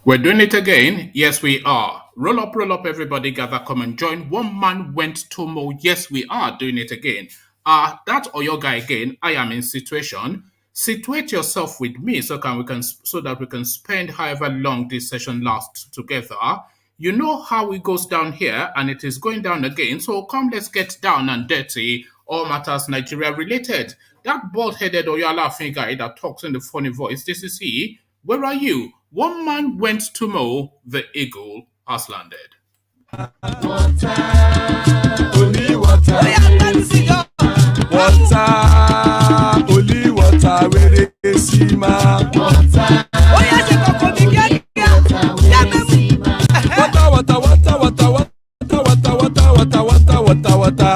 We're doing it again. Yes, we are. Roll up, everybody. Gather, come and join. One man went to more. Yes, we are doing it again. That or your guy again. I am in situation. Situate yourself with me so that we can spend however long this session lasts together. You know how it goes down here, and it is going down again. So come, let's get down and dirty. All matters Nigeria related. That bald-headed Oyala guy that talks in the funny voice. This is he. Where are you? One man went to mow, the eagle has landed. Water, only water. Water, only water. Where they see ma. Water, water, water, water, water, water, water, water, water, water, water.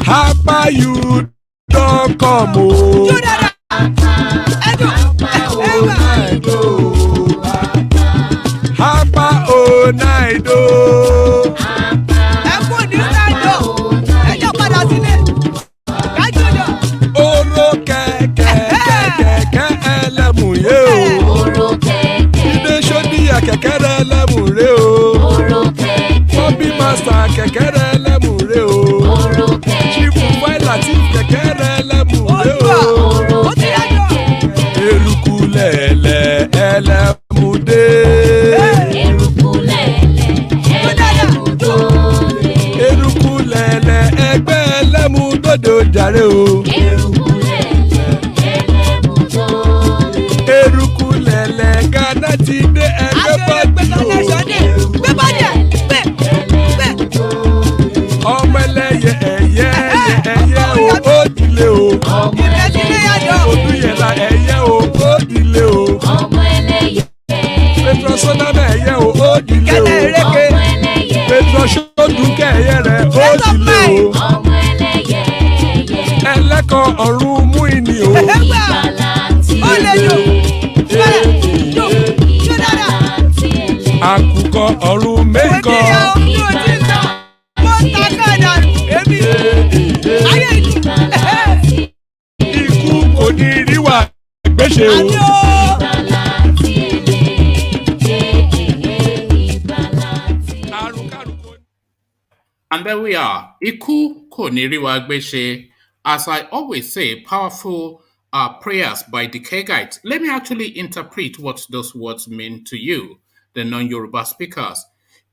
Hapa you don't come oh. Hapa oh night oh. Oro kẹ̀kẹ́ ẹlẹ́mù yé o. Ilé ṣọ́dí kẹ̀kẹ́ ẹlẹ́mù rẹ o. Bobby master kẹ̀kẹ́ ẹlẹ́mù rẹ o. Chifu Faila ti kẹ̀kẹ́ ẹlẹ́mù rẹ o. Eruku lẹ̀lẹ̀ ẹlẹ́mù dé. Eruku lẹ̀lẹ̀ ẹgbẹ́ ẹlẹ́mù dòdò jàre o. Eruku lẹ̀lẹ̀ Ghana ti dé ẹgbẹ́ bọ́dì o. Ọmọ ẹlẹ́yẹ ẹ̀yẹ o ó dilé o. Odúyẹ̀lá ẹ̀yẹ o ó dilé o. Petrosoname ẹ̀yẹ o ó dilé o. Petrosodunke ẹ̀yẹ rẹ̀ ó dilé o. Ẹlẹ́kọ̀ ọ̀run mú ìní o. Àkùkọ ọ̀run mẹ́kọ̀. Ikú kò ní rí wa gbéṣe o. And there we are. Iku kò ní rí wa gbéṣe. As I always say, powerful prayers by the Kegite. Let me actually interpret what those words mean to you, the non-Yoruba speakers.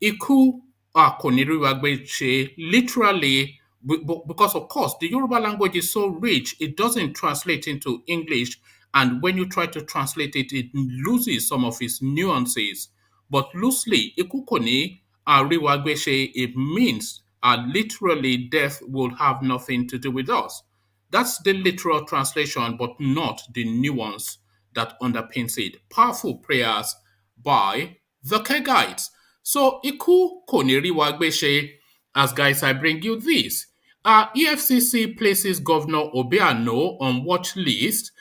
Iku kò ní rí wa gbéṣe, literally, because of course the Yoruba language is so rich, it doesn't translate into English, and when you try to translate it, it loses some of its nuances. But loosely, Iku kò ní rí wa gbéṣe, it means literally death will have nothing to do with us. That's the literal translation, but not the nuance that underpins it. Powerful prayers by the Kegites. So, Iku kò ní rí wa gbéṣe. As guys, I bring you this. EFCC places Governor Obiano on watch list.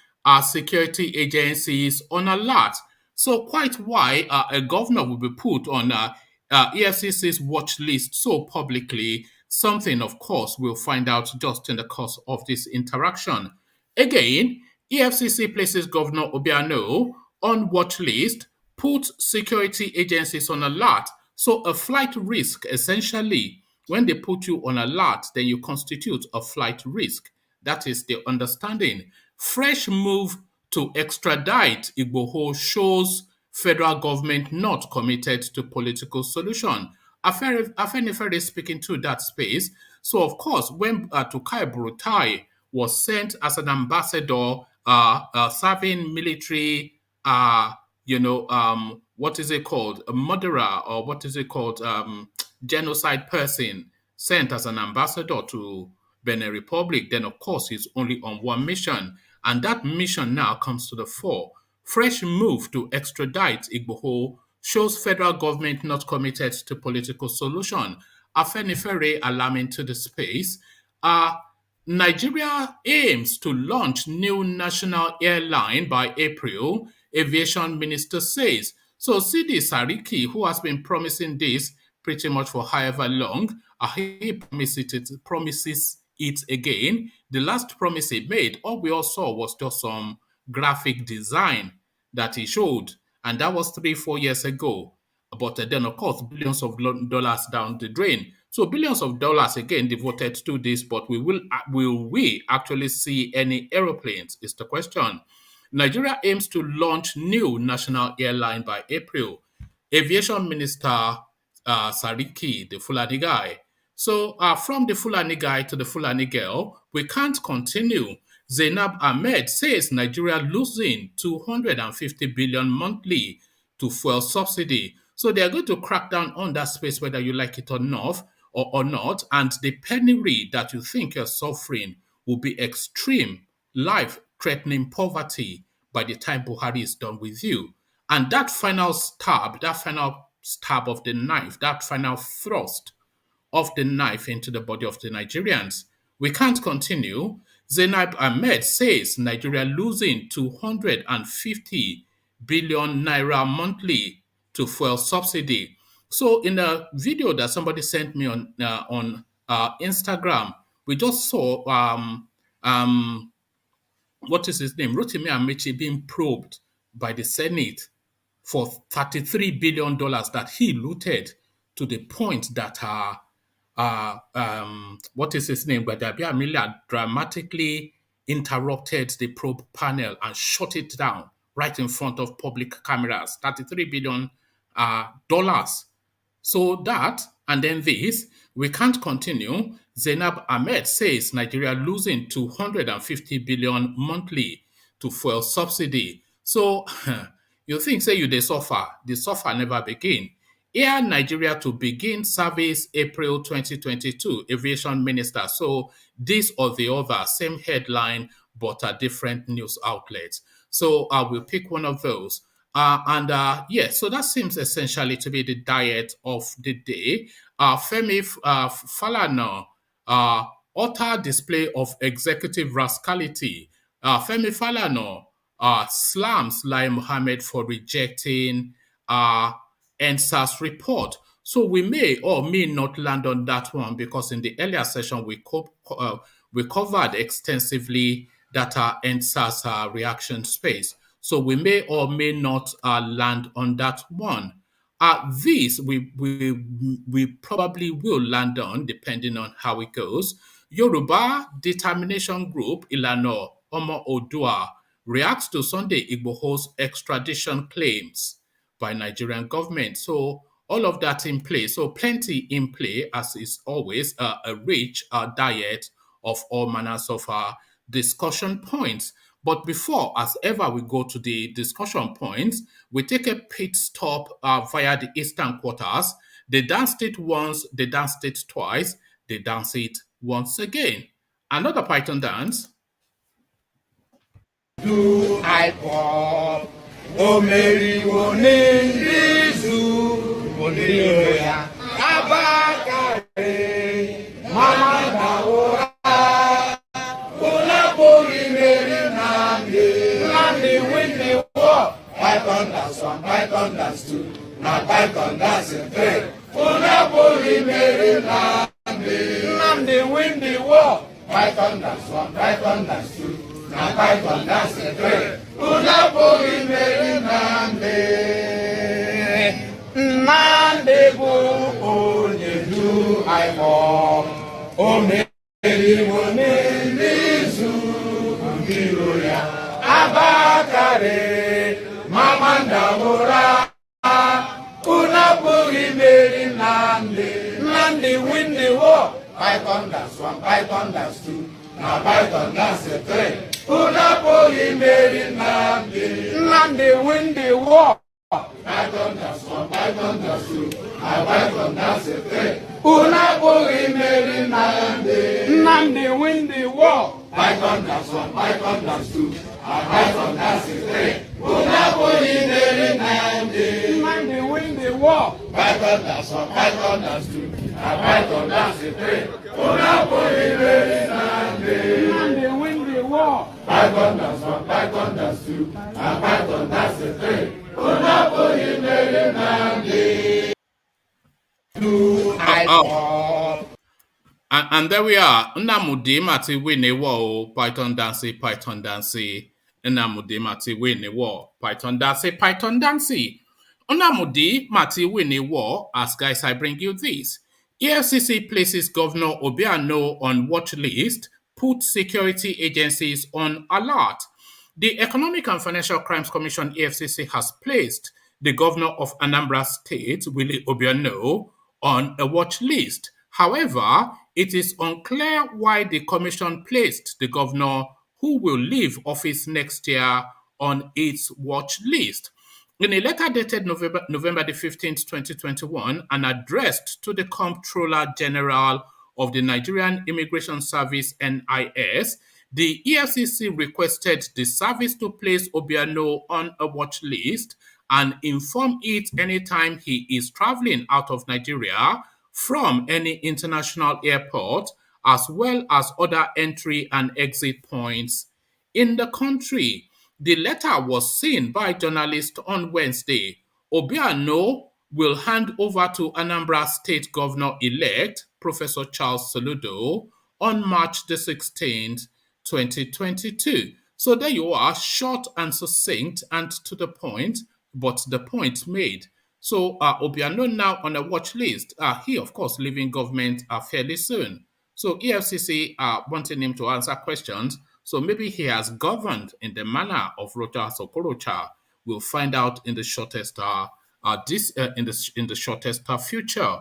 Security agencies on alert. So, quite why a governor will be put on EFCC's watch list so publicly, something, of course, we'll find out just in the course of this interaction. Again, EFCC places Governor Obiano on watch list, puts security agencies on alert. So a flight risk, essentially, when they put you on alert, then you constitute a flight risk. That is the understanding. Fresh move to extradite Igboho shows federal government not committed to political solution. Afenifere is speaking to that space. So, of course, when Tukai Brutai was sent as an ambassador, serving military, what is it called? A murderer, or what is it called? Genocide person sent as an ambassador to Benin Republic, then, of course, he's only on one mission. And that mission now comes to the fore. Fresh move to extradite Igboho shows federal government not committed to political solution. Afenifere alarming to the space. Nigeria aims to launch new national airline by April, aviation minister says. So Sidi Sariki, who has been promising this, pretty much for however long. He promises it again. The last promise he made, all we all saw was just some graphic design that he showed, and that was 3-4 years ago. But then, of course, billions of dollars down the drain. So billions of dollars again devoted to this, but will we actually see any aeroplanes? Is the question. Nigeria aims to launch new national airline by April. Aviation Minister Sariki, the Fulani guy. So from the Fulani guy to the Fulani girl, we can't continue. Zainab Ahmed says Nigeria losing 250 billion monthly to fuel subsidy. So they are going to crack down on that space whether you like it or not, and the penury that you think you're suffering will be extreme, life-threatening poverty by the time Buhari is done with you. And that final stab of the knife, that final thrust of the knife into the body of the Nigerians. We can't continue. Zainab Ahmed says Nigeria losing 250 billion naira monthly to fuel subsidy. So in a video that somebody sent me on Instagram, we just saw what is his name? Rotimi Amechi being probed by the Senate for $33 billion that he looted, to the point that what is his name? Gbadabi Amila dramatically interrupted the probe panel and shut it down right in front of public cameras. $33 billion. So that, and then this, we can't continue. Zainab Ahmed says Nigeria losing 250 billion monthly to fuel subsidy. So you think, say you they suffer, the suffer never begin. Air Nigeria to begin service April 2022, aviation minister. So this or the other, same headline, but a different news outlets. So I will pick one of those. So that seems essentially to be the diet of the day. Femi Falana, utter display of executive rascality. Femi Falana slams Lai Mohammed for rejecting NSAS report. So we may or may not land on that one, because in the earlier session we covered extensively that NSAS reaction space. So we may or may not land on that one. This we probably will land on, depending on how it goes. Yoruba Determination Group, Ilana Omo Odua, reacts to Sunday Igboho's extradition claims by Nigerian government. So all of that in play. So plenty in play, as is always, a rich diet of all manners of discussion points. But before, as ever, we go to the discussion points, we take a pit stop via the Eastern Quarters. They danced it once, they danced it twice, they dance it once again. Another Python dance. Do I pop? O Mary Wonizu, Woniya, Abakare, Mama Daura, Puri Mary Nandi, Windy War, Python dance 1, Python dance 2, now Python dance 3. Puri Mary Nandi, Windy War, Python dance 1, Python dance 2. Na Python dance 3. Una puri meri nande bu onye du aimo. O meri wone nizu mbiroya. Abakare mamanda mora. Una puri meri nande windy war. Python dance 1, Python dance 2. Na Python dance 3. Una poli meri nandi windy war. Python dance 1, Python dance 2. Na Python dance 3. Una poli meri nandi windy war. Python dance 1, Python dance 2. Na Python dance 3. Una poli meri nandi windy war. Python dance 1, Python dance 2. Na Python dance 3. Una poli meri nandi windy war. Python dance 1, Python dance 2. Na Python dance 3. Una poli meri nandi. do I fall? And there we are. Nnamdi Mati win a war. Python Dancy, Python Dancy. Nnamdi Mati win a war. Python Dancy, Python Dancy. Nnamdi Mati win a war. As guys, I bring you this. EFCC places Governor Obiano on watch list, put security agencies on alert. The Economic and Financial Crimes Commission EFCC has placed the governor of Anambra State, Willie Obiano, on a watch list. However, it is unclear why the commission placed the governor who will leave office next year on its watch list. In a letter dated November the 15th, 2021, and addressed to the Comptroller General of the Nigerian Immigration Service NIS, the EFCC requested the service to place Obiano on a watch list and inform it anytime he is traveling out of Nigeria from any international airport, as well as other entry and exit points in the country. The letter was seen by journalists on Wednesday. Obiano will hand over to Anambra State Governor-elect Professor Charles Soludo on March the 16th, 2022. So there you are, short and succinct and to the point, but the point made. So Obiano now on a watch list. He, of course, leaving government fairly soon. So EFCC are wanting him to answer questions. So maybe he has governed in the manner of Rocha Sokorocha. We'll find out in the shortest in the shortest future.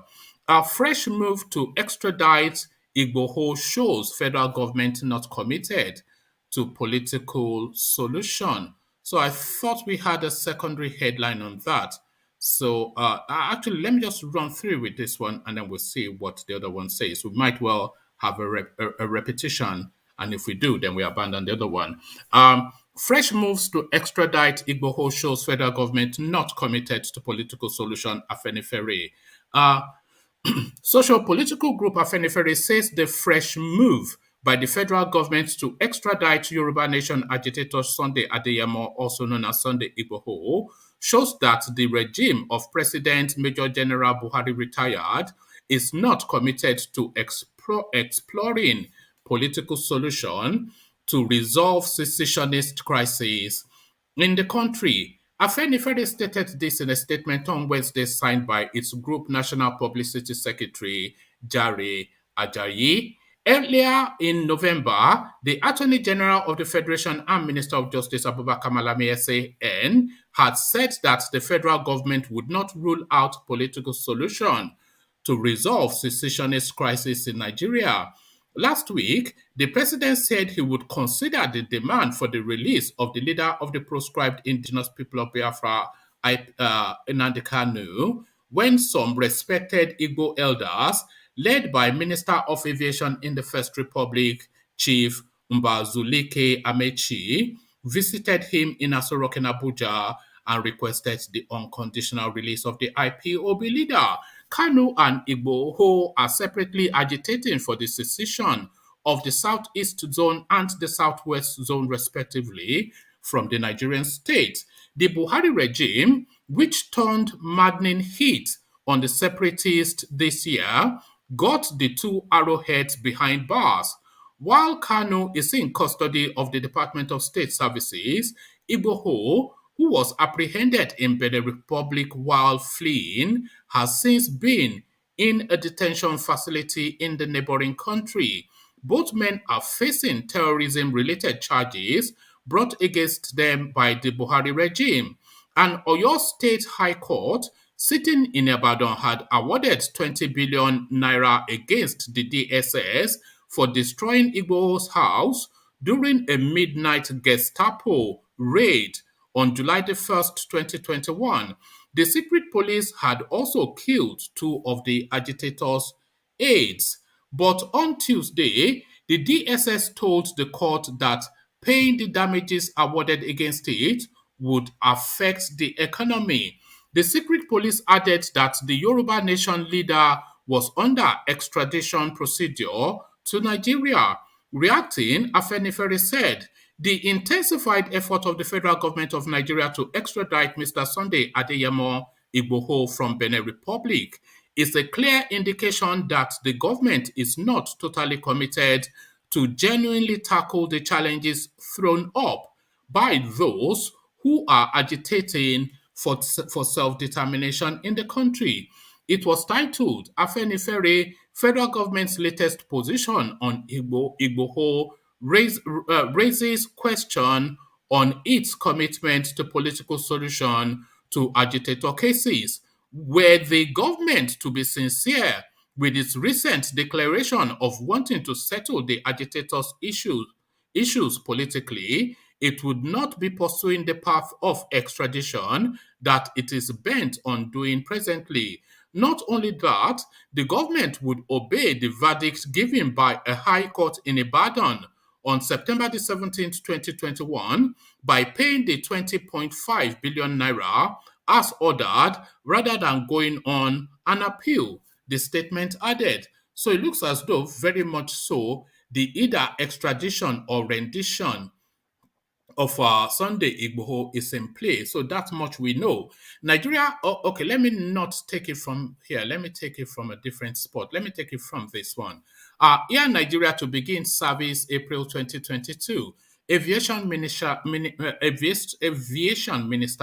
A fresh move to extradite Igboho shows federal government not committed to political solution. So I thought we had a secondary headline on that. So actually, let me just run through with this one, and then we'll see what the other one says. We might well have a repetition, and if we do, then we abandon the other one. Fresh moves to extradite Igboho shows federal government not committed to political solution, Afenifere. Social political group Afenifere says the fresh move by the federal government to extradite Yoruba Nation agitator Sunday Adeyemo, also known as Sunday Igboho, shows that the regime of President Major General Buhari retired is not committed to exploring political solution to resolve secessionist crises in the country. Afenifere stated this in a statement on Wednesday signed by its group national publicity secretary, Jare Ajayi. Earlier in November, the Attorney General of the Federation and Minister of Justice, Abubakar Malami SAN, had said that the federal government would not rule out political solution to resolve secessionist crisis in Nigeria. Last week, the president said he would consider the demand for the release of the leader of the proscribed indigenous people of Biafra, Nnamdi Kanu, when some respected Igbo elders, led by Minister of Aviation in the First Republic, Chief Mbazulike Amechi, visited him in Aso in Abuja and requested the unconditional release of the IPOB leader. Kanu and Igboho are separately agitating for the secession of the Southeast Zone and the Southwest Zone, respectively, from the Nigerian state. The Buhari regime, which turned maddening heat on the separatists this year, got the two arrowheads behind bars. While Kanu is in custody of the Department of State Services, Igboho, who was apprehended in Benin Republic while fleeing, has since been in a detention facility in the neighboring country. Both men are facing terrorism-related charges brought against them by the Buhari regime. An Oyo State High Court sitting in Ibadan had awarded 20 billion naira against the DSS for destroying Igbo's house during a midnight Gestapo raid on July the 1st, 2021. The secret police had also killed two of the agitators' aides. But on Tuesday, the DSS told the court that paying the damages awarded against it would affect the economy. The secret police added that the Yoruba Nation leader was under extradition procedure to Nigeria. Reacting, Afenifere said, the intensified effort of the federal government of Nigeria to extradite Mr. Sunday Adeyemo Igboho from Benin Republic is a clear indication that the government is not totally committed to genuinely tackle the challenges thrown up by those who are agitating for self-determination in the country. It was titled Afenifere, Federal Government's Latest Position on Igboho raises question on its commitment to political solution to agitator cases. Were the government to be sincere with its recent declaration of wanting to settle the agitators' issues politically, it would not be pursuing the path of extradition that it is bent on doing presently. Not only that, the government would obey the verdict given by a high court in Ibadan on September the 17th, 2021, by paying the 20.5 billion naira as ordered rather than going on an appeal, the statement added. So it looks as though very much so the either extradition or rendition of Sunday Igboho is in play. So that much we know. Nigeria, okay, let me not take it from here. Let me take it from a different spot. Let me take it from this one. Air Nigeria to begin service April 2022. Aviation Minister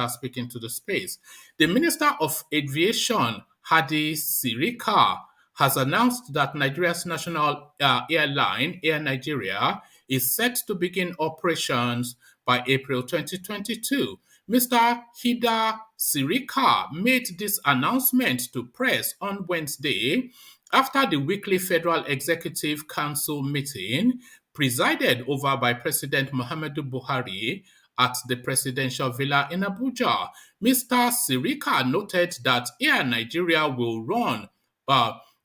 speaking to the space. The Minister of Aviation, Hadi Sirika, has announced that Nigeria's national airline, Air Nigeria, is set to begin operations by April 2022. Mr. Hida Sirika made this announcement to press on Wednesday after the weekly Federal Executive Council meeting presided over by President Muhammadu Buhari at the presidential villa in Abuja. Mr. Sirika noted that Air Nigeria will run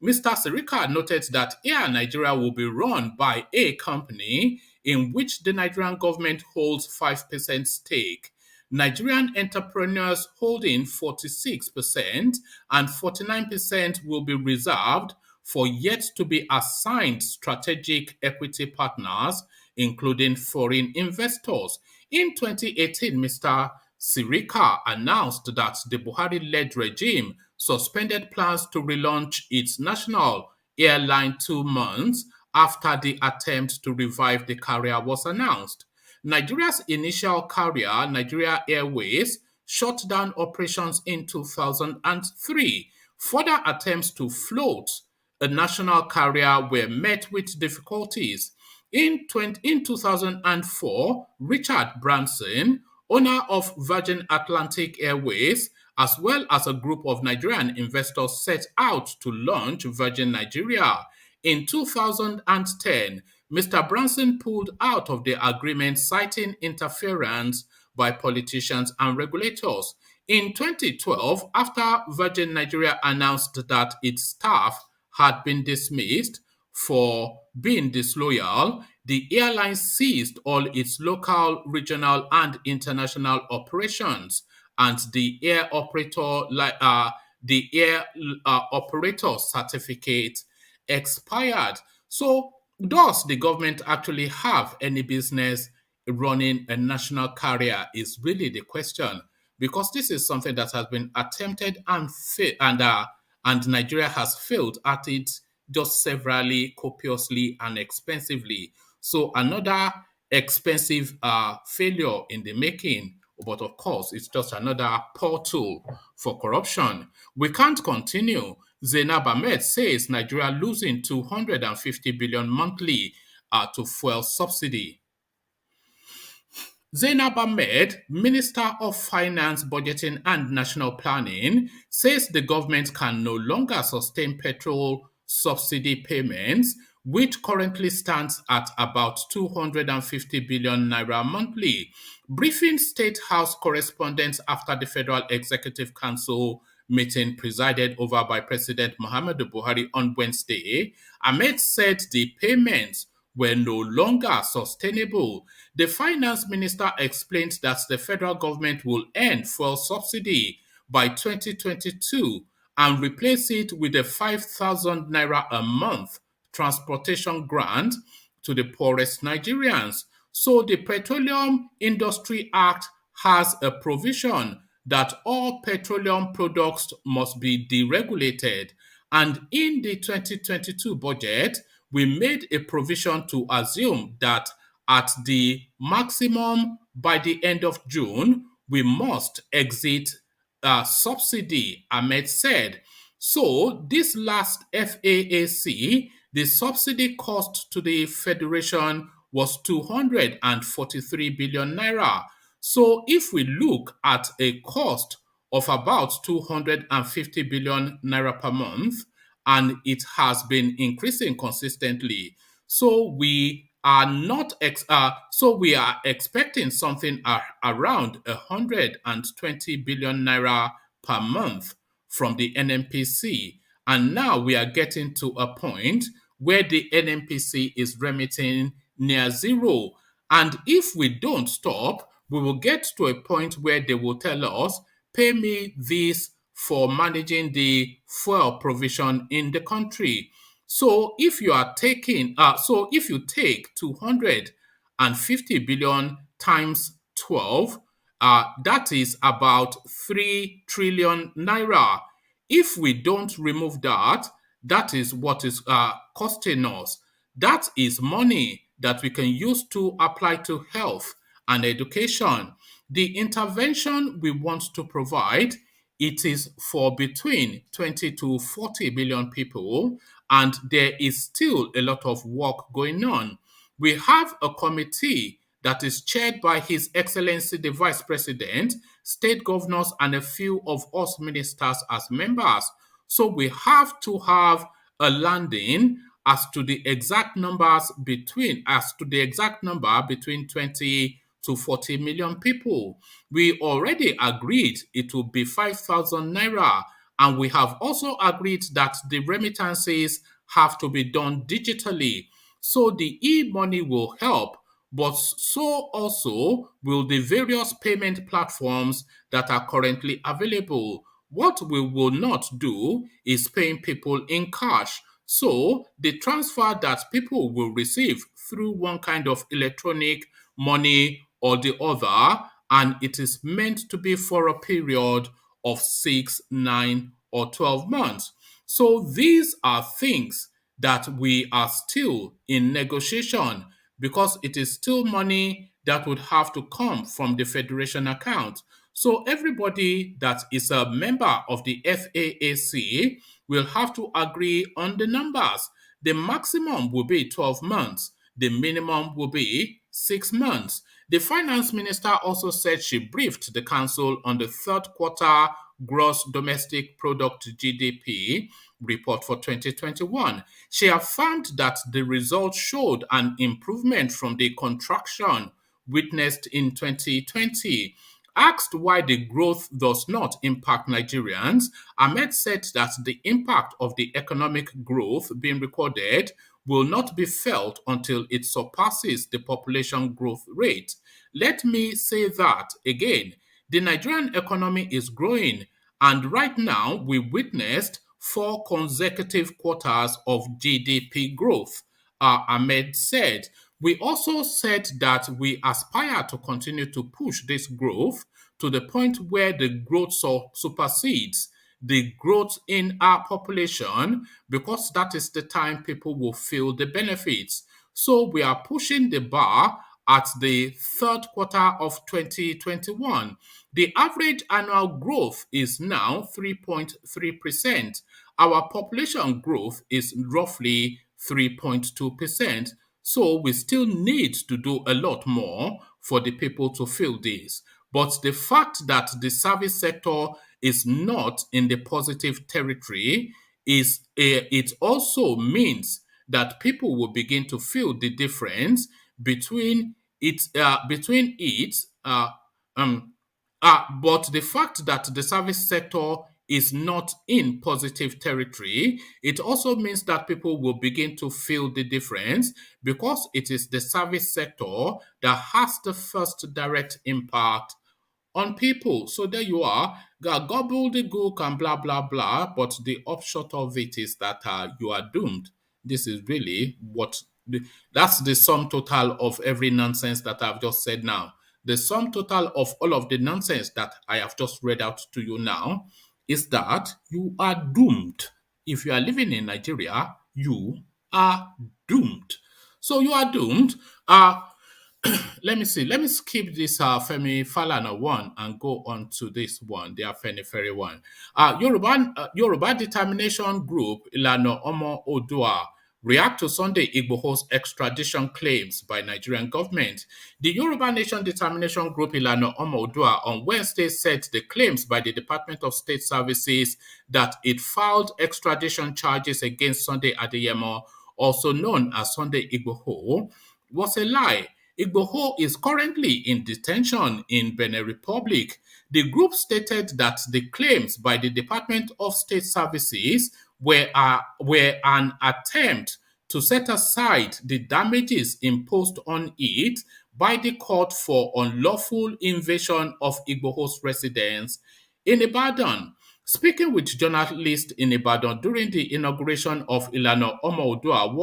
Mr. Sirika noted that Air Nigeria will be run by a company in which the Nigerian government holds 5% stake. Nigerian entrepreneurs holding 46% and 49% will be reserved for yet to be assigned strategic equity partners, including foreign investors. In 2018, Mr. Sirika announced that the Buhari-led regime suspended plans to relaunch its national airline 2 months after the attempt to revive the carrier was announced. Nigeria's initial carrier, Nigeria Airways, shut down operations in 2003. Further attempts to float a national carrier were met with difficulties. In 2004, Richard Branson, owner of Virgin Atlantic Airways, as well as a group of Nigerian investors, set out to launch Virgin Nigeria. In 2010, Mr. Branson pulled out of the agreement, citing interference by politicians and regulators. In 2012, after Virgin Nigeria announced that its staff had been dismissed for being disloyal, the airline ceased all its local, regional, and international operations, and the air operator certificate expired. So, does the government actually have any business running a national carrier is really the question, because this is something that has been attempted and Nigeria has failed at it just severally, copiously, and expensively. So another expensive failure in the making, but of course, it's just another portal for corruption. We can't continue. Zainab Ahmed says Nigeria losing 250 billion monthly to fuel subsidy. Zainab Ahmed, Minister of Finance, Budgeting and National Planning, says the government can no longer sustain petrol subsidy payments, which currently stands at about 250 billion naira monthly. Briefing State House correspondents after the Federal Executive Council meeting presided over by President Muhammadu Buhari on Wednesday, Ahmed said the payments were no longer sustainable. The finance minister explained that the federal government will end fuel subsidy by 2022 and replace it with a 5,000 naira a month transportation grant to the poorest Nigerians. So the Petroleum Industry Act has a provision that all petroleum products must be deregulated, And in the 2022 budget, we made a provision to assume that at the maximum by the end of June, we must exit subsidy, Ahmed said. So this last FAAC, the subsidy cost to the Federation was 243 billion naira. So if we look at a cost of about 250 billion naira per month, and it has been increasing consistently. So we are not so we are expecting something around 120 billion naira per month from the NNPC. And now we are getting to a point where the NNPC is remitting near zero. And if we don't stop, we will get to a point where they will tell us, pay me this for managing the fuel provision in the country. So if you are taking, so if you take 250 billion times 12, that is about 3 trillion naira. If we don't remove that, that is what is costing us. That is money that we can use to apply to health and education. The intervention we want to provide, it is for between 20 to 40 billion people, and there is still a lot of work going on. We have a committee that is chaired by His Excellency the Vice President, state governors, and a few of us ministers as members. So we have to have a landing as to the exact number between 20 to 40 million people. We already agreed it will be 5,000 naira, and we have also agreed that the remittances have to be done digitally. So the e-money will help, but so also will the various payment platforms that are currently available. What we will not do is paying people in cash. So the transfer that people will receive through one kind of electronic money or the other, and it is meant to be for a period of 6, 9, or 12 months. So these are things that we are still in negotiation, because it is still money that would have to come from the Federation account. So everybody that is a member of the FAAC will have to agree on the numbers. The maximum will be 12 months. The minimum will be 6 months. The finance minister also said she briefed the council on the third quarter gross domestic product GDP report for 2021. She affirmed that the results showed an improvement from the contraction witnessed in 2020. Asked why the growth does not impact Nigerians, Ahmed said that the impact of the economic growth being recorded will not be felt until it surpasses the population growth rate. Let me say that again. The Nigerian economy is growing, and right now we witnessed 4 consecutive quarters of GDP growth, Ahmed said. We also said that we aspire to continue to push this growth to the point where the growth supersedes the growth in our population, because that is the time people will feel the benefits. So we are pushing the bar at the third quarter of 2021. The average annual growth is now 3.3%. Our population growth is roughly 3.2%. So we still need to do a lot more for the people to feel this. But the fact that the service sector is not in the positive territory it also means that people will begin to feel the difference between but the fact that the service sector is not in positive territory, it also means that people will begin to feel the difference, because it is the service sector that has the first direct impact on people. So there you are, gobble the gook and blah, blah, blah. But the upshot of it is that you are doomed. This is really that's the sum total of every nonsense that I've just said now. The sum total of all of the nonsense that I have just read out to you now is that you are doomed. if you are living in Nigeria, you are doomed. So you are doomed. Let me see. Let me skip this Femi Falana one and go on to this one, the Afenifere one. Yoruba Determination Group, Ilana Omo Odua, react to Sunday Igboho's extradition claims by Nigerian government. The Yoruba Nation Determination Group, Ilana Omo Odua, on Wednesday said the claims by the Department of State Services that it filed extradition charges against Sunday Adeyemo, also known as Sunday Igboho, was a lie. Igboho is currently in detention in Benin Republic. The group stated that the claims by the Department of State Services were an attempt to set aside the damages imposed on it by the court for unlawful invasion of Igboho's residence in Ibadan. Speaking with journalists in Ibadan during the inauguration of Ilana Omo-Odua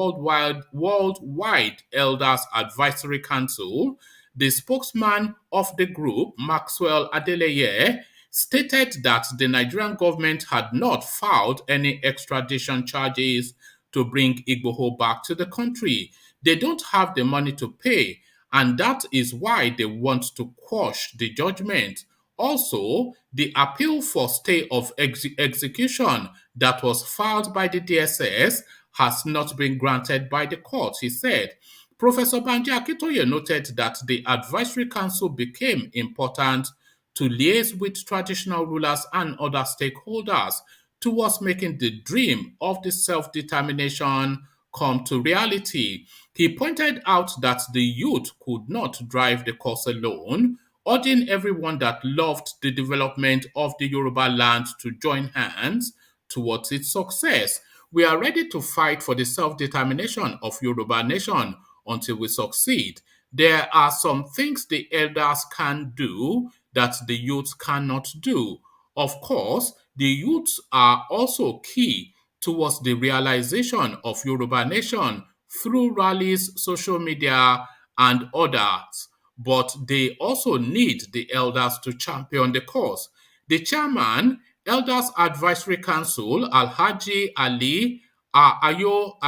Worldwide Elders Advisory Council, the spokesman of the group, Maxwell Adeleye, stated that the Nigerian government had not filed any extradition charges to bring Igboho back to the country. They don't have the money to pay, and that is why they want to quash the judgment. Also, the appeal for stay of execution that was filed by the DSS has not been granted by the court, he said. Professor Banji Akintoye noted that the advisory council became important to liaise with traditional rulers and other stakeholders towards making the dream of the self-determination come to reality. He pointed out that the youth could not drive the cause alone, urging everyone that loved the development of the Yoruba land to join hands towards its success. We are ready to fight for the self-determination of Yoruba Nation until we succeed. There are some things the elders can do that the youth cannot do. Of course, the youths are also key towards the realization of Yoruba Nation through rallies, social media, and others. But they also need the elders to champion the cause. The chairman, Elders Advisory Council, Alhaji Ali Ayo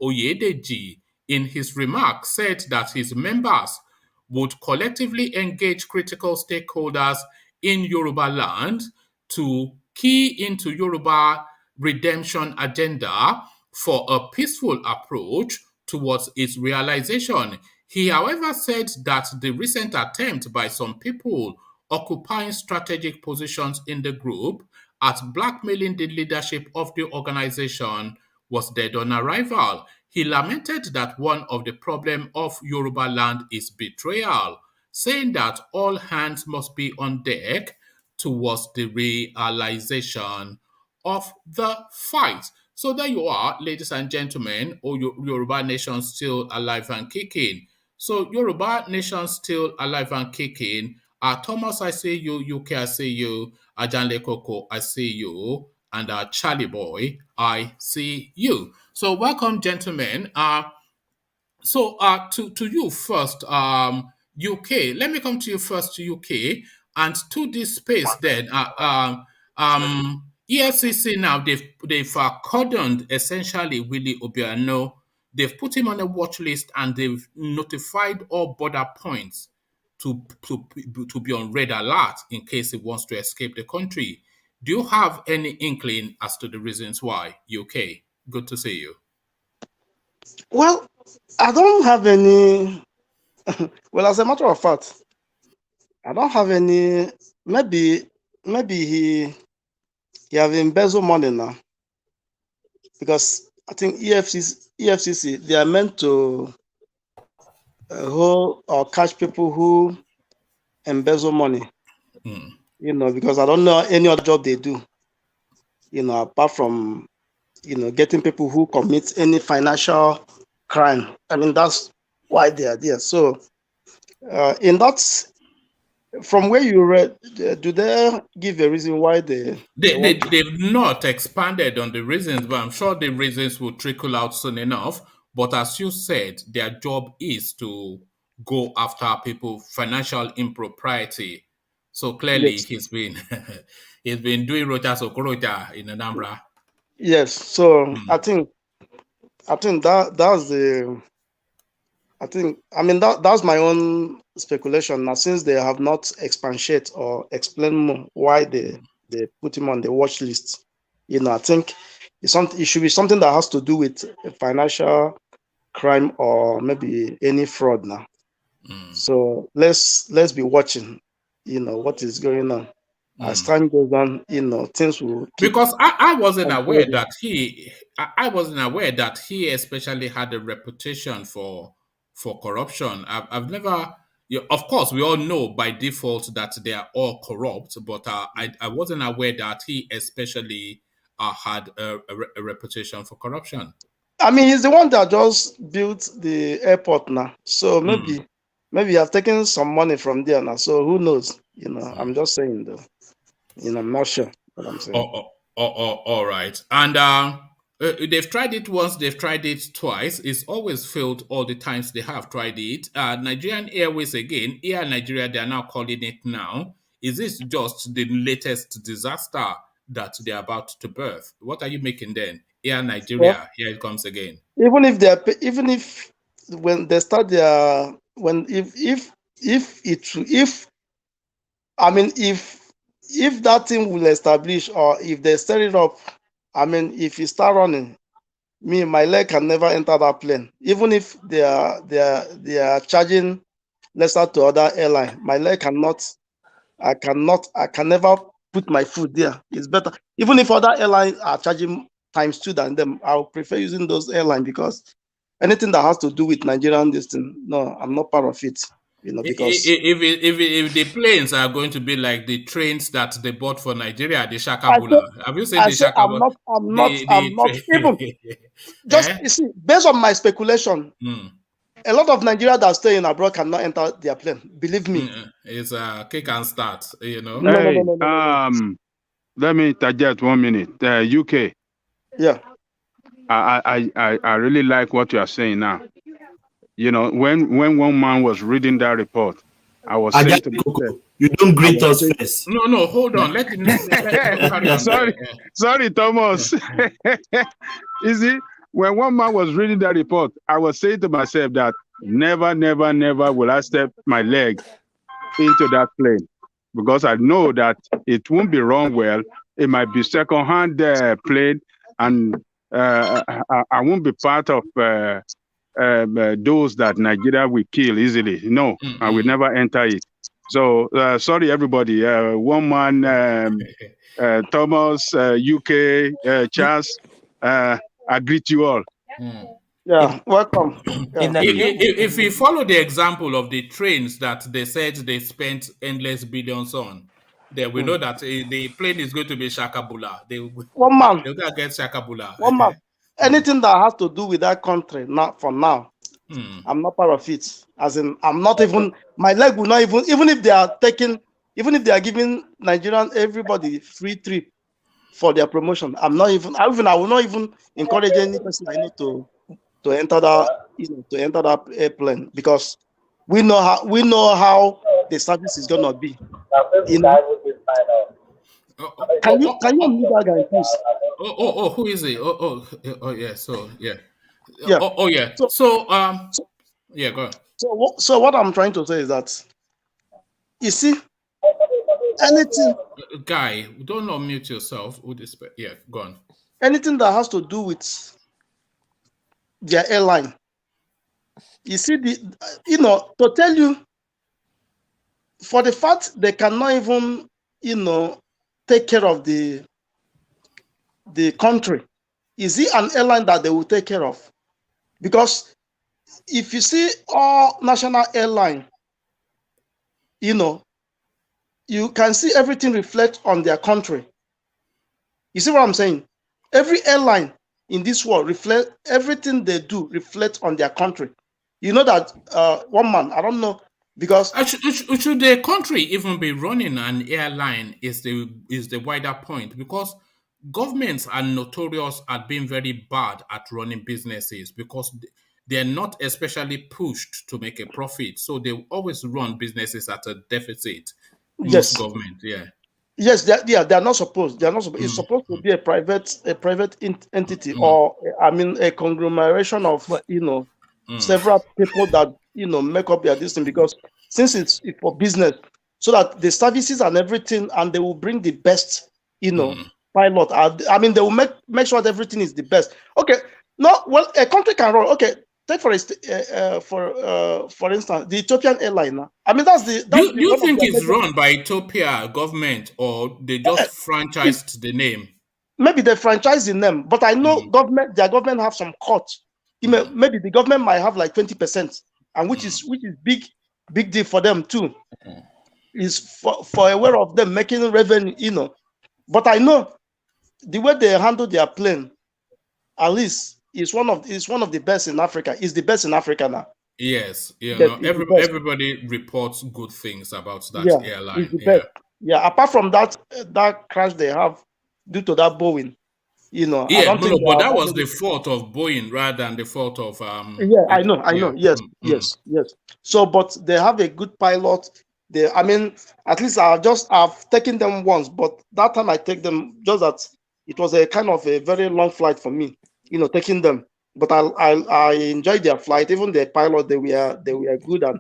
Oyedeji, in his remarks said that his members would collectively engage critical stakeholders in Yoruba land to key into Yoruba redemption agenda for a peaceful approach towards its realization. He, however, said that the recent attempt by some people occupying strategic positions in the group at blackmailing the leadership of the organization was dead on arrival. He lamented that one of the problems of Yoruba land is betrayal, saying that all hands must be on deck towards the realization of the fight. So there you are, ladies and gentlemen, Yoruba Nation still alive and kicking. So Yoruba Nation still alive and kicking. Thomas, I see you. UK, I see you. Ajanle Koko, I see you. And Charlie Boy, I see you. So welcome, gentlemen. To you first, UK. Let me come to you first, UK, and to this space. Then, EFCC now they've cordoned essentially Willie Obiano. They've put him on a watch list and they've notified all border points to be on red alert in case he wants to escape the country. Do you have any inkling as to the reasons why? UK, good to see you. Well, I don't have any. Well, as a matter of fact, I don't have any. Maybe he have embezzled money now, because I think EFCC they are meant to hold or catch people who embezzle money. You know, because I don't know any other job they do. You know, apart from getting people who commit any financial crime. I mean, that's why they are there. So, in that, from where you read, do they give a reason why they've not expanded on the reasons, but I'm sure the reasons will trickle out soon enough. But as you said, their job is to go after people financial impropriety. So clearly, Yes. he's been doing Rocha Sokorocha in Anambra. Yes. So I think that's the. I mean that's my own speculation. Now, since they have not expatiated or explained more why they put him on the watch list, I think it should be something that has to do with financial crime or maybe any fraud now. So let's be watching, what is going on. As time goes on, things will keep. Because I wasn't aware unfolding. that I wasn't aware that he especially had a reputation for corruption. I've never. Of course, we all know by default that they are all corrupt, but I wasn't aware that he especially had a reputation for corruption. I mean, he's the one that just built the airport now. So maybe he has taken some money from there now. So who knows? I'm just saying though. I'm not sure what I'm saying. All right. And they've tried it once, they've tried it twice. It's always failed all the times they have tried it. Nigerian Airways again, Air Nigeria, they are now calling it now. Is this just the latest disaster that they're about to birth? What are you making then? Air Nigeria, Well, here it comes again. even if when they start their if that thing will establish, or if they set it up, I mean, if you start running, my leg can never enter that plane. Even if they are charging lesser to other airline, my leg cannot. I can never put my foot there. It's better. Even if other airlines are charging ×2 than them, I'll prefer using those airlines, because anything that has to do with Nigerian distance, no, I'm not part of it. Because if the planes are going to be like the trains that they bought for Nigeria, the Shakabula. Have you seen the Shakabula? I'm not even just you see, based on my speculation, a lot of Nigeria that stay in abroad cannot enter their plane. Believe me. It's a kick and start, No. Let me interject 1 minute. UK. Yeah. I really like what you are saying now. When one man was reading that report, I was saying to myself, you don't greet us first. No, hold on. Let him carry on. Sorry, Thomas. You see, when one man was reading that report, I was saying to myself that never will I step my leg into that plane, because I know that it won't be run well. It might be second-hand plane, and I won't be part of those that Nigeria will kill easily. No, I will never enter it. So sorry, everybody. One man, Thomas, UK, Charles. I greet you all. Yeah, welcome. Yeah. If we follow the example of the trains that they said they spent endless billions on, then we know that the plane is going to be Shakabula. One man. They're going to get Shakabula. One man. Anything that has to do with that country, not for now, I'm not part of it. As in, I'm not even, my leg will not even if they are giving Nigerian everybody free trip for their promotion, I will not even encourage any person I know to enter that airplane, because we know how the service is gonna be. Can you mute that guy, please? Who is he? Yeah. So yeah. Yeah. Yeah. So yeah, go on. So what I'm trying to say is that, you see, anything, guy, don't unmute yourself. Yeah, go on. Anything that has to do with their airline, you see, to tell you, for the fact they cannot even, take care of the country, is it an airline that they will take care of? Because if you see all national airline, you can see everything reflect on their country. You see what I'm saying? Every airline in this world reflect, everything they do reflect on their country. You know that one man, I don't know, because should the country even be running an airline is the wider point, because governments are notorious at being very bad at running businesses, because they're not especially pushed to make a profit, so they always run businesses at a deficit. Most government, yeah. Yes, they're not supposed. They're not supposed. It's supposed to be a private entity, or I mean, a conglomeration of several people that make up their destiny. Because since it's for business, so that the services and everything, and they will bring the best, pilot. I mean, they will make sure that everything is the best. Okay, no, well, a country can run. Okay, take for instance, the Ethiopian airline. I mean, that's the. Do you think it's run by Ethiopia government, or they just franchised the name? Maybe they franchise the name, but I know their government have some cut. Maybe the government might have like 20%, and which is big deal for them too. Is for aware of them making revenue, But I know the way they handle their plane, at least is one of the best in Africa. Is the best in Africa now. Yes, everybody reports good things about that airline. It's the best. Yeah, apart from that crash they have due to that Boeing, but that was the fault of Boeing rather than the fault of I know. Yes. So, but they have a good pilot. I mean, at least I've taken them once, but that time I take them just that it was a kind of a very long flight for me, taking them. But I enjoyed their flight. Even the pilot, they were good, and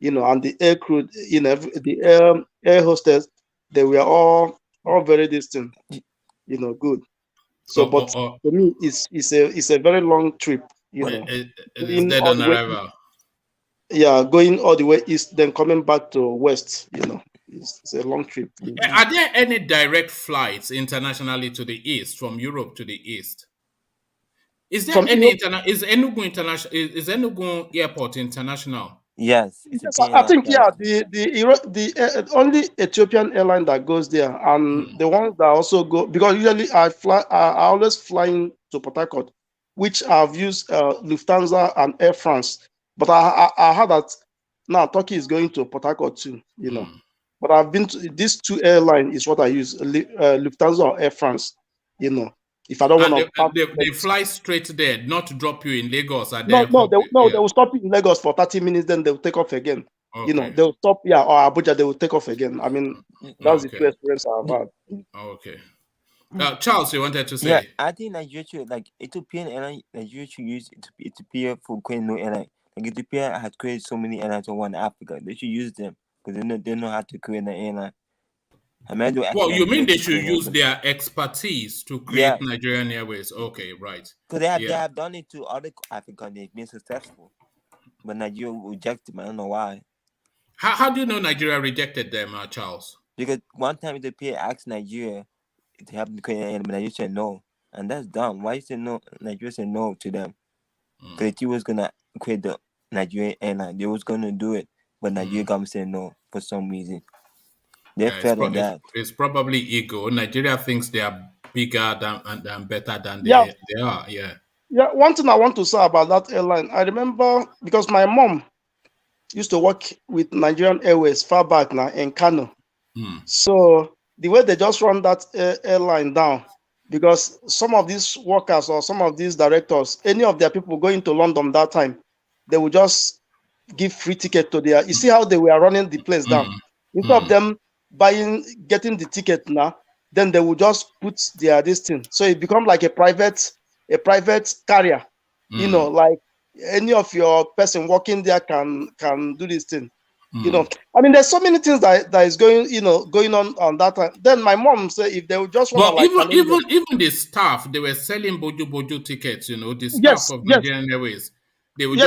and the air crew, the air hostess, they were all very distant, good. So, but for me, it's a very long trip, It's dead on arrival. Yeah, going all the way east, then coming back to west, it's a long trip. Are there any direct flights internationally to the east, from Europe to the east? Is there is Enugu Airport international? Yes. I think the only Ethiopian airline that goes there, and the ones that also go, because usually I always fly to Port Harcourt, which I've used Lufthansa and Air France. But I heard that now Turkey is going to Port Harcourt too, But I've been to these two airlines is what I use, Lufthansa or Air France, If I don't want to, they fly straight there, not drop you in Lagos. They will stop you in Lagos for 30 minutes, then they'll take off again. Okay. They'll stop, or Abuja, they will take off again. I mean, that's the two experience I've had. Okay. Charles, you wanted to say? Yeah, I think Nigeria should, Ethiopian airline, Nigeria should use Ethiopia for creating no airline. Ethiopia has created so many airlines in Africa. They should use them because they know how to create an airline. You mean they should use their expertise to create Nigerian Airways? Okay, right. Because they have done it to other African. They've been successful, but Nigeria rejected them. I don't know why. How do you know Nigeria rejected them, Charles? Because one time Ethiopia asked Nigeria to help them create an airline, but Nigeria said no, and that's dumb. Why you say no? Nigeria said no to them because he was gonna create the Nigerian airline. They was gonna do it, but Nigeria government said no for some reason. They felt on that. It's probably ego. Nigeria thinks they are bigger and better than they are. Yeah. Yeah. One thing I want to say about that airline, I remember because my mom used to work with Nigerian Airways far back now in Kano. So the way they just run that airline down, because some of these workers or some of these directors, any of their people going to London that time, they would just give free ticket to their. You see how they were running the place down. Instead of them getting the ticket now, then they would just put this thing. So it becomes like a private carrier. Like any of your person working there can do this thing. I mean, there's so many things that is going on that time. Then my mom said if they would just want even the staff, they were selling boju tickets. The staff of Nigerian Airways, they would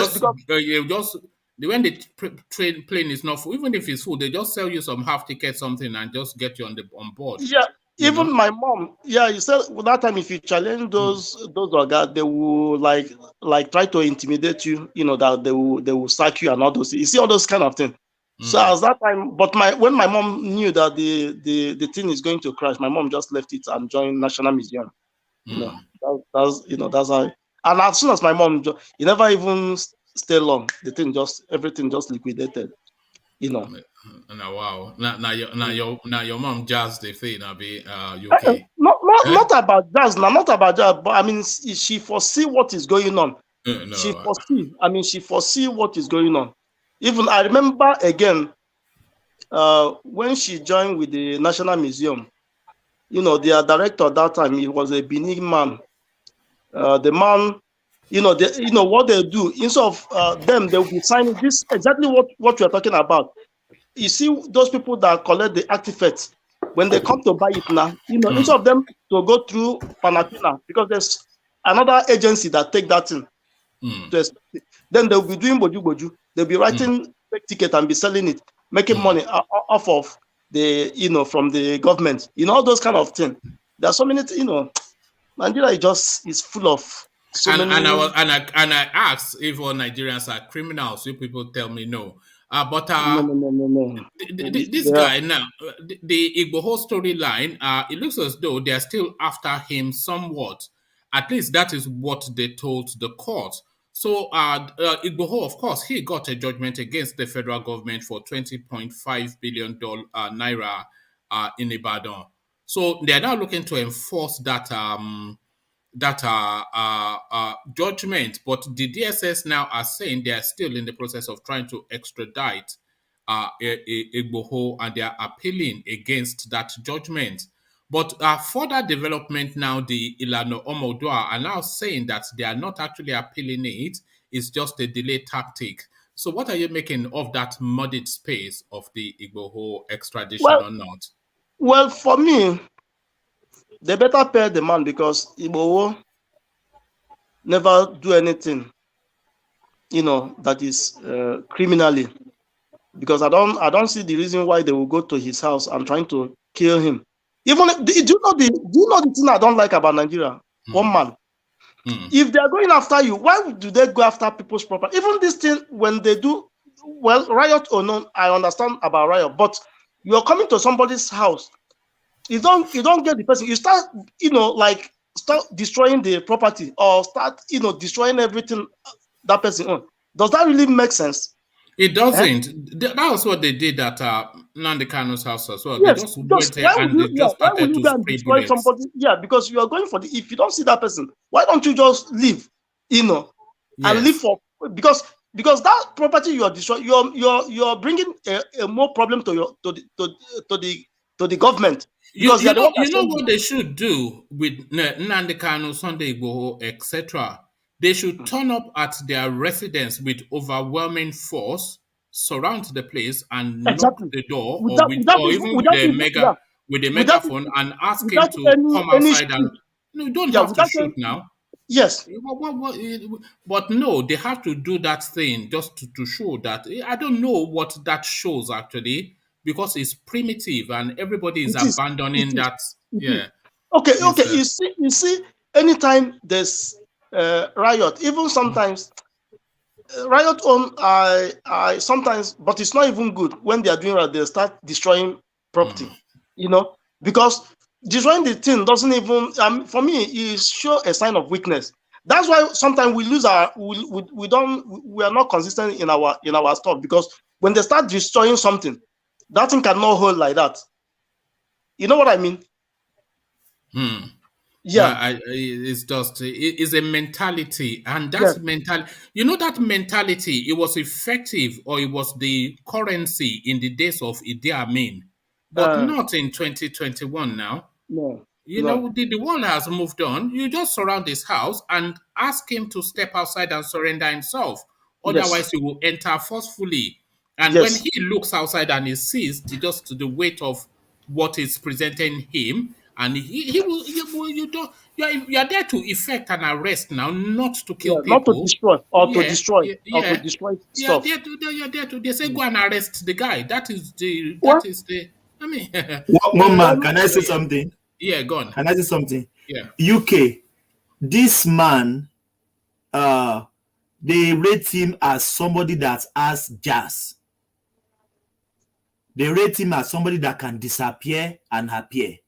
when the plane is not full, even if it's full, they just sell you some half ticket something and just get you on board. Yeah, even my mom. Yeah, you said that time if you challenge those guys, they will like try to intimidate you. That they will sack you and all those. You see all those kind of things. So at that time, but when my mom knew that the thing is going to crash, my mom just left it and joined National Museum. That's how. And as soon as my mom, you never even stay long. Everything just liquidated. Now wow. Now your mom jazzed the thing. UK. Not about jazz. Not about jazz. But I mean, she foresee what is going on. She foresee what is going on. Even I remember again, when she joined with the National Museum, you know, their director at that time, he was a Benin man. The man, you know, what they do, instead of them, they'll be signing this exactly what you're talking about. You see those people that collect the artifacts, when they come to buy it now, you know, instead of them to go through Panafina, because there's another agency that take that in. Then they'll be doing boju. They'll be writing fake ticket and be selling it, making money off of the, you know, from the government. You know, all those kind of things. There are so many, you know, Nigeria is full of so many. And I asked if all Nigerians are criminals. You people tell me no. But no. This guy now, the Igboho storyline, it looks as though they are still after him somewhat. At least that is what they told the court. So Igboho, of course, he got a judgment against the federal government for 20.5 billion naira in Ibadan. So they are now looking to enforce that judgment, but the DSS now are saying they are still in the process of trying to extradite Igboho, and they are appealing against that judgment. But further development now, the Ilano Omodua are now saying that they are not actually appealing it. It's just a delay tactic. So what are you making of that muddied space of the Igboho extradition or not? Well, for me, they better pay the man, because Igboho never do anything, you know, that is criminally. Because I don't see the reason why they will go to his house and trying to kill him. Even do you know the thing I don't like about Nigeria? One man. If they are going after you, why do they go after people's property? Even this thing, when they do, well, riot or not, I understand about riot, but you are coming to somebody's house, you don't get the person. You start, you know, like start destroying the property, or start, you know, destroying everything that person owns. Does that really make sense? It doesn't. That was what they did at Nnamdi Kanu's house as well. Yes, they just went there and they just started to spray bullets. Somebody? Yeah, because you are going for if you don't see that person, why don't you just leave, you know, and leave for, because that property you are destroying, you're bringing a more problem to the government. Because you know what they should do with Nnamdi Kanu, Sunday Igboho, etc. They should turn up at their residence with overwhelming force, surround the place, and knock the door, with a megaphone, and ask him to come outside. And no, you don't have to shoot now. Yes. But no, they have to do that thing just to show that. I don't know what that shows actually, because it's primitive and everybody is abandoning that. Yeah. Okay. You see, anytime there's riot, even sometimes riot on I sometimes, but it's not even good when they are doing riot. They start destroying property, you know, because destroying the thing doesn't even for me it show a sign of weakness. That's why sometimes we lose we are not consistent in our stuff, because when they start destroying something, that thing cannot hold like that. You know what I mean? Yeah, it's a mentality, and that mentality, you know, that mentality, it was effective, or it was the currency in the days of Idi Amin, but not in 2021 now. No, you know, the world has moved on. You just surround his house and ask him to step outside and surrender himself. Otherwise, he will enter forcefully. And when he looks outside and he sees just the weight of what is presenting him, and you are there to effect an arrest now, not to kill people, not to destroy or to destroy stuff. They say go and arrest the guy. That is the. I mean, one man. Can I say something? Yeah, go on. Can I say something? Yeah. UK, this man, they rate him as somebody that has jazz. They rate him as somebody that can disappear and appear.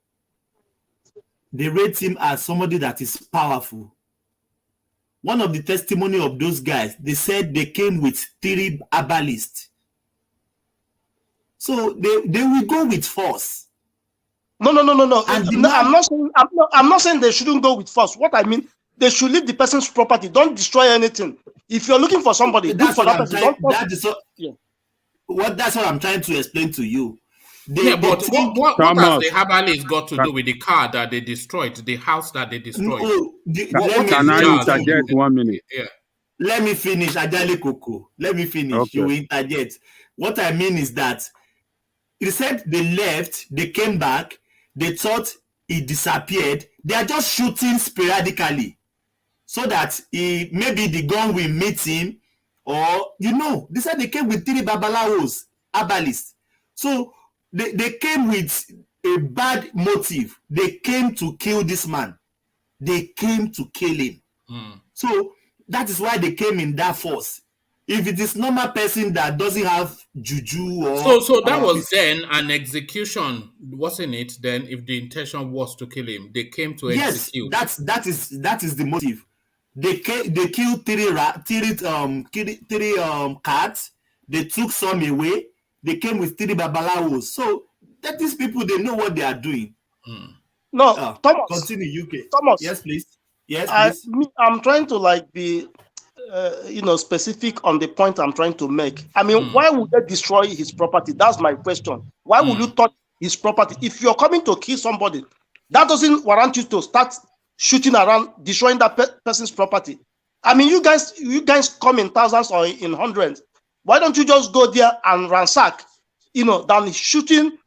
They rate him as somebody that is powerful. One of the testimony of those guys, they said they came with 3 herbalists. So they will go with force. No. I'm not saying they shouldn't go with force. What I mean, they should leave the person's property. Don't destroy anything. If you're looking for somebody, look for that person. That's what I'm trying to explain to you. But what has the herbalist got to Can- do with the car that they destroyed, the house that they destroyed? Can I interject 1 minute? Yeah. Let me finish, Ajale Koko. Let me finish. Okay. You will interject. What I mean is that he said they left, they came back, they thought he disappeared. They are just shooting sporadically so that maybe the gun will meet him, or they said they came with 3 babalawos, herbalists. So they came with a bad motive. They came to kill this man. They came to kill him. So that is why they came in that force. If it is normal person that doesn't have juju or so that was then an execution, wasn't it? Then, if the intention was to kill him, they came to execute. Yes, that is the motive. They killed 3 cats. They took some away. They came with 3 babalawos. So that these people, they know what they are doing. No, Thomas. Continue, UK. Thomas. Yes, please. Yes, please. I'm trying to be, specific on the point I'm trying to make. I mean, why would they destroy his property? That's my question. Why would you touch his property? If you're coming to kill somebody, that doesn't warrant you to start shooting around, destroying that person's property. I mean, you guys come in thousands or in hundreds. Why don't you just go there and ransack, than shooting,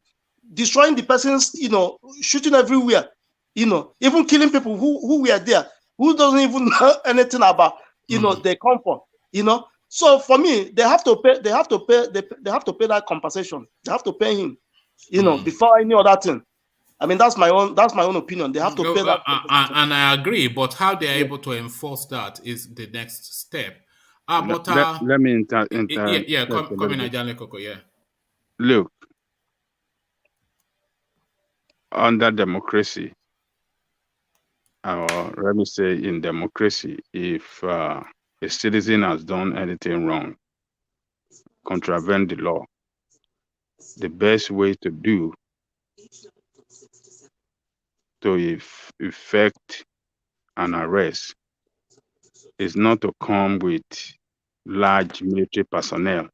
destroying the person's, shooting everywhere, even killing people who were there, who doesn't even know anything about, their comfort, So for me, they have to pay that compensation. They have to pay him, before any other thing. I mean, that's my own opinion. They have to pay that. And I agree, but how they are able to enforce that is the next step. Let me come in, Ajale Koko, yeah. Look, under democracy, or let me say in democracy, if a citizen has done anything wrong, contravene the law, the best way to do to effect an arrest is not to come with large military personnel.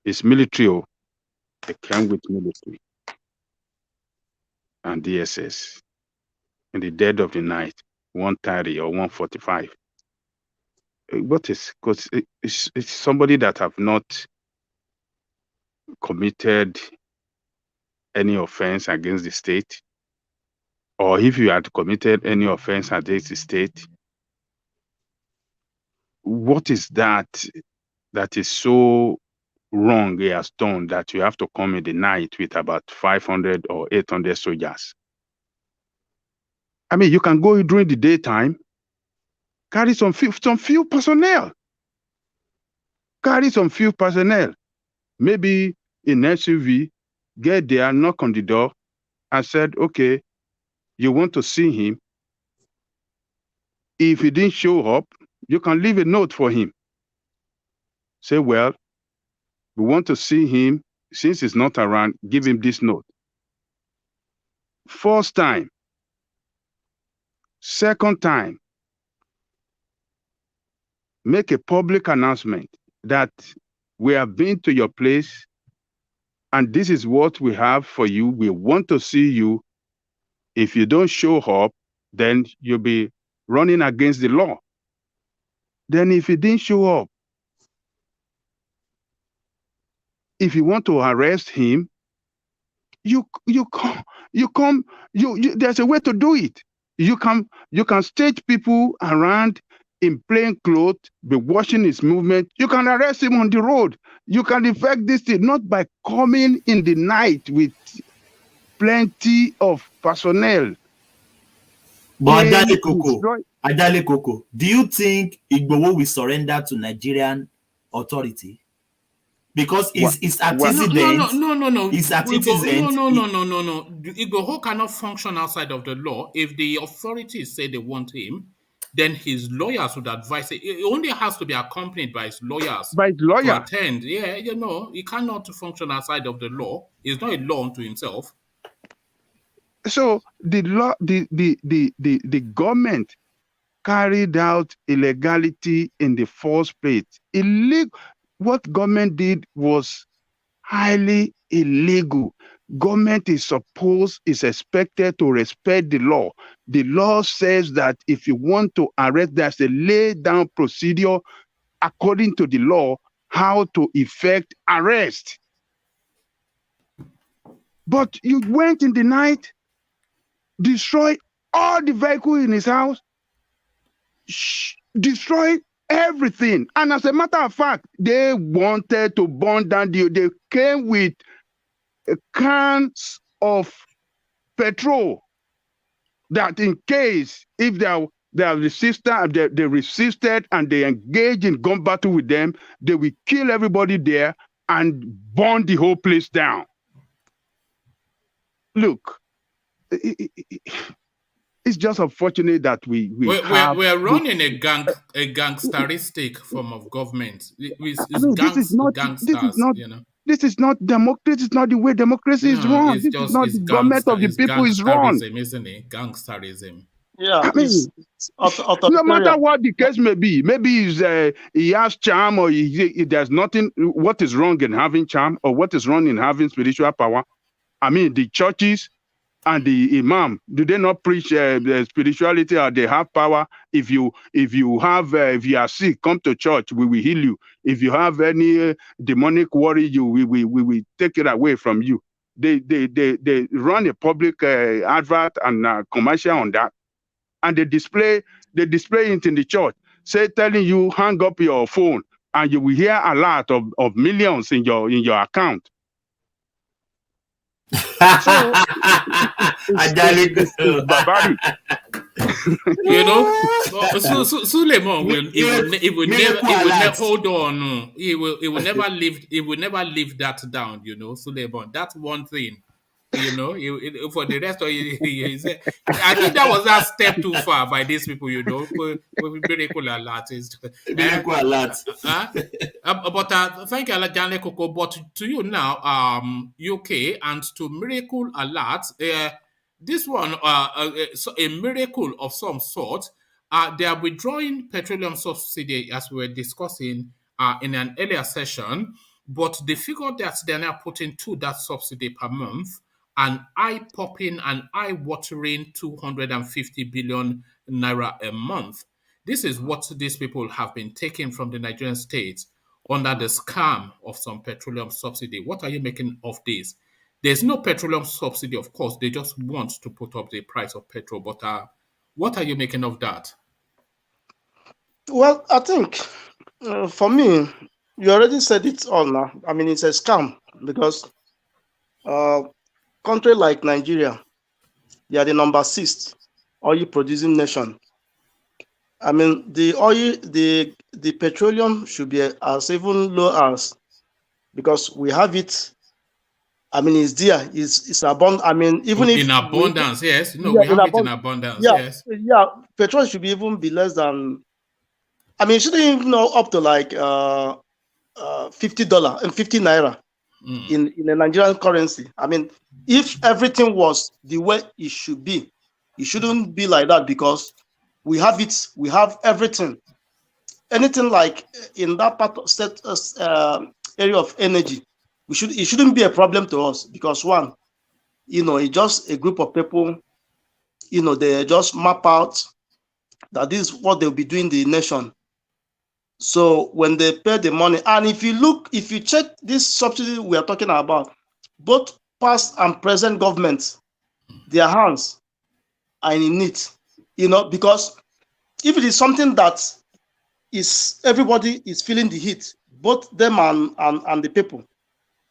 It's military. They came with military and DSS in the dead of the night, 1:30 or 1:45. What is, because it's somebody that have not committed any offense against the state, or if you had committed any offense against the state, what is that is so wrong he has done that you have to come in the night with about 500 or 800 soldiers? I mean, you can go during the daytime, carry some few personnel. Carry some few personnel. Maybe in SUV, get there, knock on the door, and said, okay, you want to see him. If he didn't show up, you can leave a note for him. Say, well, we want to see him. Since he's not around, give him this note. First time. Second time, make a public announcement that we have been to your place and this is what we have for you. We want to see you. If you don't show up, then you'll be running against the law. Then if he didn't show up, if you want to arrest him, there's a way to do it. You can stage people around in plain clothes, be watching his movement. You can arrest him on the road. You can effect this thing, not by coming in the night with plenty of personnel. But Ajale Koko, do you think Igboho will surrender to Nigerian authority? Because it's antecedent. No. It's antecedent. No. Igboho cannot function outside of the law. If the authorities say they want him, then his lawyers would advise it. It only has to be accompanied by his lawyers. To attend. Yeah, he cannot function outside of the law. He's not a law unto himself. So the law, the government carried out illegality in the first place. what government did was highly illegal. Government is expected to respect the law. The law says that if you want to arrest, there's a lay down procedure according to the law, how to effect arrest. But you went in the night, destroy all the vehicle in his house, destroy everything. And as a matter of fact, they wanted to burn down they came with cans of petrol that in case if they resisted and they engage in gun battle with them, they will kill everybody there and burn the whole place down. Look, it's just unfortunate that we're running a gangsteristic form of government. This is not the way democracy is run. This is not the government of the people is run. Isn't it? Gangsterism. Yeah, I mean, no matter what the case may be, maybe he has charm or there's nothing. What is wrong in having charm or what is wrong in having spiritual power? I mean, the churches and the imam, do they not preach the spirituality or they have power? If you are sick, come to church, we will heal you. If you have any demonic worry, we will take it away from you. They run a public advert and commercial on that, and they display it in the church, telling you hang up your phone and you will hear a lot of millions in your account. So, it's barbaric. You know, Suleiman will never hold on. He will never live that down. You know, Suleiman. That's one thing. You know, for the rest of it, I think that was that step too far by these people. You know, miracle alert is miracle alert. But thank you, Janle Koko. But to you now, UK and to miracle alert, this one, so a miracle of some sort. They are withdrawing petroleum subsidy as we were discussing in an earlier session. But the figure that they're now putting to that subsidy per month, an eye-popping and eye-watering 250 billion naira a month. This is what these people have been taking from the Nigerian state under the scam of some petroleum subsidy. What are you making of this? There's no petroleum subsidy, of course. They just want to put up the price of petrol. But what are you making of that? Well, I think for me, you already said it all now. I mean, it's a scam because country like Nigeria, they are the number 6 oil producing nation. I mean, the petroleum should be as even low as, because we have it. I mean, it's there. It's abundant. I mean, even if in abundance, yes. No, we have it in abundance. Yeah, yes. Yeah. Petrol should be even be less than. I mean, it shouldn't even know up to like $50 and 50 naira in the Nigerian currency. I mean, if everything was the way it should be, it shouldn't be like that because we have it. We have everything. Anything like in that part of area of energy, it shouldn't be a problem to us because one, you know, it's just a group of people. You know, they just map out that this is what they'll be doing in the nation. So when they pay the money, and if you check this subsidy we are talking about, both past and present governments, their hands are in it, you know, because if it is something that is everybody is feeling the heat, both them and the people,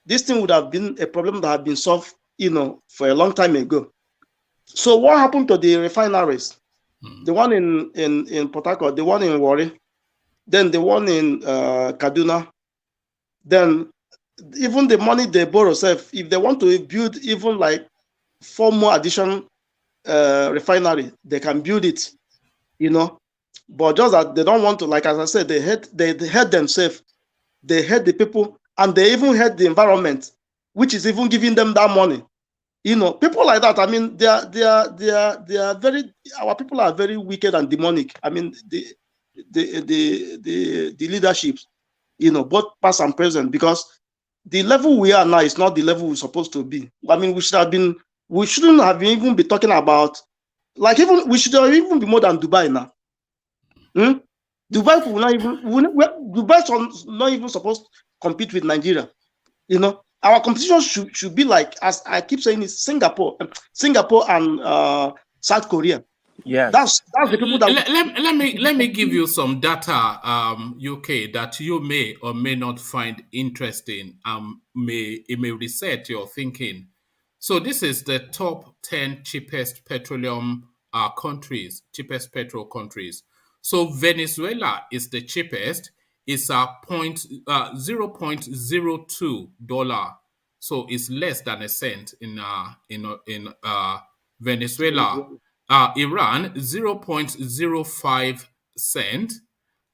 this thing would have been a problem that had been solved, you know, for a long time ago. So what happened to the refineries? The one in Port Harcourt, the one in Warri, then the one in Kaduna, then even the money they borrow, if they want to build even like 4 more additional refinery, they can build it, you know. But just that they don't want to, like as I said, they hate themselves, they hate the people, and they even hate the environment, which is even giving them that money. You know, people like that. I mean, they are very. Our people are very wicked and demonic. I mean, the leaderships, both past and present, because the level we are now is not the level we're supposed to be. I mean, we shouldn't have even be talking about, like, we should even be more than Dubai now. Dubai will not even, Dubai not even supposed to compete with Nigeria. Our competition should be like, as I keep saying, is Singapore and South Korea. Yeah, that's the people that. Let me give you some data, UK, that you may or may not find interesting. It may reset your thinking. So this is the top 10 cheapest petroleum countries, cheapest petrol countries. So Venezuela is the cheapest. It's $0.02. So it's less than a cent in Venezuela. Iran, 0.05 cent.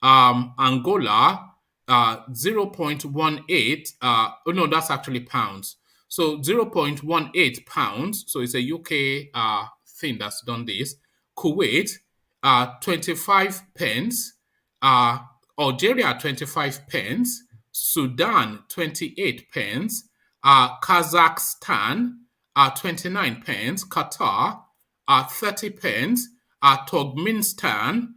Angola, 0.18. No, that's actually pounds. So 0.18 pounds. So it's a UK thing that's done this. Kuwait, 25 pence. Algeria, 25 pence. Sudan, 28 pence. Kazakhstan, 29 pence. Qatar, 30 pence. Turkmenistan,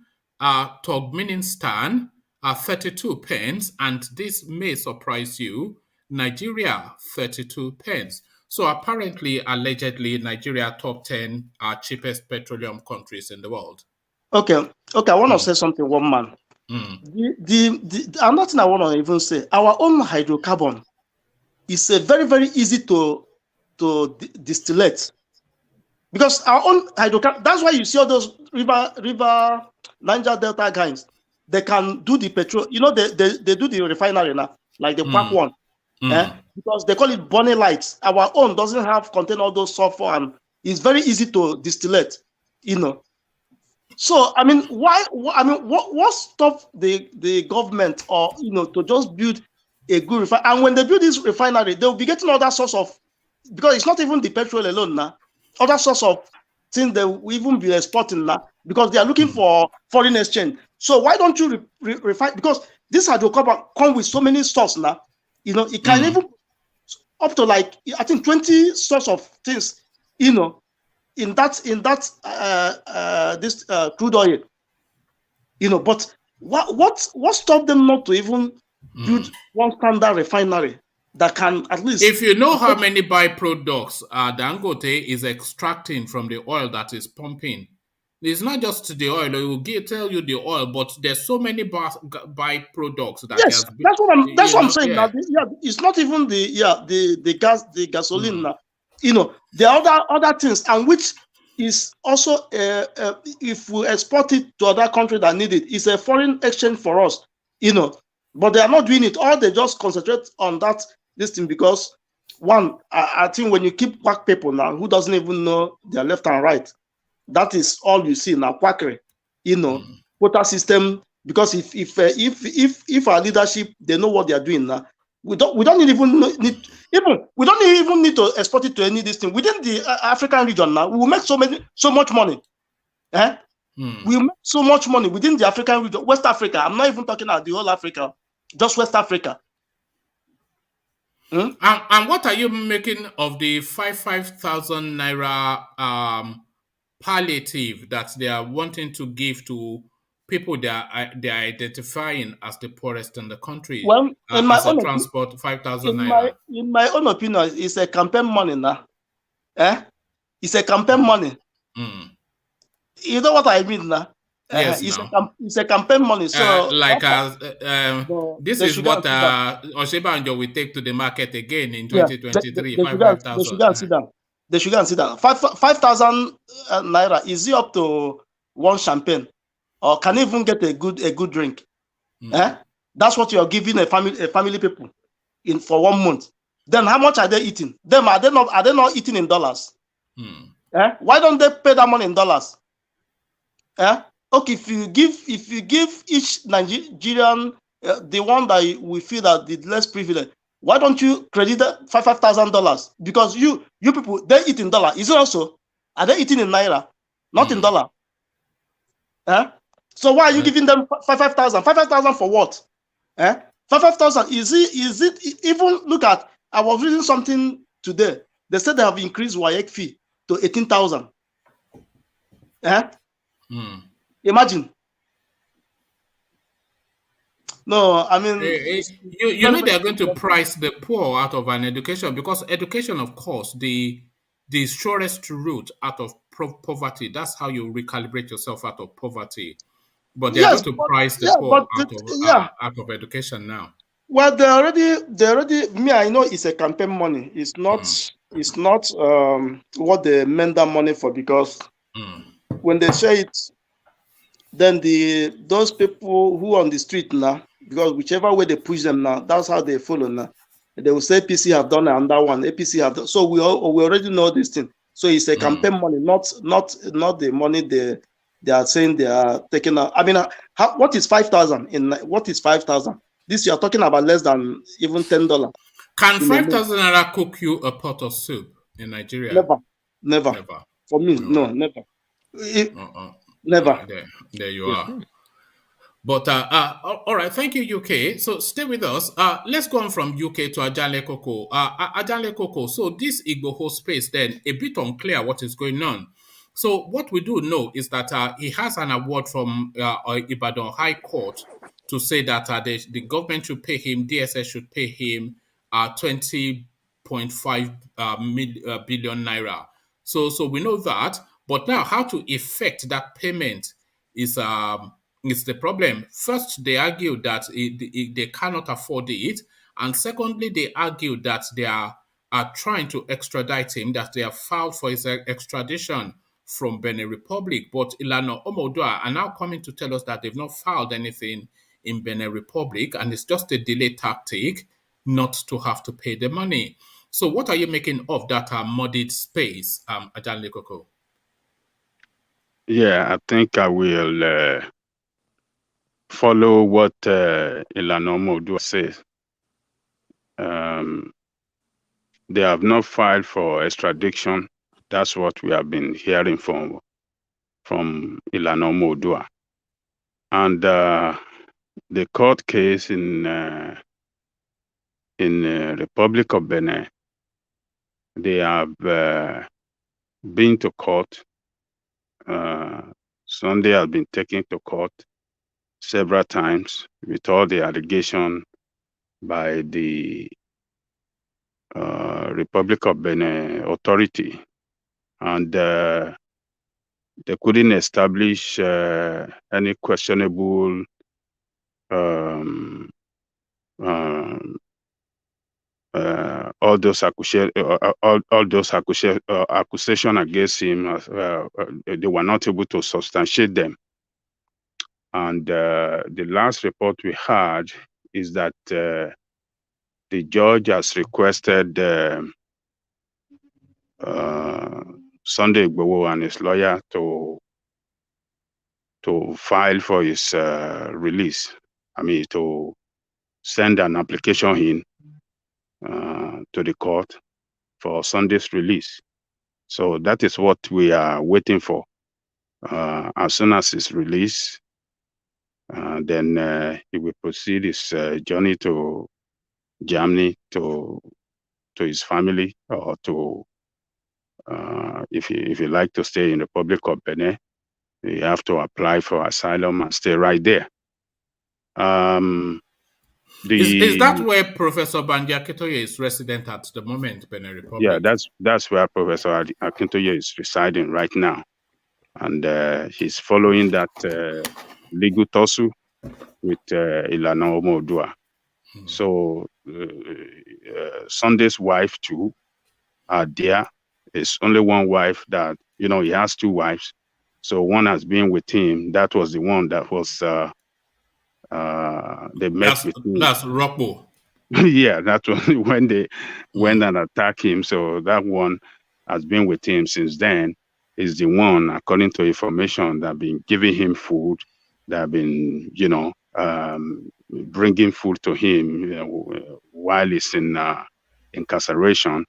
32 pence. And this may surprise you, Nigeria, 32 pence. So apparently, allegedly, Nigeria top 10 cheapest petroleum countries in the world. Okay. I want to say something, one man. Another thing I want to even say, our own hydrocarbon is very, very easy to distillate. Because our own hydrocarbon, that's why you see all those river Niger Delta guys, they can do the petrol, they do the refinery now, like the Park one. Because they call it Bonnie Lights. Our own doesn't contain all those sulfur, and it's very easy to distillate, So I mean, what stops the government or to just build a good refinery? And when they build this refinery, they'll be getting other source of, because it's not even the petrol alone now, other source of things they will even be exporting now, because they are looking for foreign exchange. So why don't you refine? Because this hydrocarbon come with so many sources now, it can even up to like, I think 20 source of things, in that this crude oil, but what stopped them not to even build one standard refinery that can at least, if you know how many byproducts Dangote is extracting from the oil that is pumping. It's not just the oil. It will tell you the oil, but there's so many byproducts that. Yes, that's what I'm saying. Yeah. Now, it's not even the gas, the gasoline. There are other things, and which is also if we export it to other countries that need it, it's a foreign exchange for us. But they are not doing it. Or they just concentrate on this thing, because one, I think when you keep black people now who doesn't even know their left and right, that is all you see now. Quackery, quota system. Because if our leadership, they know what they are doing now, we don't even need to export it to any this thing within the African region. Now we will make so much money. We make so much money within the African region, West Africa. I'm not even talking about the whole Africa, just West Africa. And what are you making of the 5,000 naira palliative that they are wanting to give to people that they are identifying as the poorest in the country? Well, in my own transport, 5,000 naira. In my own opinion, it's a campaign money now. It's a campaign money. You know what I mean now? Yes, it's a campaign money. So this is what Osebanjo will take to the market again in 2023. 5,000. They should go and sit down. They should go and sit down. 5,000 naira. Is it up to one champagne, or can even get a good drink? That's what you are giving a family people for 1 month. Then how much are they eating? Are they not eating in dollars? Why don't they pay that money in dollars? Okay, if you give each Nigerian the one that we feel that the less privileged, why don't you credit $5,000? Because you people, they eat in dollar. Is it also? Are they eating in naira? Not in dollar. So why are you giving them 5,000? 5,000 for what? 5,000. Is it even, look at, I was reading something today. They said they have increased WAEC fee to 18,000. Imagine. No, I mean, you know they're going to price the poor out of an education, because education, of course, the surest route out of poverty. That's how you recalibrate yourself out of poverty. But they're going to price the poor out of education now. Well, they already. Me, I know it's a campaign money. It's not. It's not what they meant that money for, because when they say it, then those people who are on the street now, because whichever way they push them now, that's how they follow now. They will say APC have done another one. APC have done. So we already know this thing. So it's a campaign money, not the money they are saying they are taking out. I mean, what is 5,000 what is 5,000? This you are talking about less than even $10. Can 5,000 naira cook you a pot of soup in Nigeria? Never. For me, no, never. Never. There you are. But all right, thank you, UK. So stay with us. Let's go on from UK to Ajanle Koko. Ajanle Koko. So this Igboho space, then a bit unclear what is going on. So what we do know is that he has an award from Ibadan High Court to say that the government should pay him, DSS should pay him 20.5 billion naira. So we know that, but now how to effect that payment is the problem. First, they argue that they cannot afford it, and secondly, they argue that they are trying to extradite him, that they have filed for his extradition from Benin Republic. But Ilana Omodua are now coming to tell us that they've not filed anything in Benin Republic, and it's just a delay tactic not to have to pay the money. So what are you making of that muddied space, Ajanle Koko? Yeah, I think I will follow what Ilana Omodua says. They have not filed for extradition. That's what we have been hearing from Ilana Omodua. And the court case in Republic of Benin, they have been to court. Sunday has been taken to court several times with all the allegation by the Republic of Benin authority, and they couldn't establish any questionable all those accusations against him. They were not able to substantiate them. And the last report we had is that the judge has requested Sunday Igboho and his lawyer to file for his release. I mean, to send an application in to the court for Sunday's release. So that is what we are waiting for. As soon as it's released, then he will proceed his journey to Germany, to his family, or to if he like to stay in the Republic of Benin, you have to apply for asylum and stay right there. Is that where Professor Banji Akintoye is resident at the moment, Benin Republic? Yeah, that's where Professor Akintoye is residing right now, and he's following that legal tussle with Ilana Omodua. So Sunday's wife too are there. It's only one wife that, he has two wives. So one has been with him. That was the one that was they met with him. That's Rocco. Yeah, that was when they went and attacked him. So that one has been with him since then. Is the one, according to information, that have been giving him food, that have been, bringing food to him while he's in incarceration.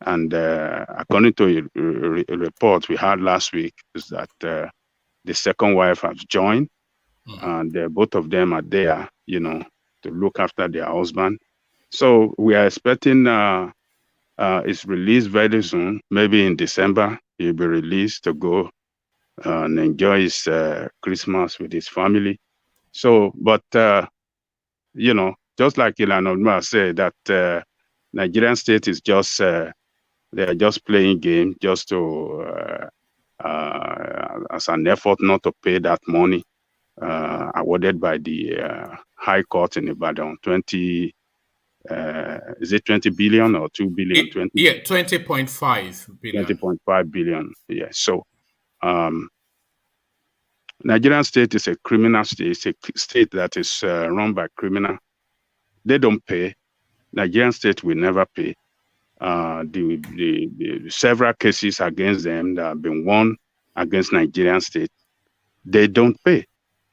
And according to a report we had last week, is that the second wife has joined, and both of them are there, look after their husband. So we are expecting its release very soon. Maybe in December, he'll be released to go and enjoy his Christmas with his family. So, but you know, just like Ilan Odma said, that Nigerian state is just they are just playing game just to as an effort not to pay that money awarded by the High Court in Ibadan. Is it 20 billion or 2 billion? 20.5 billion. 20.5 billion. Yeah. So Nigerian state is a criminal state. It's a state that is run by criminal. They don't pay. Nigerian state will never pay. The several cases against them that have been won against Nigerian state, they don't pay.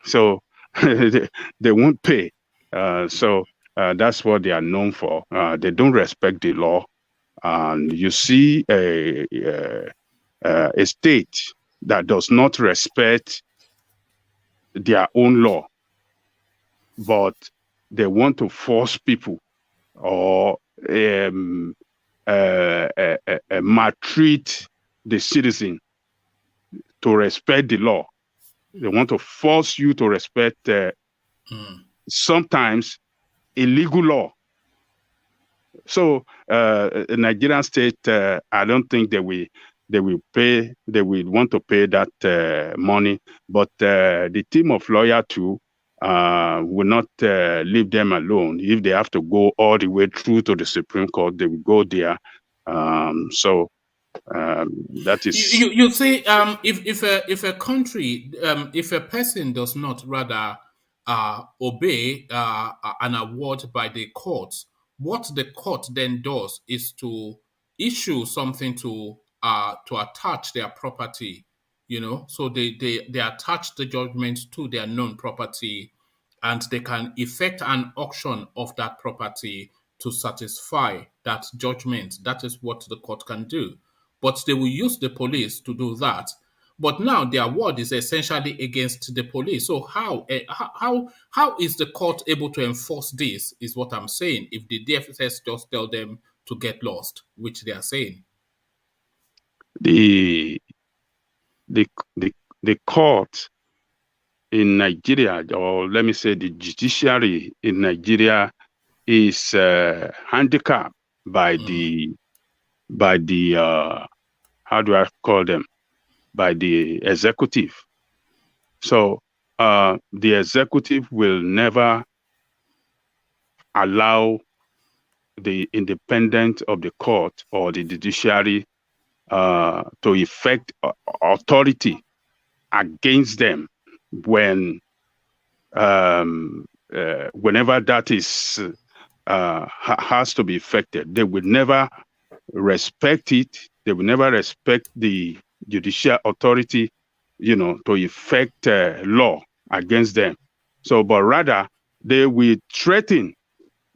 So they won't pay. So that's what they are known for. They don't respect the law. And you see a state that does not respect their own law, but they want to force people or maltreat the citizen to respect the law. They want to force you to respect sometimes illegal law. So Nigerian state, I don't think they will pay. They will want to pay that money. But the team of lawyers too will not leave them alone. If they have to go all the way through to the Supreme Court, they will go there. So that is. You see, if a country, if a person does not rather obey an award by the courts, what the court then does is to issue something to attach their property. You know, so they attach the judgment to their known property, and they can effect an auction of that property to satisfy that judgment. That is what the court can do. But they will use the police to do that. But now the award is essentially against the police. So how is the court able to enforce this? Is what I'm saying. If the DFS just tell them to get lost, which they are saying. The court in Nigeria, or let me say the judiciary in Nigeria, is handicapped by the how do I call them? By the executive. So the executive will never allow the independence of the court or the judiciary to effect authority against them when whenever that is has to be effected. They will never respect it. They will never respect the judicial authority, you know, to effect law against them. So, but rather they will threaten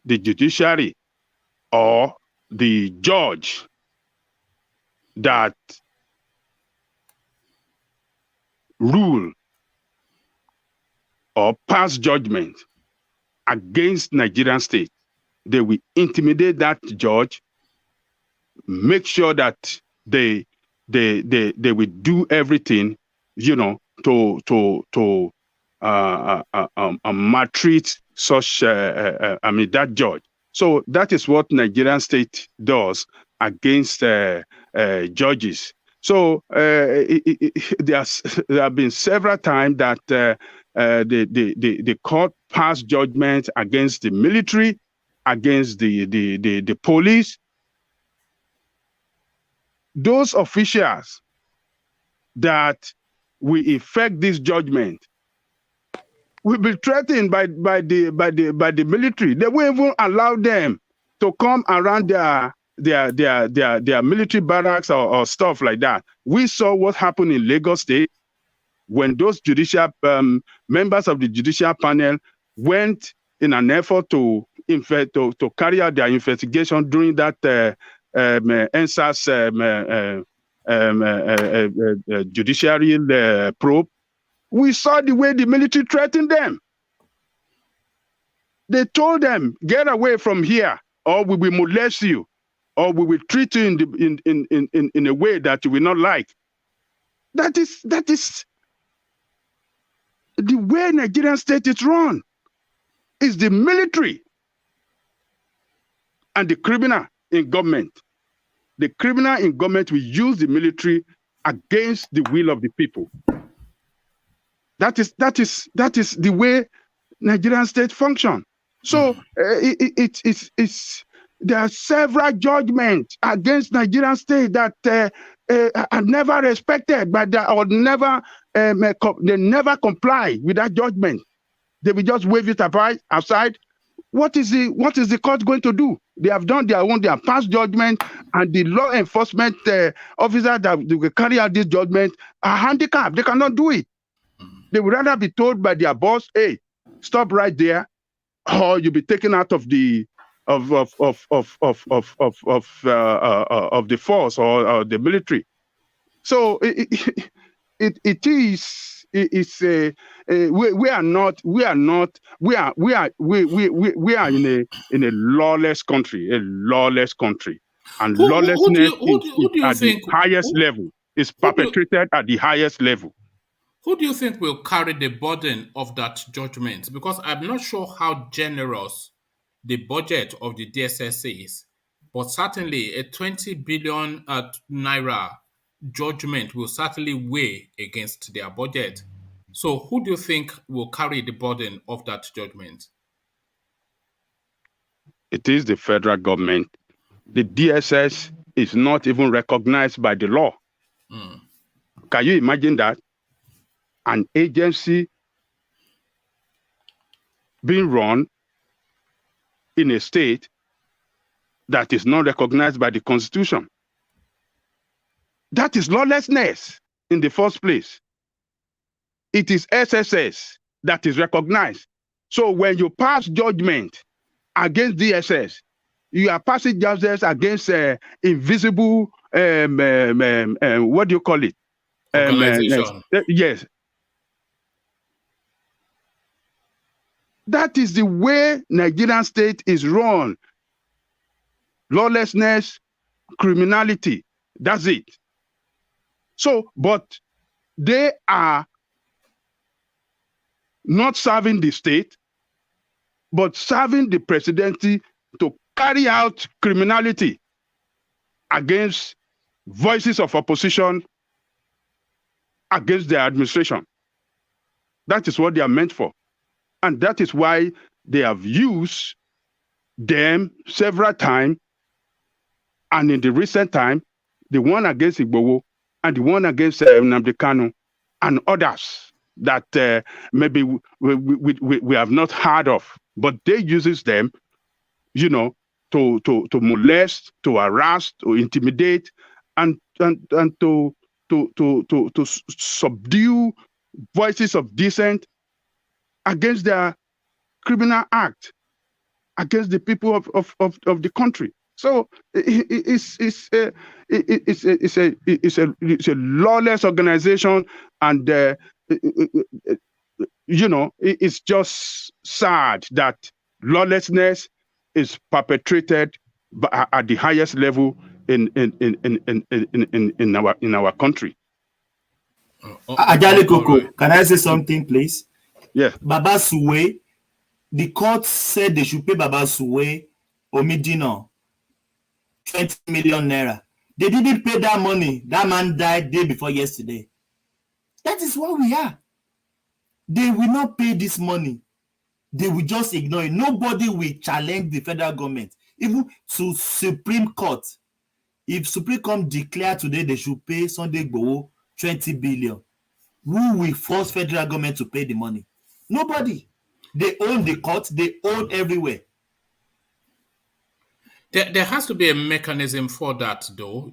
the judiciary or the judge that rule or pass judgment against Nigerian state. They will intimidate that judge, make sure that they will do everything, you know, to maltreat such that judge. So that is what Nigerian state does against judges. So there have been several times that the court passed judgment against the military, against the police. Those officials that will effect this judgment will be threatened by the military. They won't even allow them to come around their military barracks or stuff like that. We saw what happened in Lagos State when those judicial members of the judicial panel went in an effort to carry out their investigation during that NSAS judiciary probe. We saw the way the military threatened them. They told them, get away from here, or we will molest you, or we will treat you in a way that you will not like. That is the way Nigerian state is run. Is the military and the criminal in government. The criminal in government will use the military against the will of the people. That is the way Nigerian state function. So there are several judgments against Nigerian state that are never respected, but they never comply with that judgment. They will just wave it aside. What is the court going to do? They have done their own, they have passed judgment, and the law enforcement officers that will carry out this judgment are handicapped. They cannot do it. They would rather be told by their boss, hey, stop right there, or you'll be taken out of the force or the military. So we are in a lawless country, and lawlessness is at the highest level. Is perpetrated at the highest level. Who do you think will carry the burden of that judgment? Because I'm not sure how generous the budget of the DSS is, but certainly a 20 billion naira judgment will certainly weigh against their budget. So who do you think will carry the burden of that judgment? It is the federal government. The DSS is not even recognized by the law. Can you imagine that? An agency being run in a state that is not recognized by the Constitution. That is lawlessness in the first place. It is SSS that is recognized. So when you pass judgment against DSS, you are passing judgments against invisible, what do you call it? Organization. Yes. That is the way Nigerian state is run. Lawlessness, criminality, that's it. So, but they are not serving the state, but serving the presidency to carry out criminality against voices of opposition, against their administration. That is what they are meant for. And that is why they have used them several times. And in the recent time, the one against Igboho and the one against Nnamdi Kanu and others that maybe we have not heard of, but they uses them, to molest, to harass, to intimidate, and to subdue voices of dissent against their criminal act against the people of the country. So it's a lawless organization, and it's just sad that lawlessness is perpetrated at the highest level in our country. Ajale Koko, can I say something, please? Yeah. Baba Suwe, the court said they should pay Baba Suwe Omidino 20 million naira. They didn't pay that money. That man died day before yesterday. That is what we are. They will not pay this money. They will just ignore it. Nobody will challenge the federal government, even to Supreme Court. If Supreme Court declare today they should pay Sunday Igboho 20 billion, who will force federal government to pay the money? Nobody. They own the court. They own everywhere. There has to be a mechanism for that, though.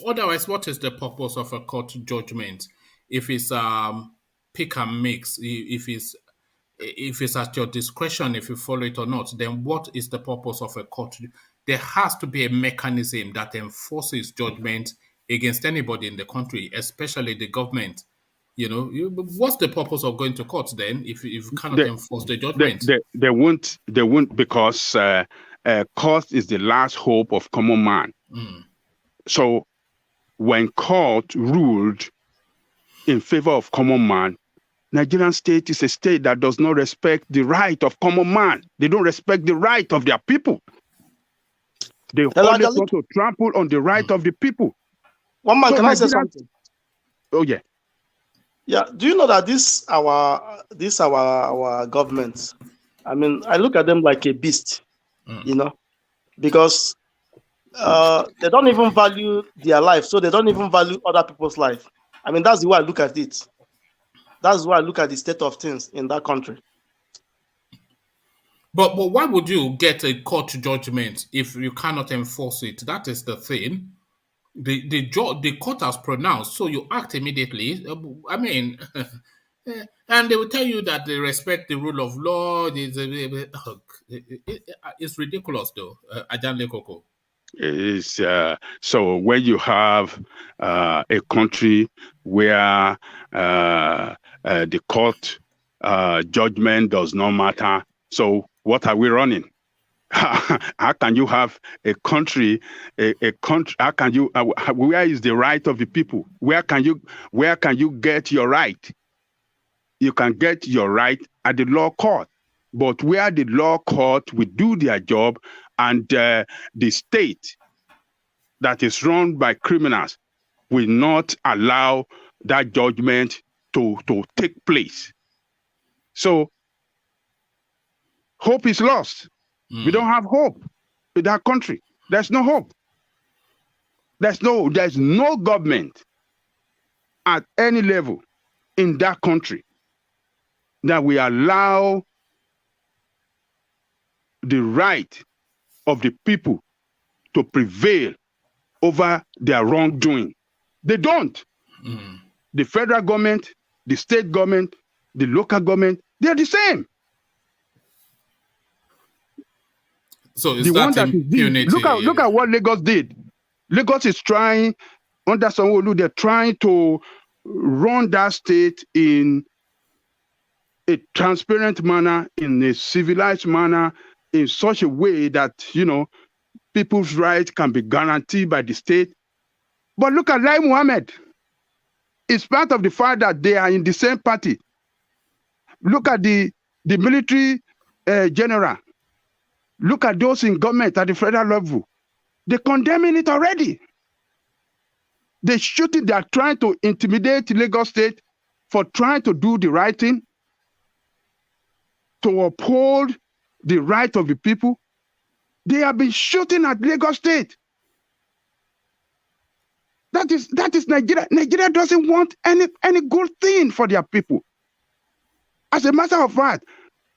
Otherwise, what is the purpose of a court judgment? If it's pick and mix, if it's at your discretion, if you follow it or not, then what is the purpose of a court? There has to be a mechanism that enforces judgment against anybody in the country, especially the government. What's the purpose of going to court then if you cannot enforce the judgment? They won't because court is the last hope of common man. So when court ruled in favor of common man, Nigerian state is a state that does not respect the right of common man. They don't respect the right of their people. They always want to trample on the right of the people. One man, can I say something? Oh yeah. Yeah. Do you know that this our government? I mean, I look at them like a beast, because they don't even value their life, so they don't even value other people's life. I mean, that's the way I look at it. That's why I look at the state of things in that country. But why would you get a court judgment if you cannot enforce it? That is the thing. The court has pronounced, so you act immediately. I mean, and they will tell you that they respect the rule of law. It's ridiculous, though. Ajanle Koko. So when you have a country where the court judgment does not matter, so what are we running? How can you have a country? How can you? Where is the right of the people? Where can you get your right? You can get your right at the law court, but where the law court will do their job, and the state that is run by criminals will not allow that judgment to take place. So hope is lost. We don't have hope in that country. There's no hope. There's no government at any level in that country that will allow the right of the people to prevail over their wrongdoing. They don't. The federal government, the state government, the local government, they're the same. So is that impunity? Look at what Lagos did. Lagos is trying, under Sanwo-Olu, they're trying to run that state in a transparent manner, in a civilized manner, in such a way that, people's rights can be guaranteed by the state. But look at Lai Mohammed. It's part of the fact that they are in the same party. Look at the military general. Look at those in government at the federal level. They're condemning it already. They're trying to intimidate Lagos State for trying to do the right thing, to uphold the right of the people. They have been shooting at Lagos State. That is Nigeria. Nigeria doesn't want any good thing for their people. As a matter of fact,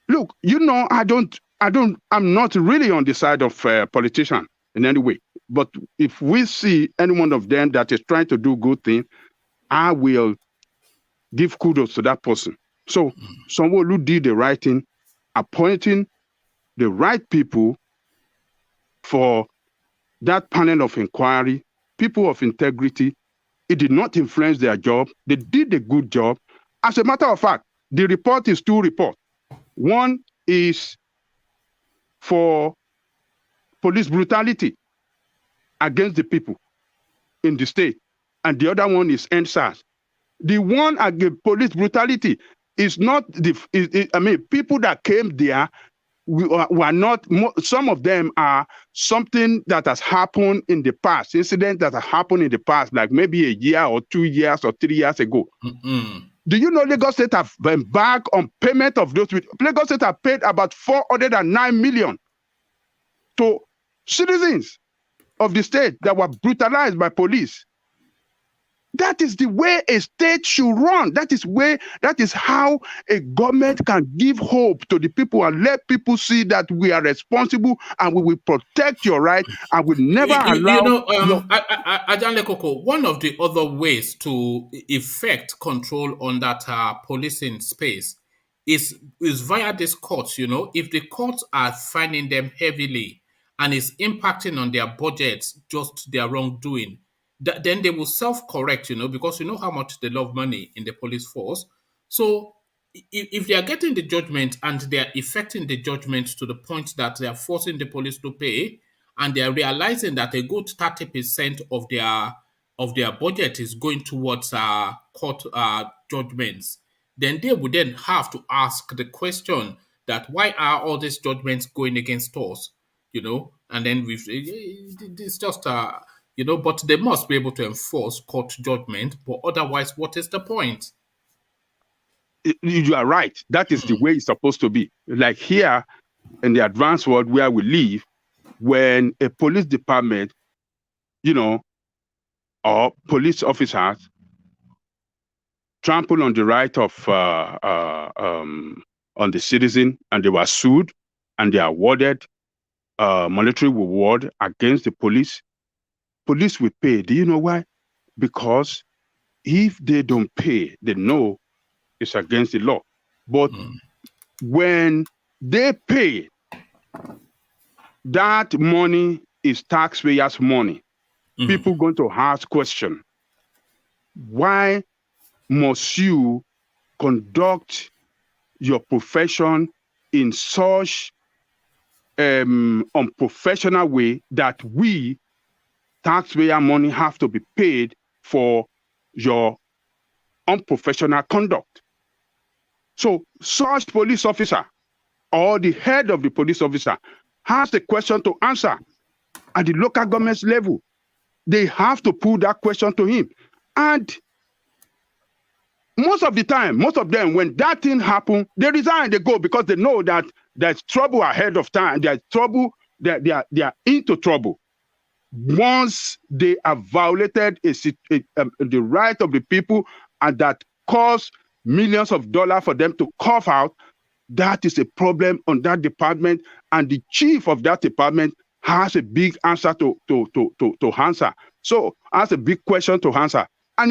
look, I'm not really on the side of politicians in any way. But if we see any one of them that is trying to do good thing, I will give kudos to that person. So Sanwo-Olu did the right thing, appointing the right people for that panel of inquiry, people of integrity. It did not influence their job. They did a good job. As a matter of fact, the report is two reports. One is for police brutality against the people in the state, and the other one is NSAS. The one against police brutality is not people that came there were not. Some of them are something that has happened in the past, incident that has happened in the past, like maybe a year or 2 years or 3 years ago. Do you know Lagos State have been back on payment of those? Lagos State have paid about 409 million to citizens of the state that were brutalized by police. That is the way a state should run. That is how a government can give hope to the people and let people see that we are responsible and we will protect your right and will never allow. Ajanle Koko, one of the other ways to effect control on that policing space is via these courts. If the courts are fining them heavily and is impacting on their budgets, just their wrongdoing, then they will self-correct, because you know how much they love money in the police force. So if they are getting the judgment and they are effecting the judgment to the point that they are forcing the police to pay, and they are realizing that a good 30% of their budget is going towards court judgments, then they would then have to ask the question that why are all these judgments going against us? And then it's just but they must be able to enforce court judgment. But otherwise, what is the point? You are right. That is the way it's supposed to be. Like here in the advanced world where we live, when a police department, or police officers trample on the right of on the citizen, and they were sued, and they are awarded monetary reward against the police will pay. Do you know why? Because if they don't pay, they know it's against the law. But when they pay, that money is taxpayers' money. People going to ask question, why must you conduct your profession in such unprofessional way that we taxpayer money have to be paid for your unprofessional conduct? So such police officer or the head of the police officer has a question to answer at the local government level. They have to put that question to him. And most of the time, most of them, when that thing happens, they resign, they go, because they know that there's trouble ahead of time. There's trouble, they are into trouble. Once they have violated the right of the people, and that costs millions of dollars for them to cough out, that is a problem on that department, and the chief of that department has a big answer to answer. So has a big question to answer, and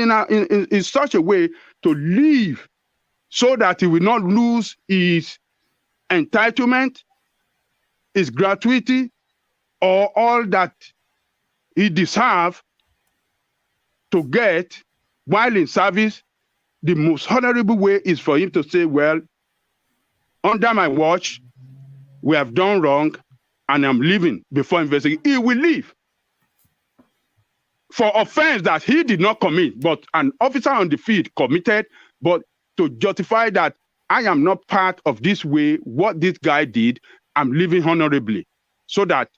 in such a way to live so that he will not lose his entitlement, his gratuity, or all that he deserves to get while in service. The most honorable way is for him to say, well, under my watch, we have done wrong, and I'm leaving before investigating. He will leave for offense that he did not commit, but an officer on the field committed, but to justify that I am not part of this way, what this guy did, I'm leaving honorably, so that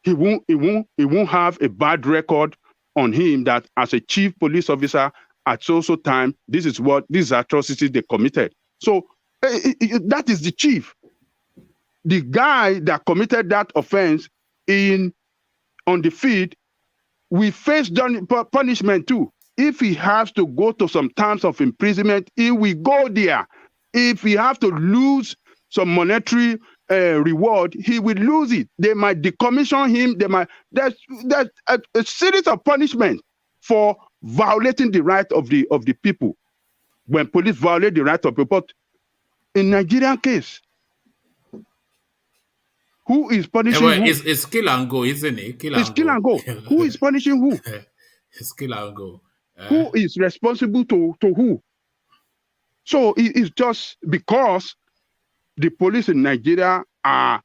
he won't have a bad record on him that as a chief police officer at so time, this is atrocities they committed. So that is the chief. The guy that committed that offense on the field will face punishment too. If he has to go to some terms of imprisonment, he will go there. If he has to lose some monetary reward, he will lose it. They might decommission him. There's a series of punishment for violating the right of the people. When police violate the right of people, but in Nigerian case, who is punishing who? It's kill and go, isn't it? Kill and go. Who is punishing who? It's kill and go. Who is responsible to who? So it's just because the police in Nigeria are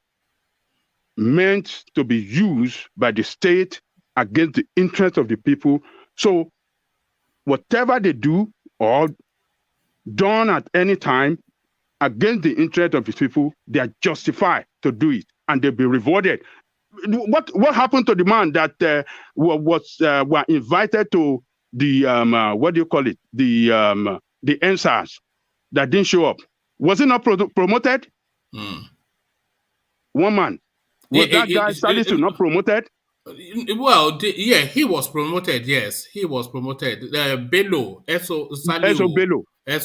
meant to be used by the state against the interests of the people. So whatever they do or done at any time against the interest of the people, they are justified to do it, and they'll be rewarded. What happened to the man that were invited to the what do you call it? The NSAS that didn't show up? Was he not promoted? One man. Was that guy Salisu not promoted? Well, he was promoted. Yes, he was promoted. Bello, Eso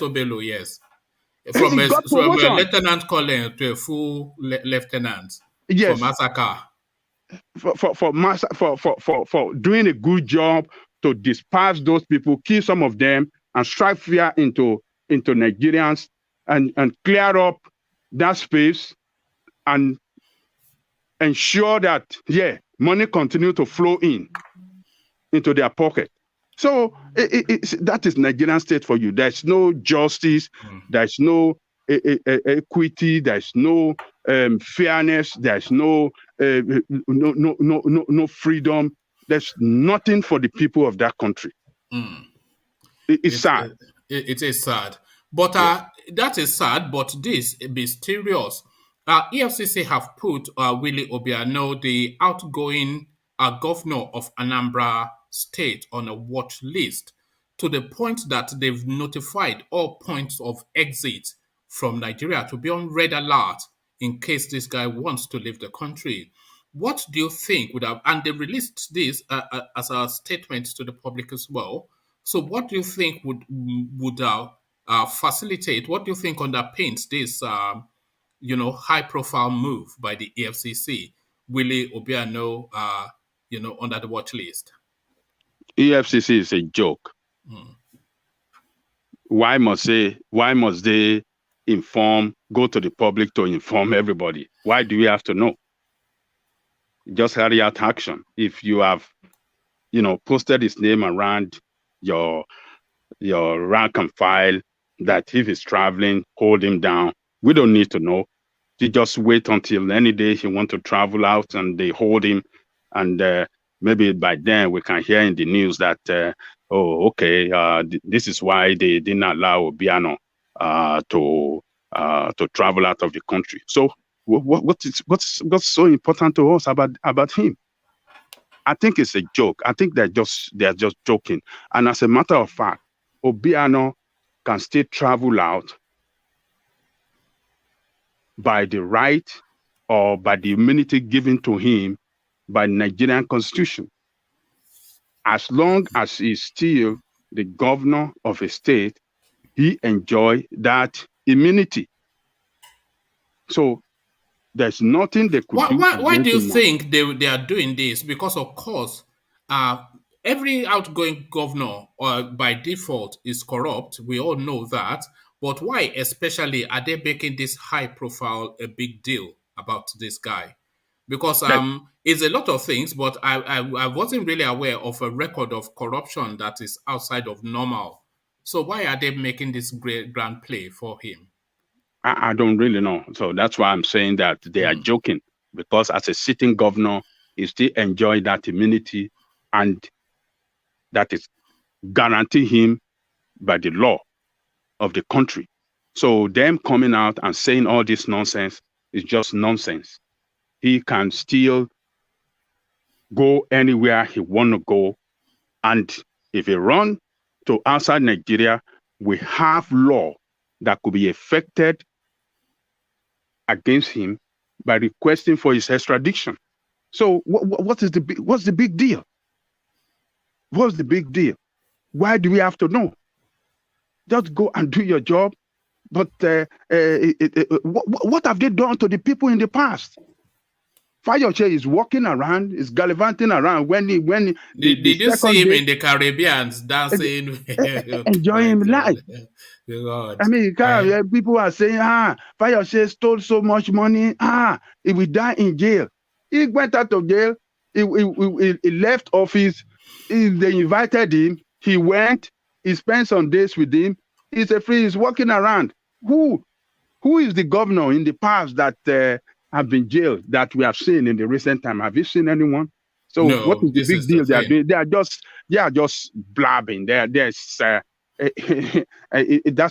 Bello, yes. From a lieutenant colonel to a full lieutenant. Yes. For massacre. For doing a good job to disperse those people, kill some of them, and strike fear into Nigerians, and clear up that space and ensure that money continue to flow in. into their pocket. So that is Nigerian state for you. There's no justice. There's no equity. There's no fairness. There's no freedom. There's nothing for the people of that country. It's sad. It is sad. But that is sad, but this mysterious. EFCC have put Willie Obiano, the outgoing governor of Anambra State, on a watch list, to the point that they've notified all points of exit from Nigeria to be on red alert in case this guy wants to leave the country. What do you think would have, and they released this as a statement to the public as well. So what do you think would facilitate, what do you think underpins this, high-profile move by the EFCC, Willie Obiano, under the watch list? EFCC is a joke. Why must they go to the public to inform everybody? Why do we have to know? Just carry out action. If you have, posted his name around your rank and file, that if he's traveling, hold him down. We don't need to know. You just wait until any day he wants to travel out and they hold him. And maybe by then we can hear in the news that, this is why they didn't allow Obiano to travel out of the country. So what's so important to us about him? I think it's a joke. I think they're just joking. And as a matter of fact, Obiano can still travel out by the right or by the immunity given to him by the Nigerian Constitution. As long as he's still the governor of a state, he enjoys that immunity. So there's nothing they could do. Why do you think they are doing this? Because, of course, every outgoing governor by default is corrupt. We all know that. But why especially are they making this high profile a big deal about this guy? Because it's a lot of things, but I wasn't really aware of a record of corruption that is outside of normal. So why are they making this great grand play for him? I don't really know. So that's why I'm saying that they are joking, because as a sitting governor, he still enjoy that immunity, and that is guaranteed him by the law of the country. So them coming out and saying all this nonsense is just nonsense. He can still go anywhere he want to go. And if he run to outside Nigeria, we have law that could be effected against him by requesting for his extradition. So what's the big deal? What's the big deal? Why do we have to know? Just go and do your job. But what have they done to the people in the past? Fayose is walking around, is gallivanting around. Did you see him in the Caribbean dancing, enjoying life? God. I mean, people are saying, Fayose stole so much money. He will die in jail. He went out of jail. He left office. They invited him. He went. He spent some days with him. He's free. He's walking around. Who is the governor in the past that have been jailed that we have seen in the recent time? Have you seen anyone? So no, what is the big deal they are doing? They are just blabbing. That's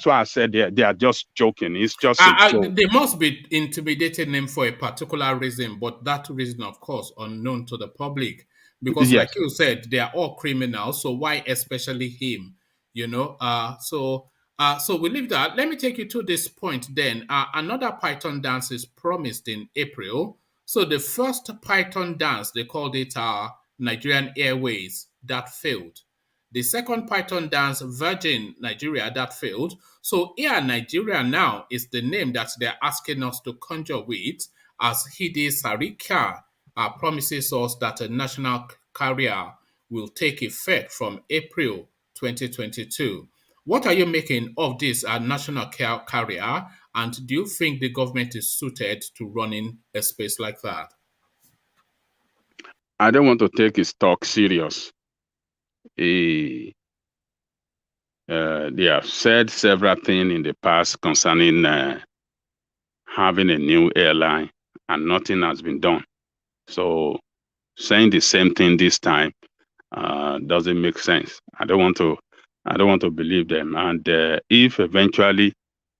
why I said they are just joking. It's just a joke. They must be intimidating him for a particular reason, but that reason, of course, unknown to the public. Because, like you said, they are all criminals. So why especially him? So we leave that. Let me take you to this point then. Another Python dance is promised in April. So the first Python dance, they called it Nigerian Airways, that failed. The second Python dance, Virgin Nigeria, that failed. So Air Nigeria now is the name that they're asking us to conjure with, as Hidi Sarika promises us that a national carrier will take effect from April 2022. What are you making of this national carrier, and do you think the government is suited to running a space like that? I don't want to take his talk serious, they have said several things in the past concerning having a new airline, and nothing has been done. So saying the same thing this time doesn't make sense. I don't want to believe them. And if eventually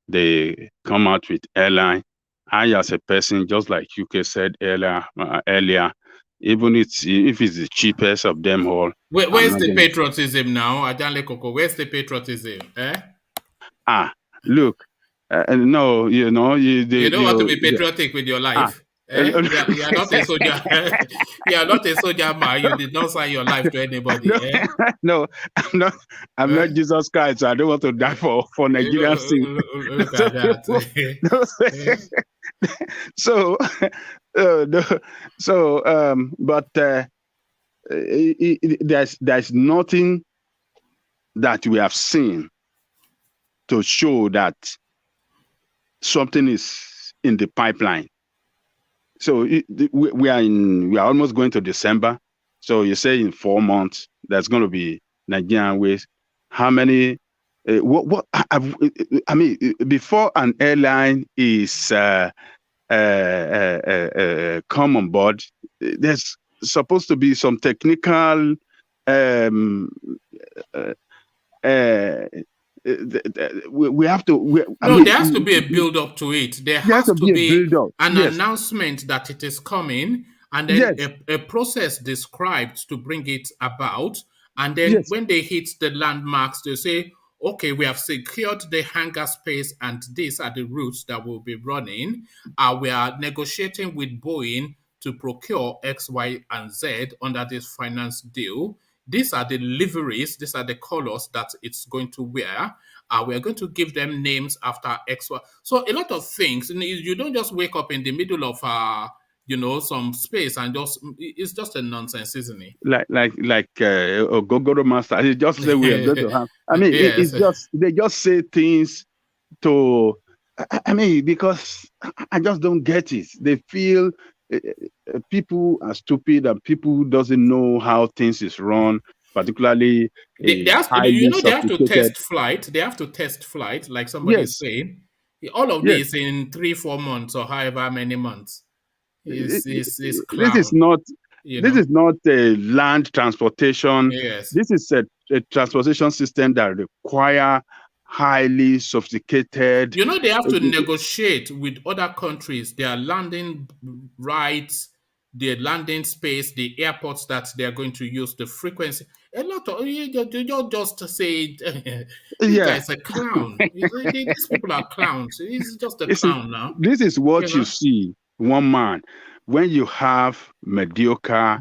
they come out with airline, I as a person, just like UK said earlier, even if it's the cheapest of them all. Where's the patriotism now, Adanle Koko? Where's the patriotism? Look, no, you know, you don't want to be patriotic with your life. You are not a soldier. You are not a soldier man. You did not sign your life to anybody. No, I'm not Jesus Christ. I don't want to die for Nigerian sin. Look at that. But there's nothing that we have seen to show that something is in the pipeline. So we are almost going to December. So you say in 4 months there's going to be Nigerian ways. How many? I mean, before an airline is come on board, there's supposed to be some technical we have to. There has to be a build up to it. There has to be an announcement that it is coming, and then a process described to bring it about. And then when they hit the landmarks, they say, okay, we have secured the hangar space, and these are the routes that we'll be running. We are negotiating with Boeing to procure X, Y, and Z under this finance deal. These are the liveries, these are the colors that it's going to wear. We're going to give them names after X, Y. So a lot of things. You don't just wake up in the middle of some space and it's just a nonsense, isn't it? Like Gogoro Master. He just say we are going to have. I mean, it's just they just say things to. I mean, because I just don't get it. They feel people are stupid and people doesn't know how things is run. Particularly, they have to test flight. They have to test flight, like somebody is saying. All of this in 3-4 months or however many months. This is not a land transportation. This is a transportation system that require highly sophisticated. They have to negotiate with other countries, their landing rights, their landing space, the airports that they are going to use, the frequency. A lot of you don't just say this guy's a clown. These people are clowns. He's just a clown now. This is what you see, one man. When you have mediocre,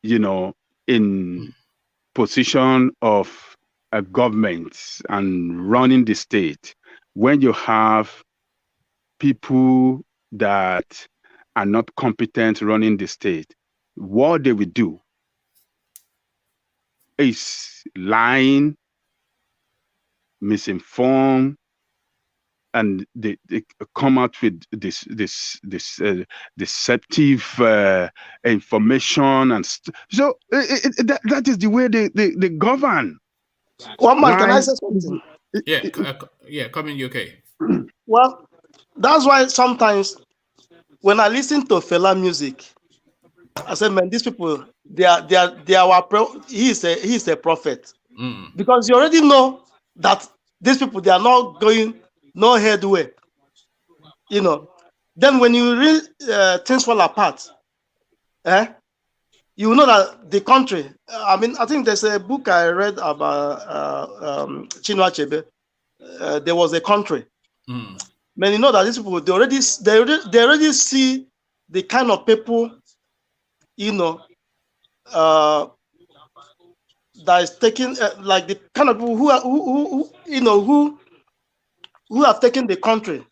in position of a government and running the state, when you have people that are not competent running the state, what they will do is lying, misinformed, and they come out with this deceptive information, and so that is the way they govern. One man, can I say something? Come in UK. Well, that's why sometimes when I listen to Fela music, I say, man, these people, they are he is a prophet. Because you already know that these people, they are not going no headway. Then when you read things fall apart, you know that the country. I mean, I think there's a book I read about Chinua Achebe. There was a country. Man, you know that these people, they already see the kind of people, that is taking like the kind of people who have taken the country.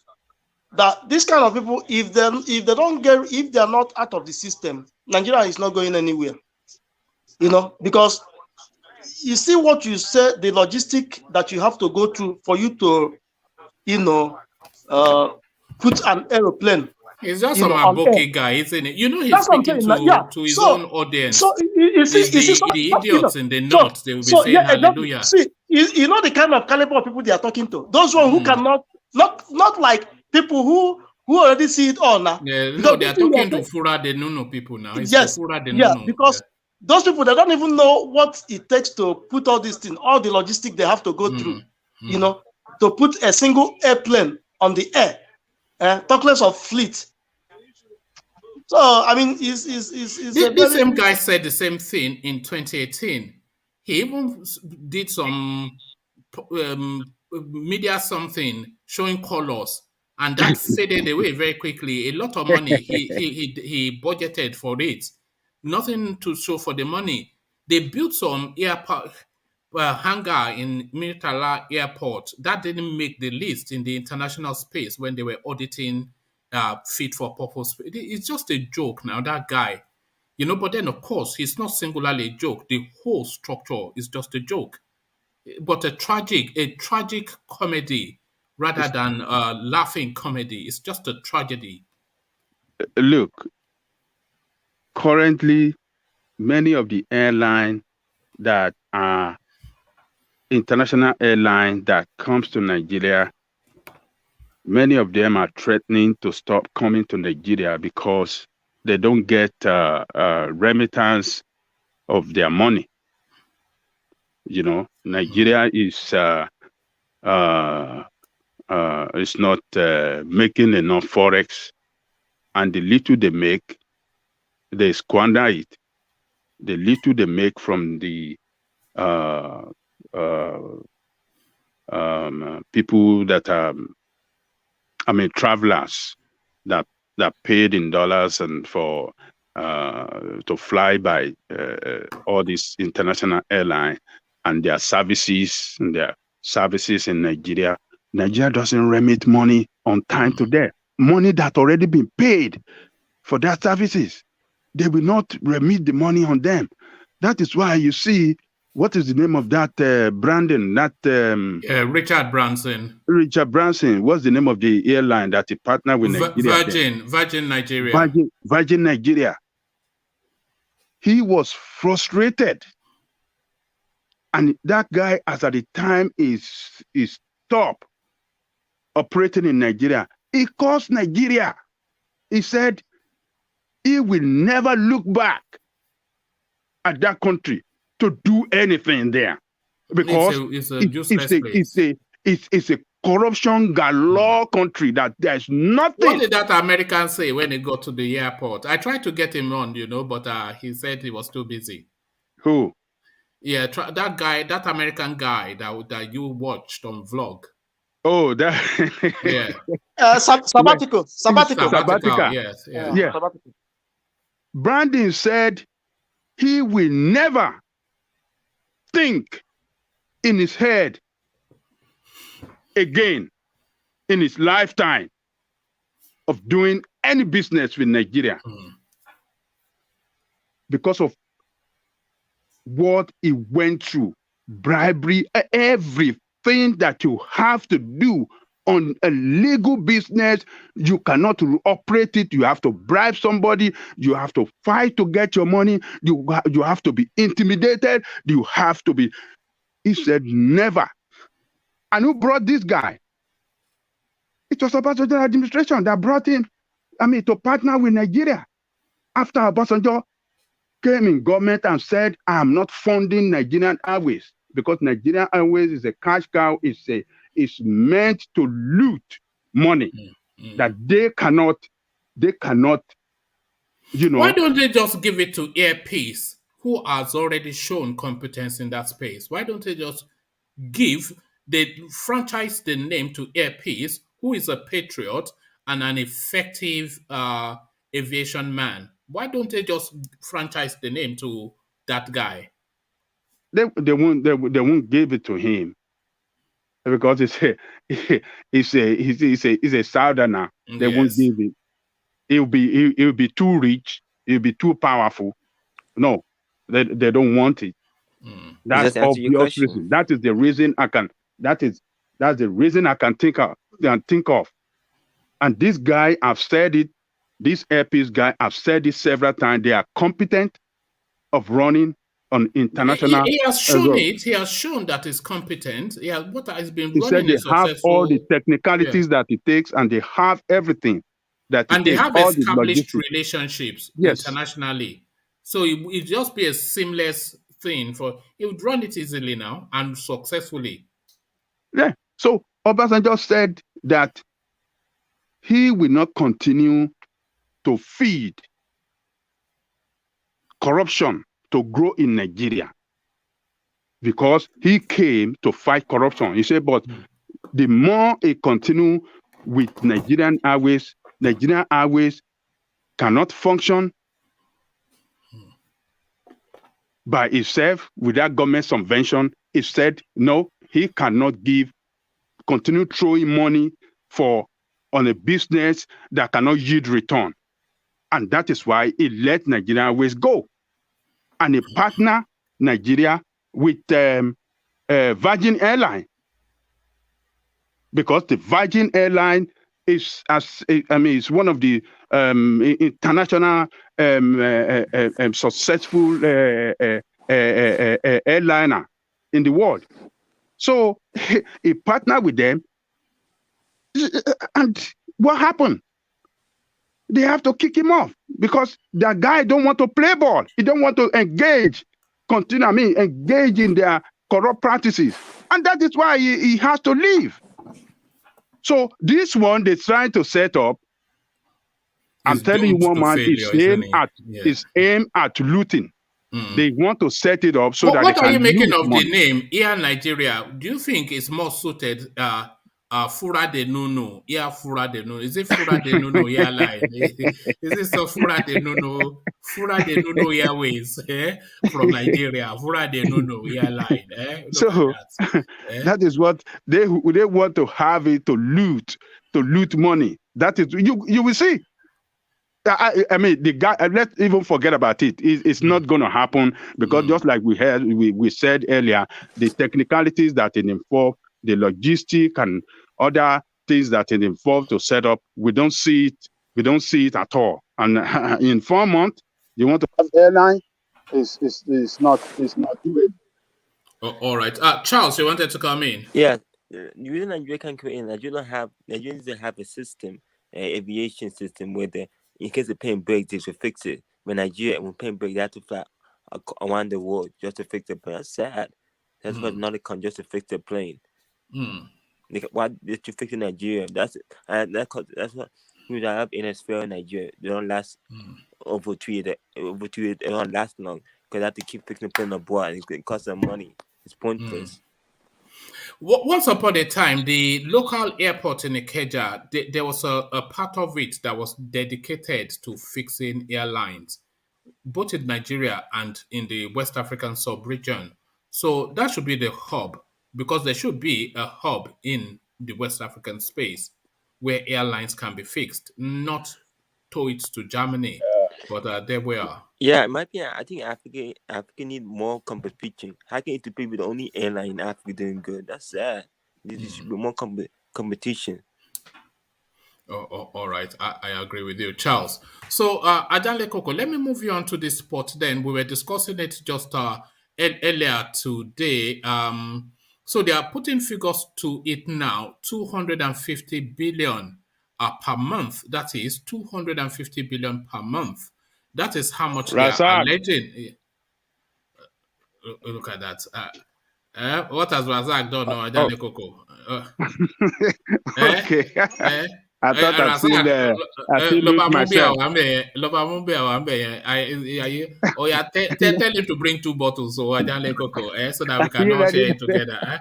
That this kind of people, if they are not out of the system, Nigeria is not going anywhere. Because you see what you said, the logistic that you have to go through for you to, put an aeroplane He's just you some know, on air. aboki guy, isn't it? You know, he's That's what I'm speaking saying. Yeah. to his So, own audience. so you see, It's the you know, idiots in the so, north, they will be so saying yeah, exactly. hallelujah. See, you know the kind of caliber of people they are talking to. Those ones who cannot, not like people who already see it all now. Yeah, Because no, they are this thing talking they to are Fura de Nuno people now. It's yes, the Fura de yeah, Nuno. because those people, they don't even know what it takes to put all these things, all the logistics they have to go through, you know, to put a single airplane on the air, talk less of fleet. So, I mean, This same guy said the same thing in 2018. He even did some media something showing colors, and that faded away very quickly. A lot of money he budgeted for it, nothing to show for the money. They built some airport hangar in Murtala Airport that didn't make the list in the international space when they were auditing fit for purpose. It's just a joke now, that guy. You know, but then of course he's not singularly a joke. The whole structure is just a joke. But a tragic comedy rather than a laughing comedy. It's just a tragedy. Look, currently, many of the airlines that are international airlines that comes to Nigeria, many of them are threatening to stop coming to Nigeria because they don't get remittance of their money. You know, Nigeria is not making enough forex, and the little they make, they squander it. The little they make from the people that are, travelers that paid in dollars and for to fly by all these international airlines and their services in Nigeria. Nigeria doesn't remit money on time to them. Money that already been paid for their services. They will not remit the money on them. That is why you see, what is the name of that Brandon? That Richard Branson. Richard Branson. What's the name of the airline that he partnered with Nigeria? Virgin Nigeria. Virgin Nigeria. He was frustrated, and that guy, as at the time, is stopped operating in Nigeria. He calls Nigeria. He said he will never look back at that country to do anything there, because it's a corruption galore country that there's nothing. What did that American say when he got to the airport? I tried to get him on, but he said he was too busy. Who? Yeah, that guy, that American guy that you watched on vlog. Oh, that. Yeah. Sabbatical. Yes. Yeah. Yeah. Sabbatical. Brandon said he will never think in his head again in his lifetime of doing any business with Nigeria because of what he went through, bribery, everything that you have to do on a legal business. You cannot operate it. You have to bribe somebody. You have to fight to get your money. You have to be intimidated. You have to be. He said never. And who brought this guy? It was Obasanjo administration that brought him, to partner with Nigeria. After Obasanjo came in government and said, I'm not funding Nigerian Airways because Nigerian Airways is a cash cow. It's meant to loot money that they cannot, Why don't they just give it to Air Peace, who has already shown competence in that space? Why don't they just franchise the name to Air Peace, who is a patriot and an effective aviation man? Why don't they just franchise the name to that guy? They won't give it to him because he's a southerner. They won't give it. He'll be too rich. He'll be too powerful. No, they don't want it. That's obvious reason. That is the reason I can. That's the reason I can think of. And this guy, I've said it these airpeace guys have said this several times. They are competent of running on international. He has shown it. He has shown that he's competent. What has been he running said they have all the technicalities that it takes, and they have everything that it and takes. They have all established the relationships yes. internationally. So it just be a seamless thing he would run it easily now and successfully. Yeah. So Obasanjo said that he will not continue to feed corruption to grow in Nigeria, because he came to fight corruption. He said, but the more he continue with Nigerian Airways cannot function by itself without government subvention. He said, no, he cannot continue throwing money on a business that cannot yield return. And that is why he let Nigerian Airways go. And he partner Nigeria with Virgin Airline, because the Virgin Airline is one of the international successful airliner in the world. So he partnered with them, and what happened? They have to kick him off because that guy don't want to play ball. He don't want to engage in their corrupt practices. And that is why he has to leave. So this one they're trying to set up, I'm telling you, one man, is aimed at looting. They want to set it up so that what they can are you making of money. The name Air Nigeria? Do you think it's more suited Fura de Nuno? Yeah, Fura de Nuno. Is it Fura de Nuno Airline? Is it so Fura de Nuno Airways from Nigeria? Fura de Nuno Airline. So that is what they want to have it to loot money. That is you will see. I mean, the guy. Let's even forget about it. It's not going to happen because just like we said earlier, the technicalities that it involve, the logistic and other things that it involves to set up, we don't see it. We don't see it at all. And in 4 months, you want to have airline? It's not doable. All right, Charles, you wanted to come in? Yeah, the reason Nigeria can create, Nigeria needs to have a system, aviation system where in case the plane breaks, they should fix it. When plane breaks, they have to fly around the world just to fix the plane. That's sad. That's why another country just to fix the plane. Why did you fix in Nigeria? That's what we have in Australia, Nigeria. They don't last over 2 years. They don't last long because they have to keep fixing the plane abroad, and it costs them money. It's pointless. Once upon a time, the local airport in Ikeja, there was a part of it that was dedicated to fixing airlines, both in Nigeria and in the West African sub-region. So that should be the hub, because there should be a hub in the West African space where airlines can be fixed, not tow it to Germany. But there we are. Yeah, it might be. I think Africa need more competition. How can it be the only airline in Africa doing good? That's sad. There should be more competition. All right, I agree with you, Charles. So, Adanle Koko, let me move you on to this spot. Then we were discussing it just earlier today. So they are putting figures to it now: 250 billion per month. That is 250 billion per month. That is how much they are alleging. Look at that. What has Razak done now, Adanle Koko? Okay. I thought I'd seen myself. Tell him to bring 2 bottles so Adanle Koko, so that we can all share it together.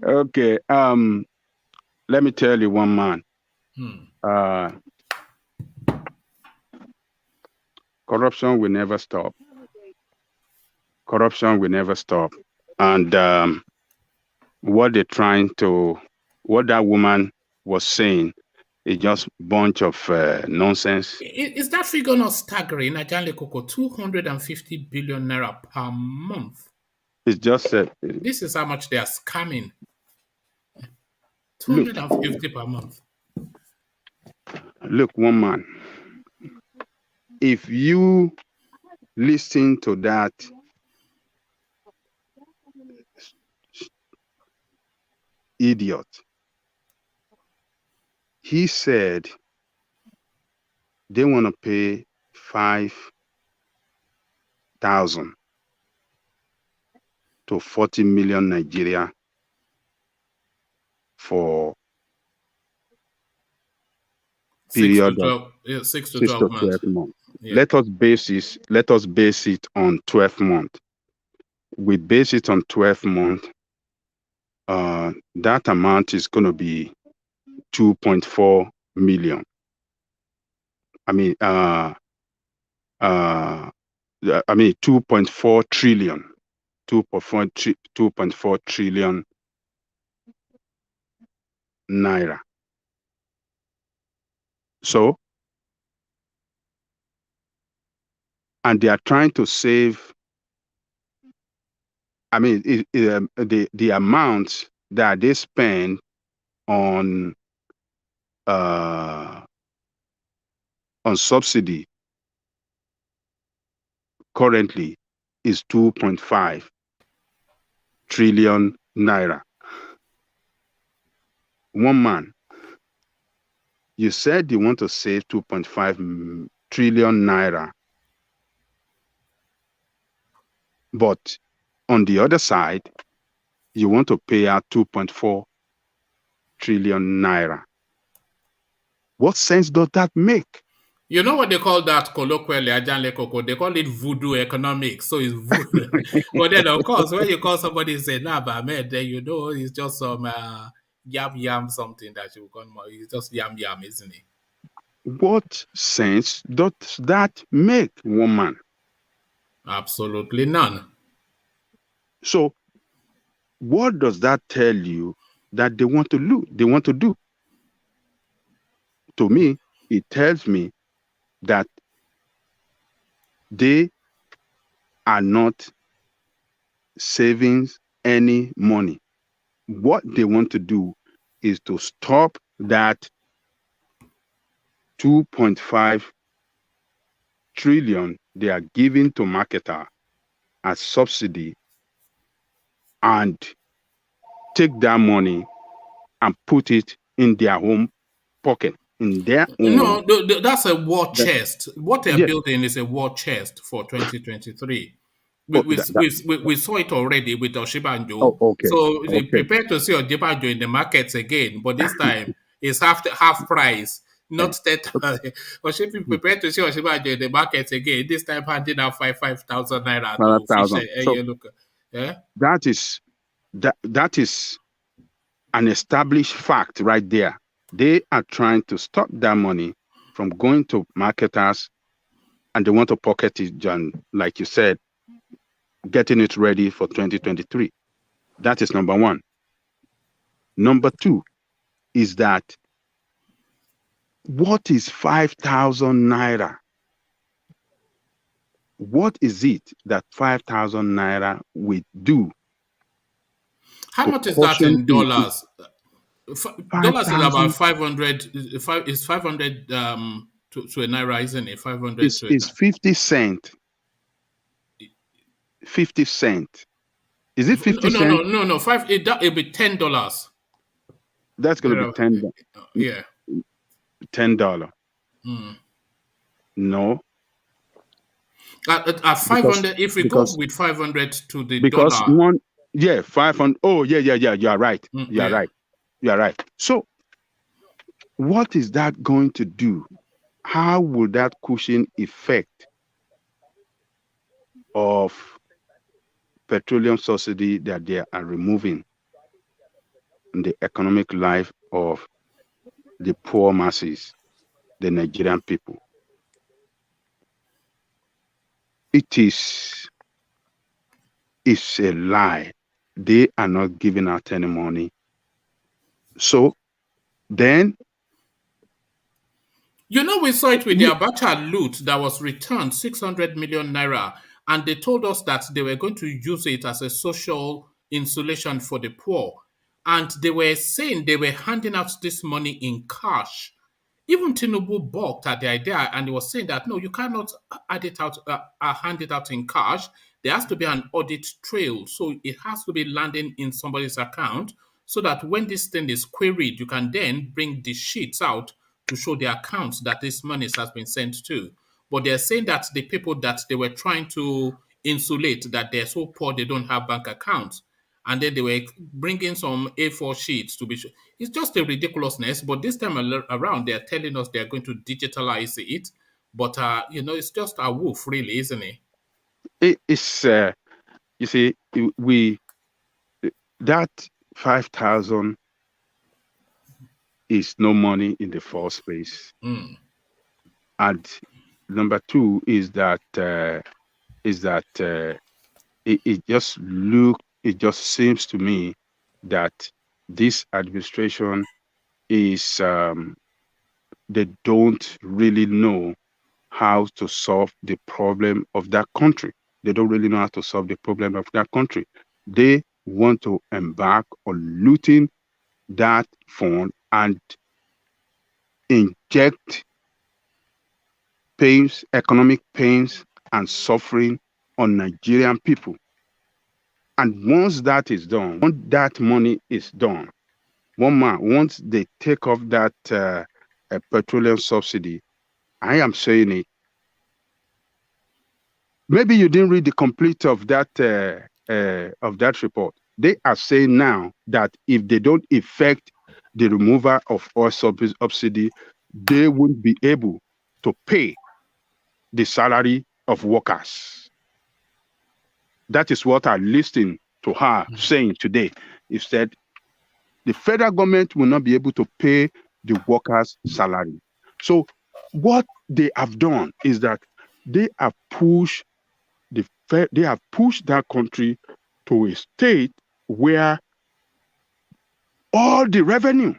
Okay. Let me tell you, one man. Corruption will never stop. Corruption will never stop. And what that woman was saying is just a bunch of nonsense. Is that figure not staggering, Adanle Koko? 250 billion naira per month. It's just this is how much they are scamming. 250 per month. Look, one man, if you listen to that idiot, he said they want to pay 5,000 to 40 million Nigeria for 6 period to of 12, 6 to 6 to 12 months. 12 months. Yeah. Let us base it on 12 months. We base it on 12 months. That amount is going to be 2.4 million. I mean 2.4 trillion. 2.4 trillion naira. So, and they are trying to save. I mean, the amounts that they spend on subsidy currently is 2.5 trillion naira. One man, you said you want to save 2.5 trillion naira, but on the other side, you want to pay out 2.4 trillion naira. What sense does that make? You know what they call that colloquially, Ajanle Koko? They call it voodoo economics. So it's voodoo. But then, of course, when you call somebody and say, nah, but man, then you know it's just some yam something that you call more. It's just yam, isn't it? What sense does that make, woman? Absolutely none. So, what does that tell you that they want to do? To me, it tells me that they are not saving any money. What they want to do is to stop that 2.5 trillion they are giving to marketer as subsidy and take that money and put it in their own pocket, in their own. No, that's a war chest. What they're Yes. building is a war chest for 2023. We saw it already with Oshibanjo. Oh, okay. So they Okay. prepare to see Oshibanjo in the markets again, but this time it's half price, not that. Oshibanjo prepare to see Oshibanjo in the markets again. This time handing out 5,000 naira to 5,000. So look. Yeah? that is an established fact right there. They are trying to stop that money from going to marketers, and they want to pocket it, John, like you said, getting it ready for 2023. That is number one. Number two is that what is 5,000 naira? What is it that 5,000 naira will do? How much is that in dollars? Dollars is about 500. It's 500 to a naira, isn't it? 500 it's, to a it's 50 cent. 50 cent. Is it 50 cent? No. It'll be $10. That's going to be $10. Yeah. $10. No. At 500, if we go with 500 to the because dollar. 500. Oh, yeah. You are right. You are right. So, what is that going to do? How will that cushion effect of petroleum subsidy that they are removing in the economic life of the poor masses, the Nigerian people? It's a lie. They are not giving out any money. So then, we saw it with the Abacha loot that was returned 600 million naira, and they told us that they were going to use it as a social insulation for the poor. And they were saying they were handing out this money in cash. Even Tinubu balked at the idea and he was saying that, no, you cannot hand it out in cash. There has to be an audit trail. So it has to be landing in somebody's account so that when this thing is queried, you can then bring the sheets out to show the accounts that this money has been sent to. But they're saying that the people that they were trying to insulate, that they're so poor they don't have bank accounts. And then they were bringing some A4 sheets to be sure. It's just a ridiculousness. But this time around, they're telling us they're going to digitalize it. But, it's just a woof, really, isn't it? It's, you see, that 5,000 is no money in the first place. And number two is that it just seems to me that this administration is they don't really know how to solve the problem of that country. They don't really know how to solve the problem of that country. They want to embark on looting that fund and inject pains, economic pains and suffering on Nigerian people. And once that is done, once that money is done, once they take off that petroleum subsidy, I am saying it. Maybe you didn't read the complete of that report. They are saying now that if they don't effect the removal of oil subsidy, they won't be able to pay the salary of workers. That is what I listened to her saying today. He said the federal government will not be able to pay the workers' salary. So what they have done is that they have pushed that country to a state where all the revenue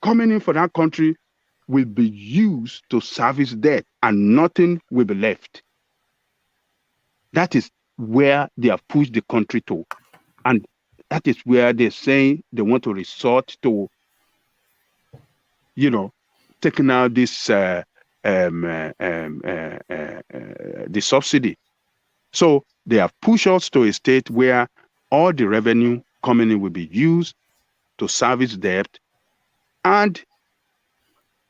coming in for that country will be used to service debt and nothing will be left. That is where they have pushed the country to. And that is where they're saying they want to resort to, taking out this the subsidy. So they have pushed us to a state where all the revenue coming in will be used to service debt. And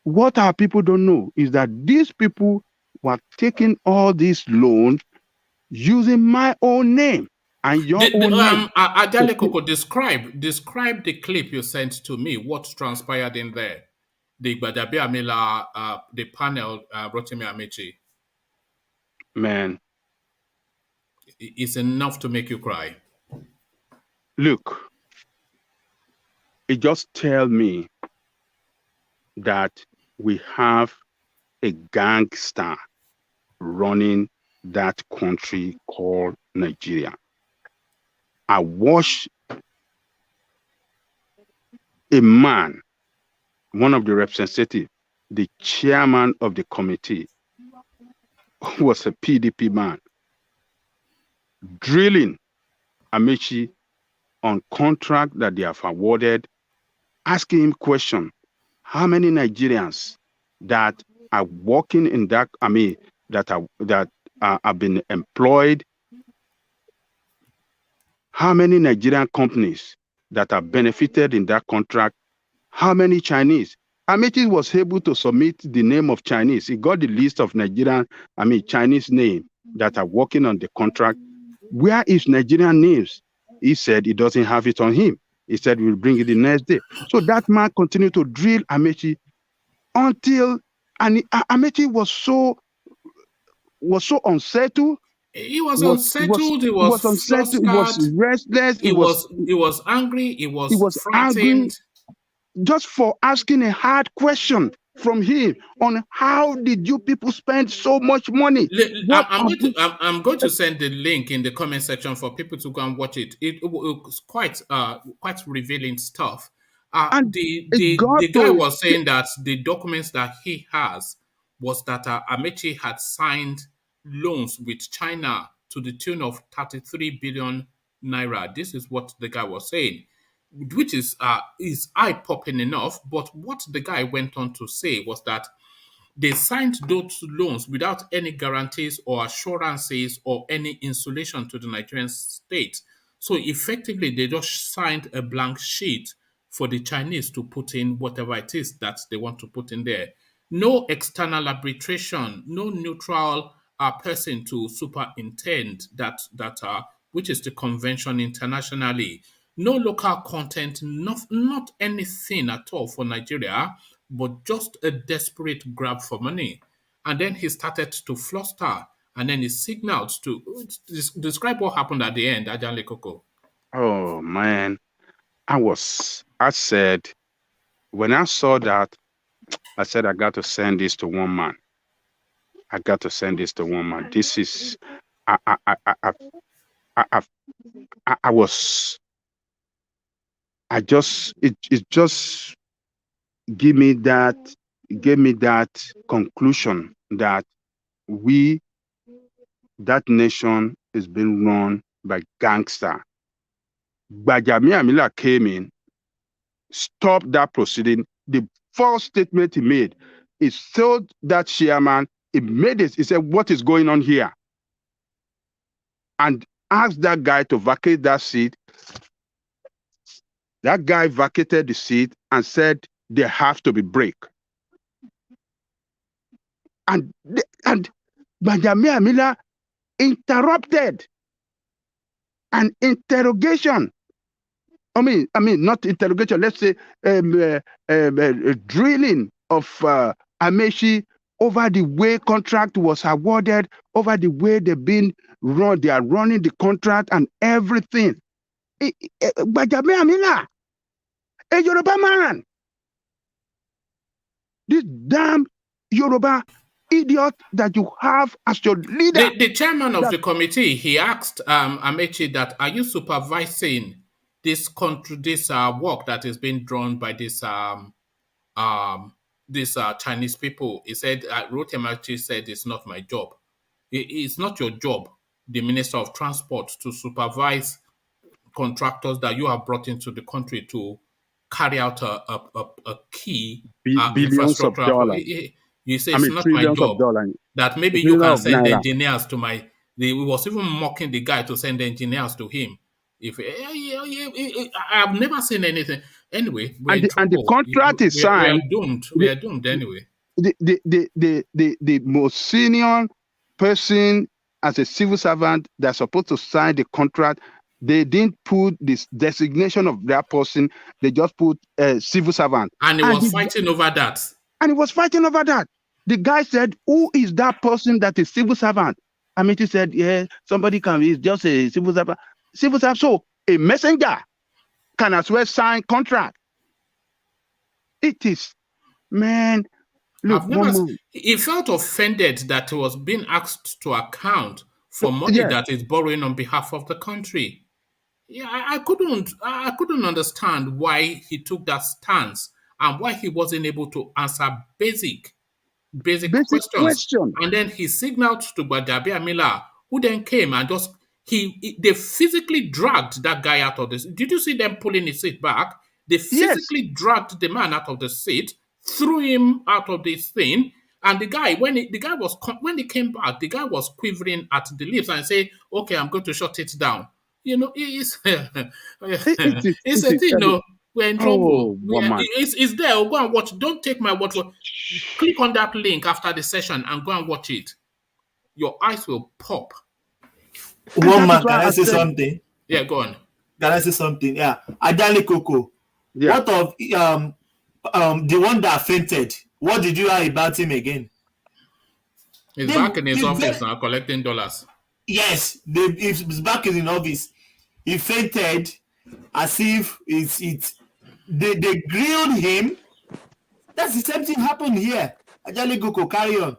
what our people don't know is that these people were taking all these loans using my own name and your own name. Ajale Koko, describe the clip you sent to me. What transpired in there? The Gbadabe Amila, the panel, Rotimi Amechi. Man, it's enough to make you cry. Look, it just tells me that we have a gangster running that country called Nigeria. I watched a man, one of the representatives, the chairman of the committee, who was a PDP man, drilling Amechi on contract that they have awarded, asking him question, how many Nigerians that are working in that, that have been employed, how many Nigerian companies that are benefited in that contract, how many Chinese. Amechi was able to submit the name of Chinese. He got the list of Chinese names that are working on the contract. Where is Nigerian names? He said he doesn't have it on him. He said we'll bring it the next day. So that man continued to drill Amechi until Amechi was so unsettled. He was unsettled. He was unsettled. He was restless. He was angry. He was frightened. Angry just for asking a hard question from him on how did you people spend so much money? I'm going to send the link in the comment section for people to go and watch it. It was quite revealing stuff. The guy was saying that the documents that he has was that Amechi had signed loans with China to the tune of 33 billion naira. This is what the guy was saying. which is eye-popping enough. But what the guy went on to say was that they signed those loans without any guarantees or assurances or any insulation to the Nigerian state. So effectively, they just signed a blank sheet for the Chinese to put in whatever it is that they want to put in there. No external arbitration, no neutral person to superintend that which is the convention internationally. No local content, not anything at all for Nigeria, but just a desperate grab for money. And then he started to fluster, and then he signaled to describe what happened at the end, Ajanle Koko. Oh man, I said, when I saw that, I said, I got to send this to one man. I got to send this to one man. This is, it just gave me that conclusion that that nation is being run by gangster. Gbagami Amila came in, stopped that proceeding. The false statement he made, he told that chairman, he made it, he said, what is going on here? And asked that guy to vacate that seat. That guy vacated the seat and said there have to be break. And Gbagami Amila interrupted an interrogation. I mean, not interrogation. Let's say drilling of Amaechi over the way contract was awarded, over the way they've been run. They are running the contract and everything. Gbagami Amila, a Yoruba man, this damn Yoruba idiot that you have as your leader. The chairman of the committee, he asked Amaechi that, are you supervising this work that is being drawn by these Chinese people? He said, Amaechi said, it's not my job. It's not your job, the Minister of Transport, to supervise contractors that you have brought into the country to carry out a key billions of dollars. You say it's not my job. That maybe you can send engineers to my. He was even mocking the guy to send engineers to him. I've never seen anything. Anyway, and the contract is signed. We are doomed anyway. The most senior person as a civil servant that's supposed to sign the contract, they didn't put this designation of that person. They just put a civil servant. And he was fighting over that. And he was fighting over that. The guy said, who is that person that is civil servant? Amaechi said, yeah, somebody can be just a civil servant. So a messenger can as well sign contract. It is, man. Look, he felt offended that he was being asked to account for money that is borrowing on behalf of the country. Yeah, I couldn't understand why he took that stance and why he wasn't able to answer basic questions. And then he signaled to Gbagami Amila, who then came and just they physically dragged that guy out of this. Did you see them pulling his seat back? They physically dragged the man out of the seat, threw him out of this thing, and the guy when he came back, the guy was quivering at the lips and said, "Okay, I'm going to shut it down." You know, it's a thing. No, we're in trouble. It's there. Go and watch. Don't take my word for it. Click on that link after the session and go and watch it. Your eyes will pop. One man, can I say something? Yeah, go on. Can I say something? Yeah, Ajanle Koko. Yeah. What of the one that fainted? What did you hear about him again? He's back in his office now, collecting dollars. Yes, he's back in the office. He fainted as if they grilled him. That's the same thing happened here. Ajanle Koko, carry on.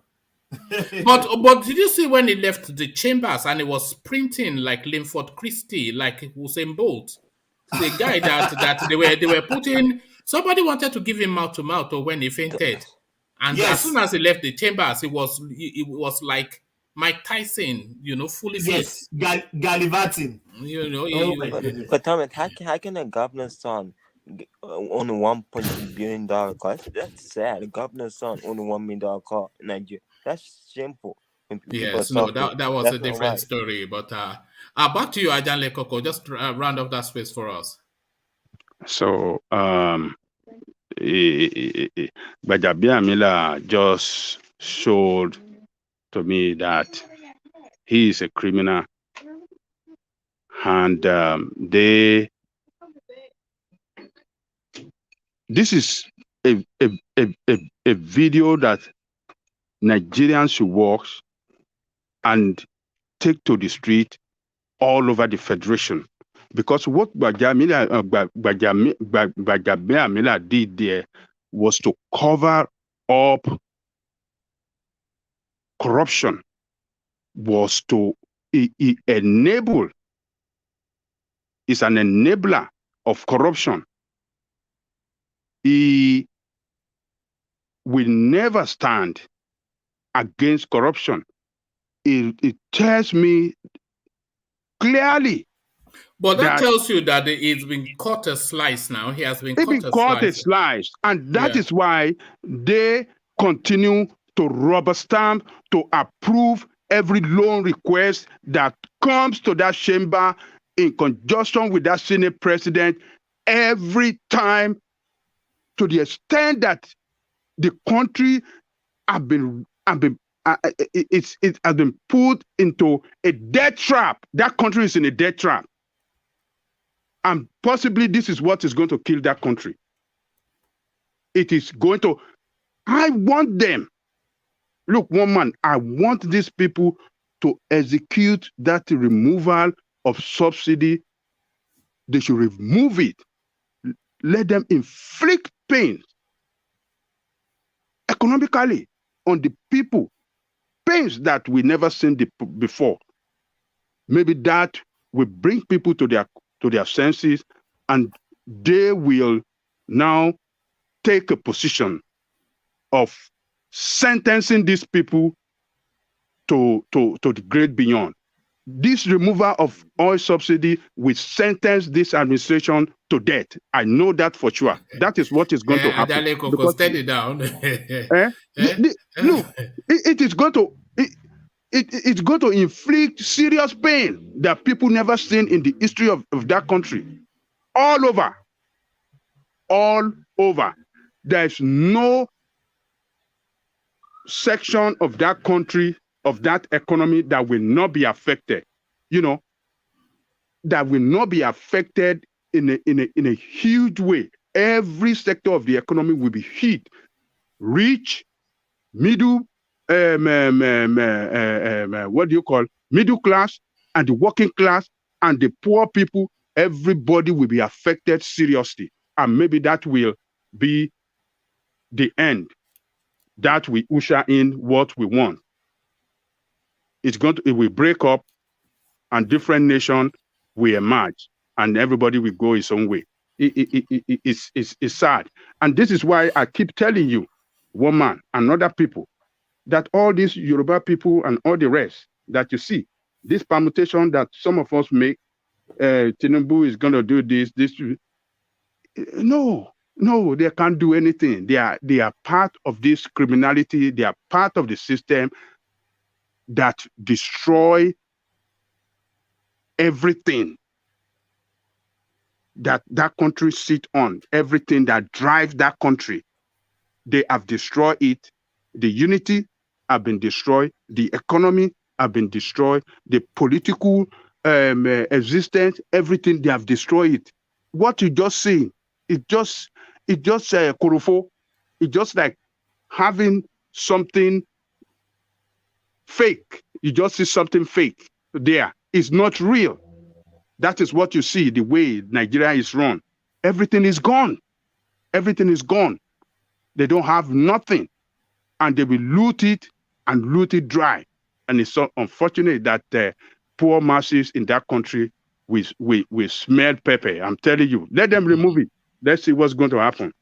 but did you see when he left the chambers and he was sprinting like Linford Christie, like Usain Bolt? The guy that they were putting. Somebody wanted to give him mouth to mouth, or when he fainted, and as soon as he left the chambers, it was like Mike Tyson, fully Yes, gallivanting. You know, But Thomas, how can a governor's son own a $1.2 billion car? That's sad. A governor's son own a $1 million car in Nigeria. That's shameful. When people yes, no, suffer. that was That's a not different right. story. But back to you, Ajanle Koko. Just round off that space for us. So, Gbajabiamila just showed to me that he is a criminal, and this is a video that Nigerians should watch and take to the street all over the federation. Because what Gbajabiamila did there was to cover up corruption, was to enable, is an enabler of corruption. He will never stand against corruption. It tells me clearly. But that tells you that it's been cut a slice now. He has been cut a slice. And that is why they continue to rubber stamp, to approve every loan request that comes to that chamber in conjunction with that Senate president every time, to the extent that the country it has been put into a debt trap. That country is in a debt trap. And possibly this is what is going to kill that country. It is going to, I want them. Look, one man, I want these people to execute that removal of subsidy. They should remove it. Let them inflict pain economically on the people, pains that we never seen before. Maybe that will bring people to their senses, and they will now take a position of sentencing these people to the great beyond. This removal of oil subsidy will sentence this administration to death. I know that for sure. That is what is going to happen. Because, steady down. Look, it is going to it's going to inflict serious pain that people never seen in the history of that country. All over. There's no section of that country, of that economy, that will not be affected. That will not be affected in a huge way. Every sector of the economy will be hit. Rich, middle, middle class, and the working class, and the poor people. Everybody will be affected seriously. And maybe that will be the end. That will usher in what we want. It will break up, and different nations will emerge, and everybody will go his own way. It's sad. And this is why I keep telling you, woman and other people, that all these Yoruba people and all the rest that you see, this permutation that some of us make, Tinubu is going to do this. No, they can't do anything. They are part of this criminality. They are part of the system that destroy everything that country sit on, everything that drives that country. They have destroyed it. The unity have been destroyed. The economy have been destroyed. The political existence, everything, they have destroyed it. What you just see, it just korofo. It's just like having something fake. You just see something fake there. It's not real. That is what you see, the way Nigeria is run. Everything is gone. Everything is gone. They don't have nothing. And they will loot it and loot it dry. And it's so unfortunate that poor masses in that country will smell pepper. I'm telling you, let them remove it. Let's see what's going to happen.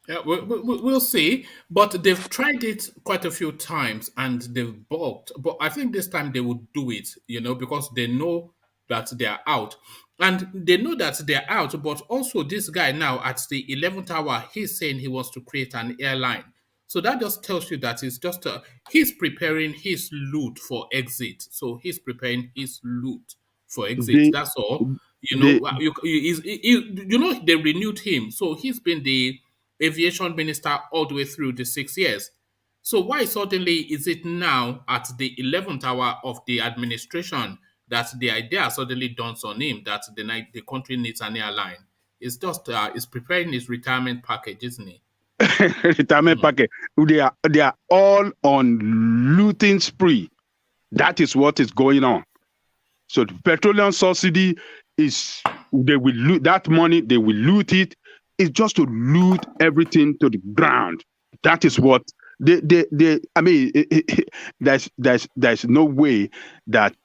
Yeah, we'll see. But they've tried it quite a few times and they've balked. But I think this time they will do it, because they know that they are out. And they know that they're out, but also this guy now at the 11th hour, he's saying he wants to create an airline. So that just tells you that it's just he's preparing his loot for exit. So he's preparing his loot for exit. They, That's all. they, They renewed him. So he's been the aviation minister all the way through the 6 years. So why suddenly is it now at the 11th hour of the administration that the idea suddenly dawns on him that the country needs an airline? It's just it's preparing his retirement package, isn't he? retirement package. They are all on looting spree. That is what is going on. So the petroleum subsidy they will loot that money. They will loot it. It's just to loot everything to the ground. That is what I mean. There's no way that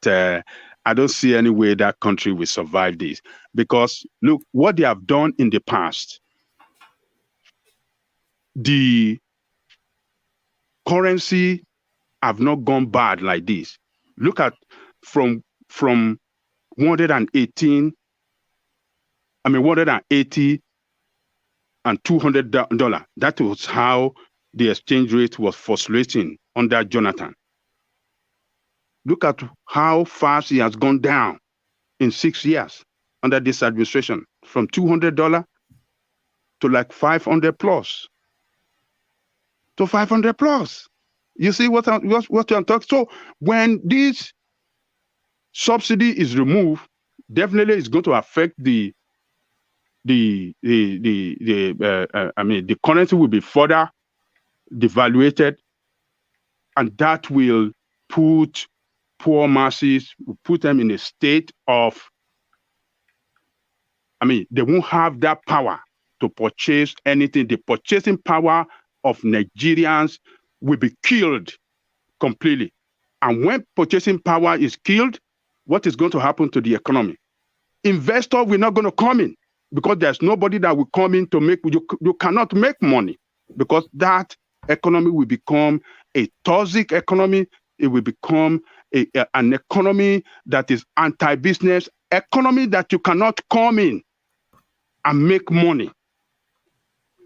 I don't see any way that country will survive this, because look what they have done in the past. The currency have not gone bad like this. Look at from 118, 180 and $200. That was how the exchange rate was fluctuating under Jonathan. Look at how fast he has gone down in 6 years under this administration, from $200 to like 500 plus. To 500 plus. You see what I'm talking? So when this subsidy is removed, definitely it's going to affect the currency will be further devaluated, and that will put poor masses, put them in a state of, they won't have that power to purchase anything. The purchasing power of Nigerians will be killed completely. And when purchasing power is killed, what is going to happen to the economy? Investors will not going to come in, because there's nobody that will come in to make, you cannot make money, because that economy will become a toxic economy. It will become an economy that is anti-business, economy that you cannot come in and make money.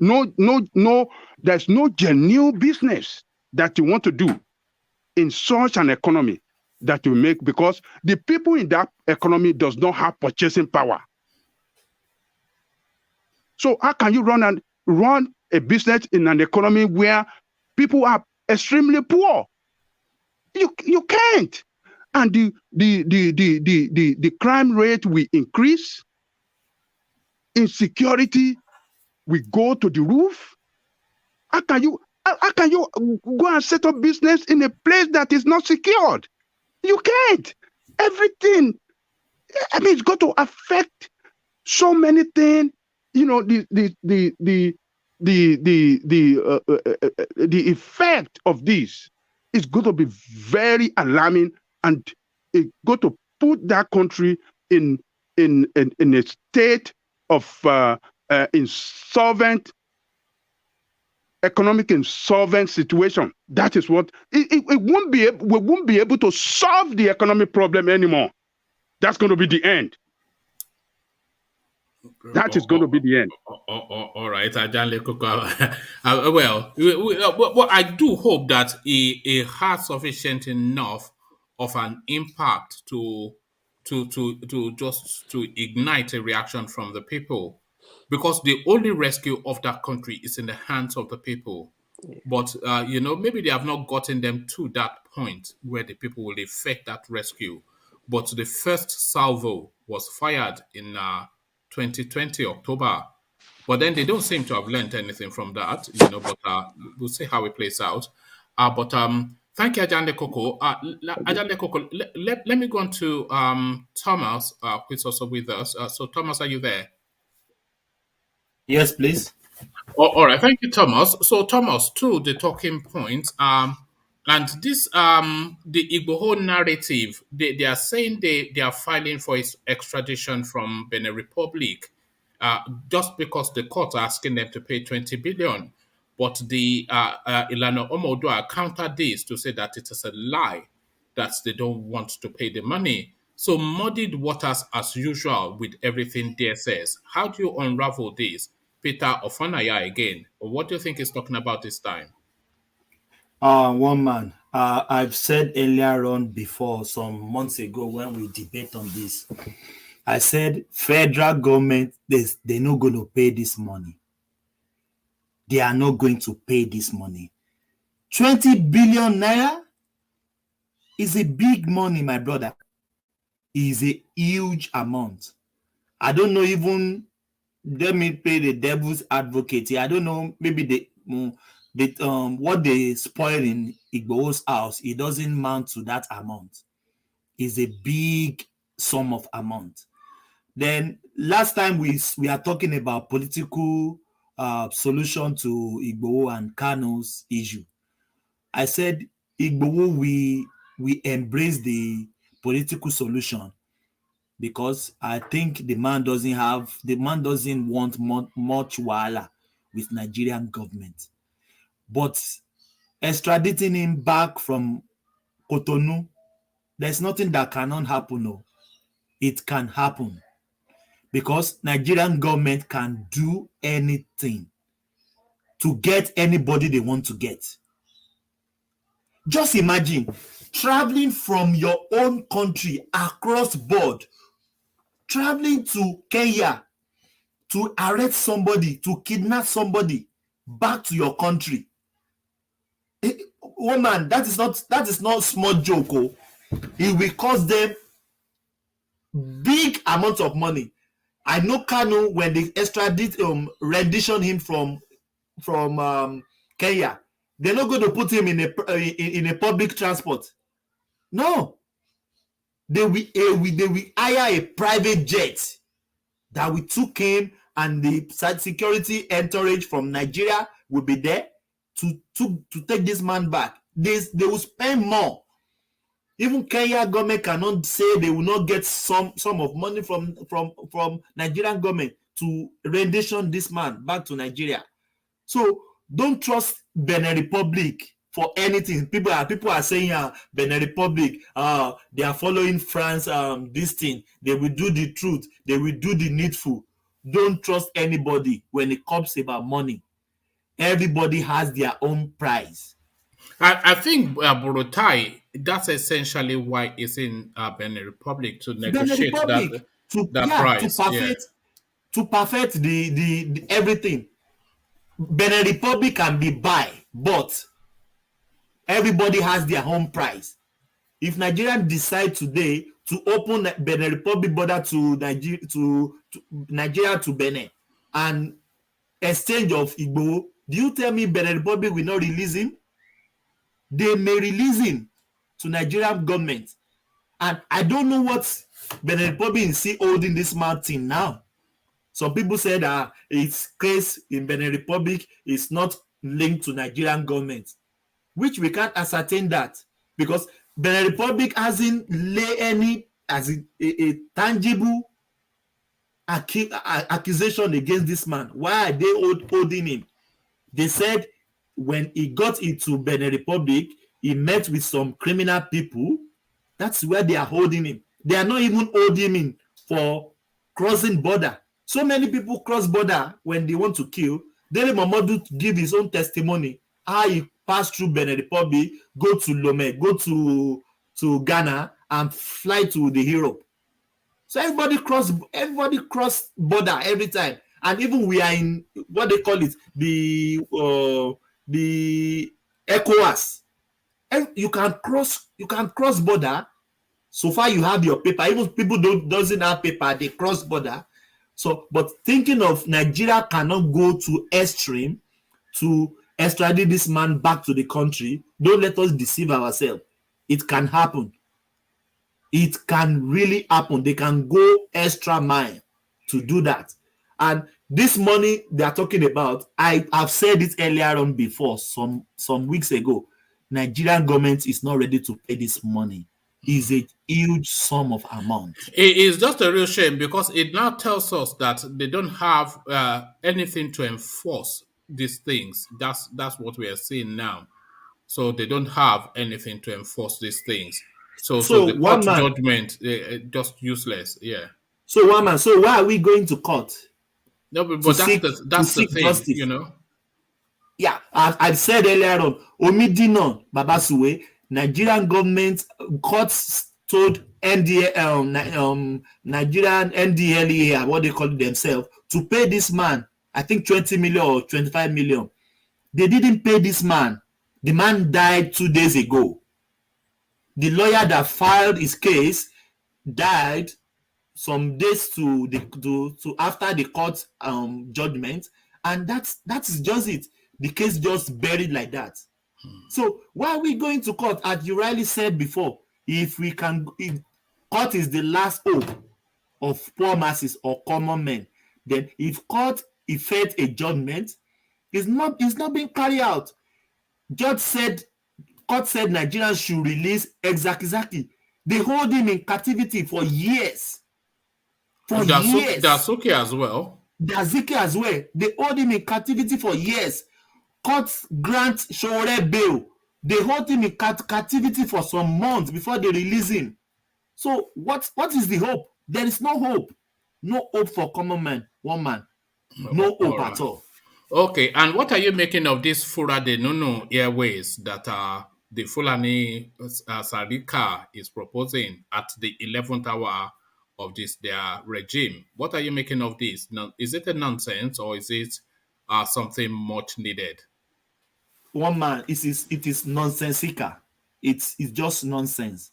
No, there's no genuine business that you want to do in such an economy that you make, because the people in that economy does not have purchasing power. So how can you run a business in an economy where people are extremely poor? You can't. And the crime rate will increase, insecurity will go to the roof. How can you go and set up business in a place that is not secured? You can't. Everything. It's going to affect so many things. The effect of this is going to be very alarming, and it's going to put that country in a state of economic insolvent situation. That is what we won't be able to solve the economic problem anymore. That's going to be the end. That is going to be the end. All right, Ajanle Koko. Well, I do hope that it has sufficient enough of an impact to ignite a reaction from the people, because the only rescue of that country is in the hands of the people. But maybe they have not gotten them to that point where the people will effect that rescue. But the first salvo was fired in 2020 October. But then they don't seem to have learned anything from that, but we'll see how it plays out. But thank you, Ajande Koko. Ajande Koko, let me go on to Thomas, who's also with us. So Thomas, are you there? Yes, please. All right, thank you, Thomas. So Thomas, to the talking points, and this the Igboho narrative, they are saying they are filing for its extradition from Benin Republic. just because the courts are asking them to pay 20 billion. But the Ilana Omodua countered this to say that it is a lie, that they don't want to pay the money. So muddied waters as usual with everything there says. How do you unravel this? Peter Ofanaya again. What do you think he's talking about this time? One man. I've said earlier on before, some months ago when we debate on this, I said federal government, they're not going to pay this money. They are not going to pay this money. 20 billion naira is a big money, my brother. Is a huge amount. I don't know, even let me play the devil's advocate here. I don't know, maybe what they spoil in Igboho's house, it doesn't amount to that amount. It's a big sum of amount. Then last time we are talking about political solution to Igboho and Kano's issue. I said Igboho, we embrace the political solution, because I think the man doesn't want much wahala with Nigerian government. But extraditing him back from Cotonou, there's nothing that cannot happen. No, it can happen, because Nigerian government can do anything to get anybody they want to get. Just imagine traveling from your own country across board, traveling to Kenya to arrest somebody, to kidnap somebody back to your country. Woman, that is not small joke. Oh. It will cost them big amounts of money. I know Kanu, when they extradite rendition him from Kenya, they're not going to put him in a public transport. No, they will hire a private jet that we took him, and the security entourage from Nigeria will be there to take this man back. They will spend more. Even Kenya government cannot say they will not get some of money from Nigerian government to rendition this man back to Nigeria. So don't trust Benin Republic for anything. People are saying Benin Republic, they are following France, this thing. They will do the truth. They will do the needful. Don't trust anybody when it comes about money. Everybody has their own price. I think Burutai, that's essentially why it's in Benin Republic, to negotiate that price. To perfect the everything. Benin Republic can be buy, but everybody has their own price. If Nigeria decide today to open Benin Republic border to Nigeria to Benin and exchange of Igbo, do you tell me Benin Republic will not release him? They may release him to Nigerian government. And I don't know what Benin Republic is still holding this mountain now. Some people said its case in Benin Republic is not linked to Nigerian government, which we can't ascertain that, because Benin Republic hasn't laid any a tangible accusation against this man. Why are they holding him? They said when he got into Benin Republic, he met with some criminal people. That's where they are holding him. They are not even holding him for crossing border. So many people cross border when they want to kill. Dele Momodu give his own testimony how he passed through Benin Republic, go to Lome, go to Ghana, and fly to the Europe. So everybody cross border every time. And even we are in what they call it, the ECOWAS. And you can cross border. So far you have your paper. Even people doesn't have paper, they cross border. So, but thinking of Nigeria cannot go to extreme to extradite this man back to the country. Don't let us deceive ourselves. It can happen. It can really happen. They can go extra mile to do that. And this money they are talking about, I have said it earlier on before, some weeks ago. Nigerian government is not ready to pay this money. is a huge sum of amount. It is just a real shame because it now tells us that they don't have anything to enforce these things. That's what we are seeing now. So they don't have anything to enforce these things. So So the court one man, judgment just useless. Yeah. so why are we going to court? No, To but seek that's the thing, justice. Yeah, I said earlier on, Omidino Babasuwe, Nigerian government courts told Nigerian NDLEA, what they call themselves, to pay this man, I think 20 million or 25 million. They didn't pay this man. The man died 2 days ago. The lawyer that filed his case died some days to after the court judgment, and that is just it. The case just buried like that. So why are we going to court? As you rightly said before, if court is the last hope of poor masses or common men, then if court effect a judgment, it's not being carried out. Court said Nigerians should release exactly. They hold him in captivity for years. Years. Dasuki as well. Dasuki as well. They hold him in captivity for years. Courts grant Shore bail. They hold him in captivity for some months before they release him. So what is the hope? There is no hope. No hope for common man, one man. No hope at all. Okay, and what are you making of this Fura de Nuno Airways that the Fulani Sarika is proposing at the 11th hour of their regime? What are you making of this? Now, is it a nonsense or is it something much needed? One man, it is nonsensical. It's just nonsense.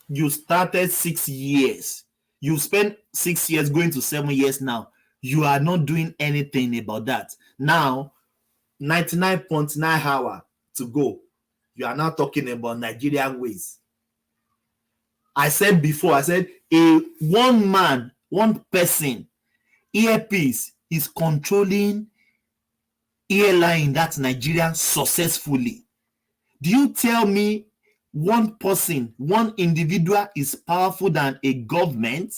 You started 6 years. You spent 6 years going to 7 years now. You are not doing anything about that. Now, 99.9 hours to go. You are now talking about Nigerian ways. I said before, one person, earpiece is controlling airline that Nigeria successfully. Do you tell me one person, one individual is powerful than a government?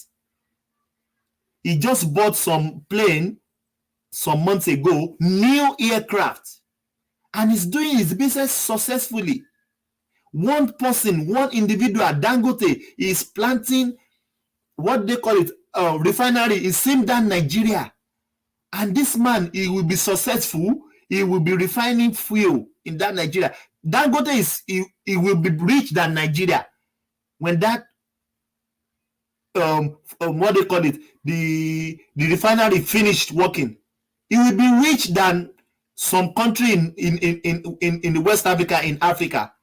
He just bought some plane some months ago, new aircraft, and he's doing his business successfully. One person, one individual, Dangote, is planting what they call it, refinery in same than Nigeria. And this man, he will be successful. He will be refining fuel in that Nigeria. Dangote he will be rich than Nigeria when that what they call it, the refinery finished working. He will be rich than some country in the West Africa, in Africa.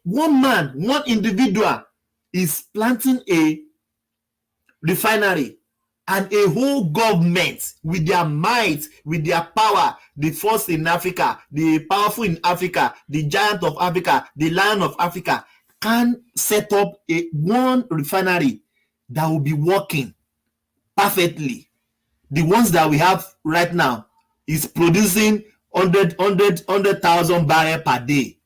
One man, one individual is planting a refinery, and a whole government with their might, with their power, the first in Africa, the powerful in Africa, the giant of Africa, the lion of Africa, can set up one refinery that will be working perfectly. The ones that we have right now is producing 100,000 barrels per day.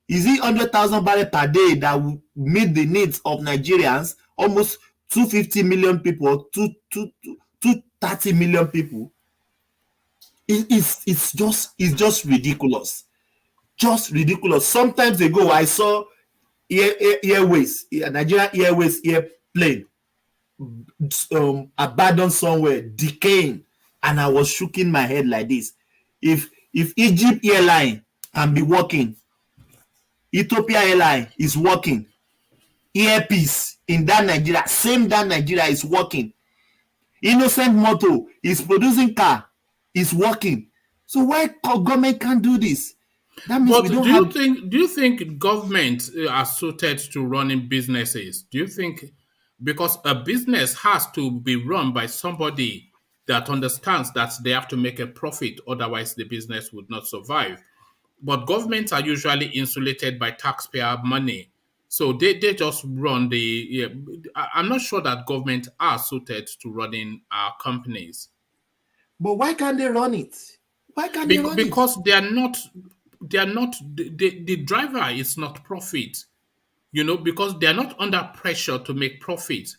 Is it 100,000 barrels per day that will meet the needs of Nigerians? Almost 250 million people, 230 million people. It's just ridiculous. Just ridiculous. Sometimes ago, I saw Nigerian Airways airplane abandoned somewhere, decaying, and I was shaking my head like this. If Egypt Airline can be working, Ethiopia Airline is working, Airpeace in that Nigeria, same that Nigeria is working, Innocent Motor is producing car, is working. So why government can't do this? That means we don't do you think government are suited to running businesses? Do you think, because a business has to be run by somebody that understands that they have to make a profit, otherwise the business would not survive. But governments are usually insulated by taxpayer money. So they just run I'm not sure that government are suited to running our companies. But why can't they run it? Why can't they run it? Because they are not, the driver is not profit. because they are not under pressure to make profit,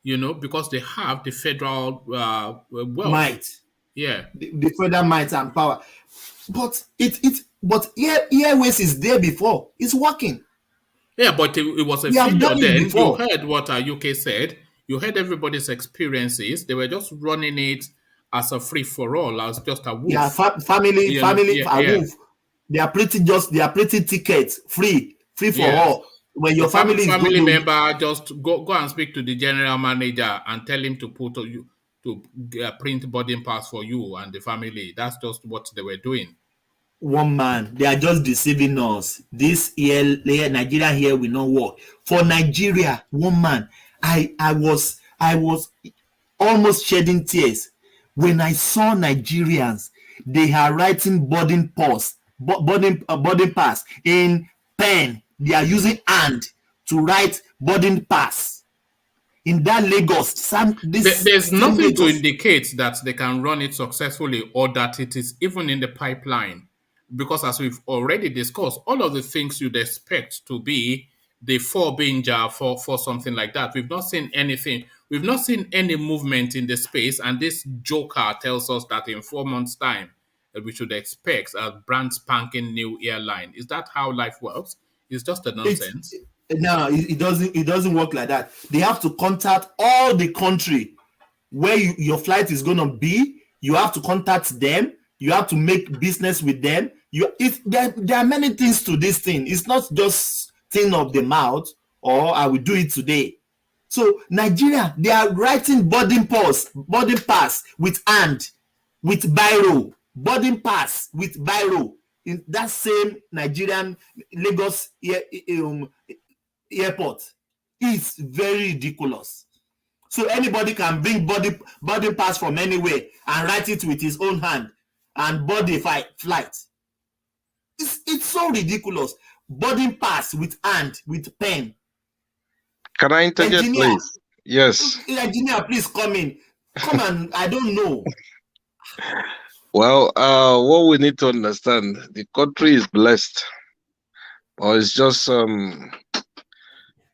because they have the federal wealth. Might. Yeah. The federal might and power. But Airways is there before. It's working. Yeah, but it was a failure then. You heard what UK said. You heard everybody's experiences. They were just running it as a free-for-all, as just a wolf. Yeah, family, wolf. They are pretty tickets, free for all. When your family member, just go and speak to the general manager and tell him to put you to print boarding pass for you and the family. That's just what they were doing. One man, they are just deceiving us. This year, Nigeria here will not work. For Nigeria, one man, I was almost shedding tears when I saw Nigerians. They are writing boarding pass in pen. They are using hand to write boarding pass. In that Lagos, there's nothing to indicate that they can run it successfully or that it is even in the pipeline. Because as we've already discussed, all of the things you'd expect to be the forebinger for something like that, we've not seen anything. We've not seen any movement in the space, and this joker tells us that in 4 months' time, we should expect a brand spanking new airline. Is that how life works? It's just a nonsense. No, it doesn't work like that. They have to contact all the country where your flight is going to be. You have to contact them. You have to make business with them. There are many things to this thing. It's not just thing of the mouth or I will do it today. So Nigeria, they are writing boarding pass with hand, with biro, boarding pass with biro in that same Nigerian Lagos airport. It's very ridiculous. So anybody can bring boarding pass from anywhere and write it with his own hand and board a flight. It's so ridiculous. Boarding pass with hand, with pen. Can I interject, please? Yes. Engineer, please come in. Come on, I don't know. Well, what we need to understand, the country is blessed. Or it's just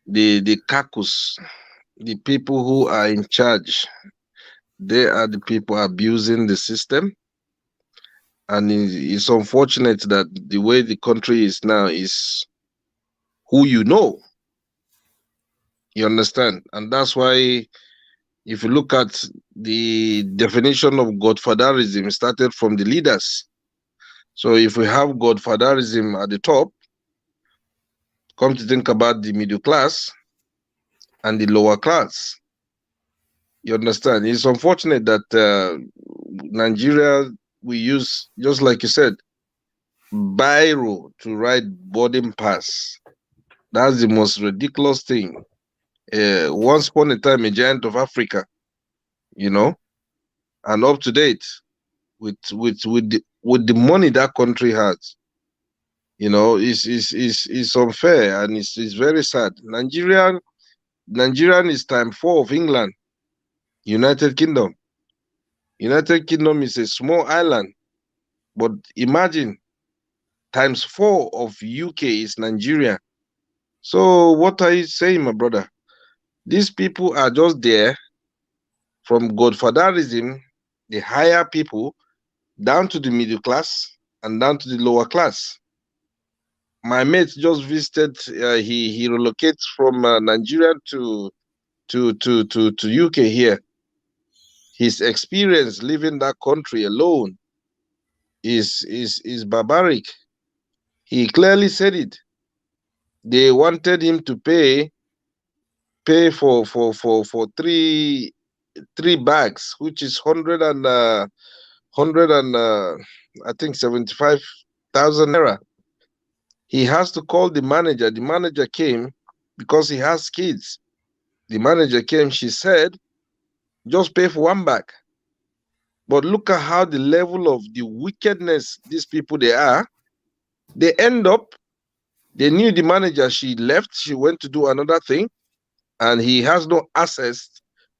the caucus, the people who are in charge. They are the people abusing the system. And it's unfortunate that the way the country is now is who you know. You understand? And that's why if you look at the definition of godfatherism, it started from the leaders. So if we have godfatherism at the top, come to think about the middle class and the lower class. You understand? It's unfortunate that Nigeria, we use, just like you said, biro to write boarding pass. That's the most ridiculous thing. Once upon a time, a giant of Africa, and up to date with the money that country has, is unfair and it's very sad. Nigerian is time 4 of England, United Kingdom. United Kingdom is a small island, but imagine times 4 of UK is Nigeria. So what are you saying, my brother? These people are just there from godfatherism, the higher people, down to the middle class and down to the lower class. My mate just visited, he relocates from Nigeria to UK here. His experience living that country alone is barbaric. He clearly said it. They wanted him to pay for 3 bags, which is 75,000 naira. He has to call the manager. The manager came because he has kids. The manager came, she said, just pay for 1 bag. But look at how the level of the wickedness these people they are. They end up, they knew the manager, she left, she went to do another thing, and he has no access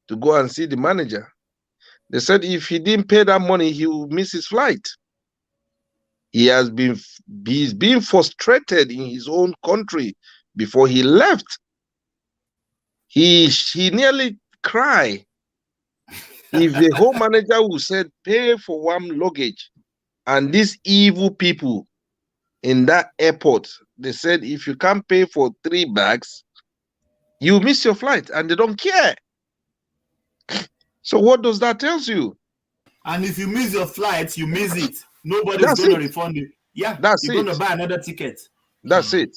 to go and see the manager. They said if he didn't pay that money, he will miss his flight. He's being frustrated in his own country before he left. He nearly cried. If the home manager who said pay for one luggage, and these evil people in that airport, they said if you can't pay for 3 bags, you miss your flight, and they don't care. So what does that tell you? And if you miss your flight, you miss it. Nobody's going to refund you. Yeah, you're going to buy another ticket. That's it.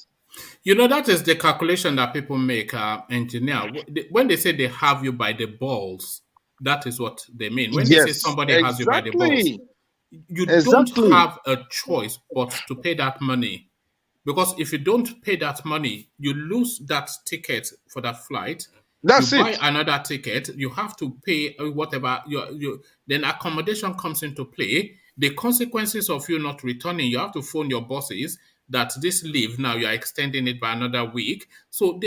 You know, that is the calculation that people make, engineer. When they say they have you by the balls, that is what they mean. When they say somebody has you by the balls, you don't have a choice but to pay that money. Because if you don't pay that money, you lose that ticket for that flight. You buy another ticket, you have to pay whatever. Then accommodation comes into play. The consequences of you not returning, you have to phone your bosses that this leave now you are extending it by another week. So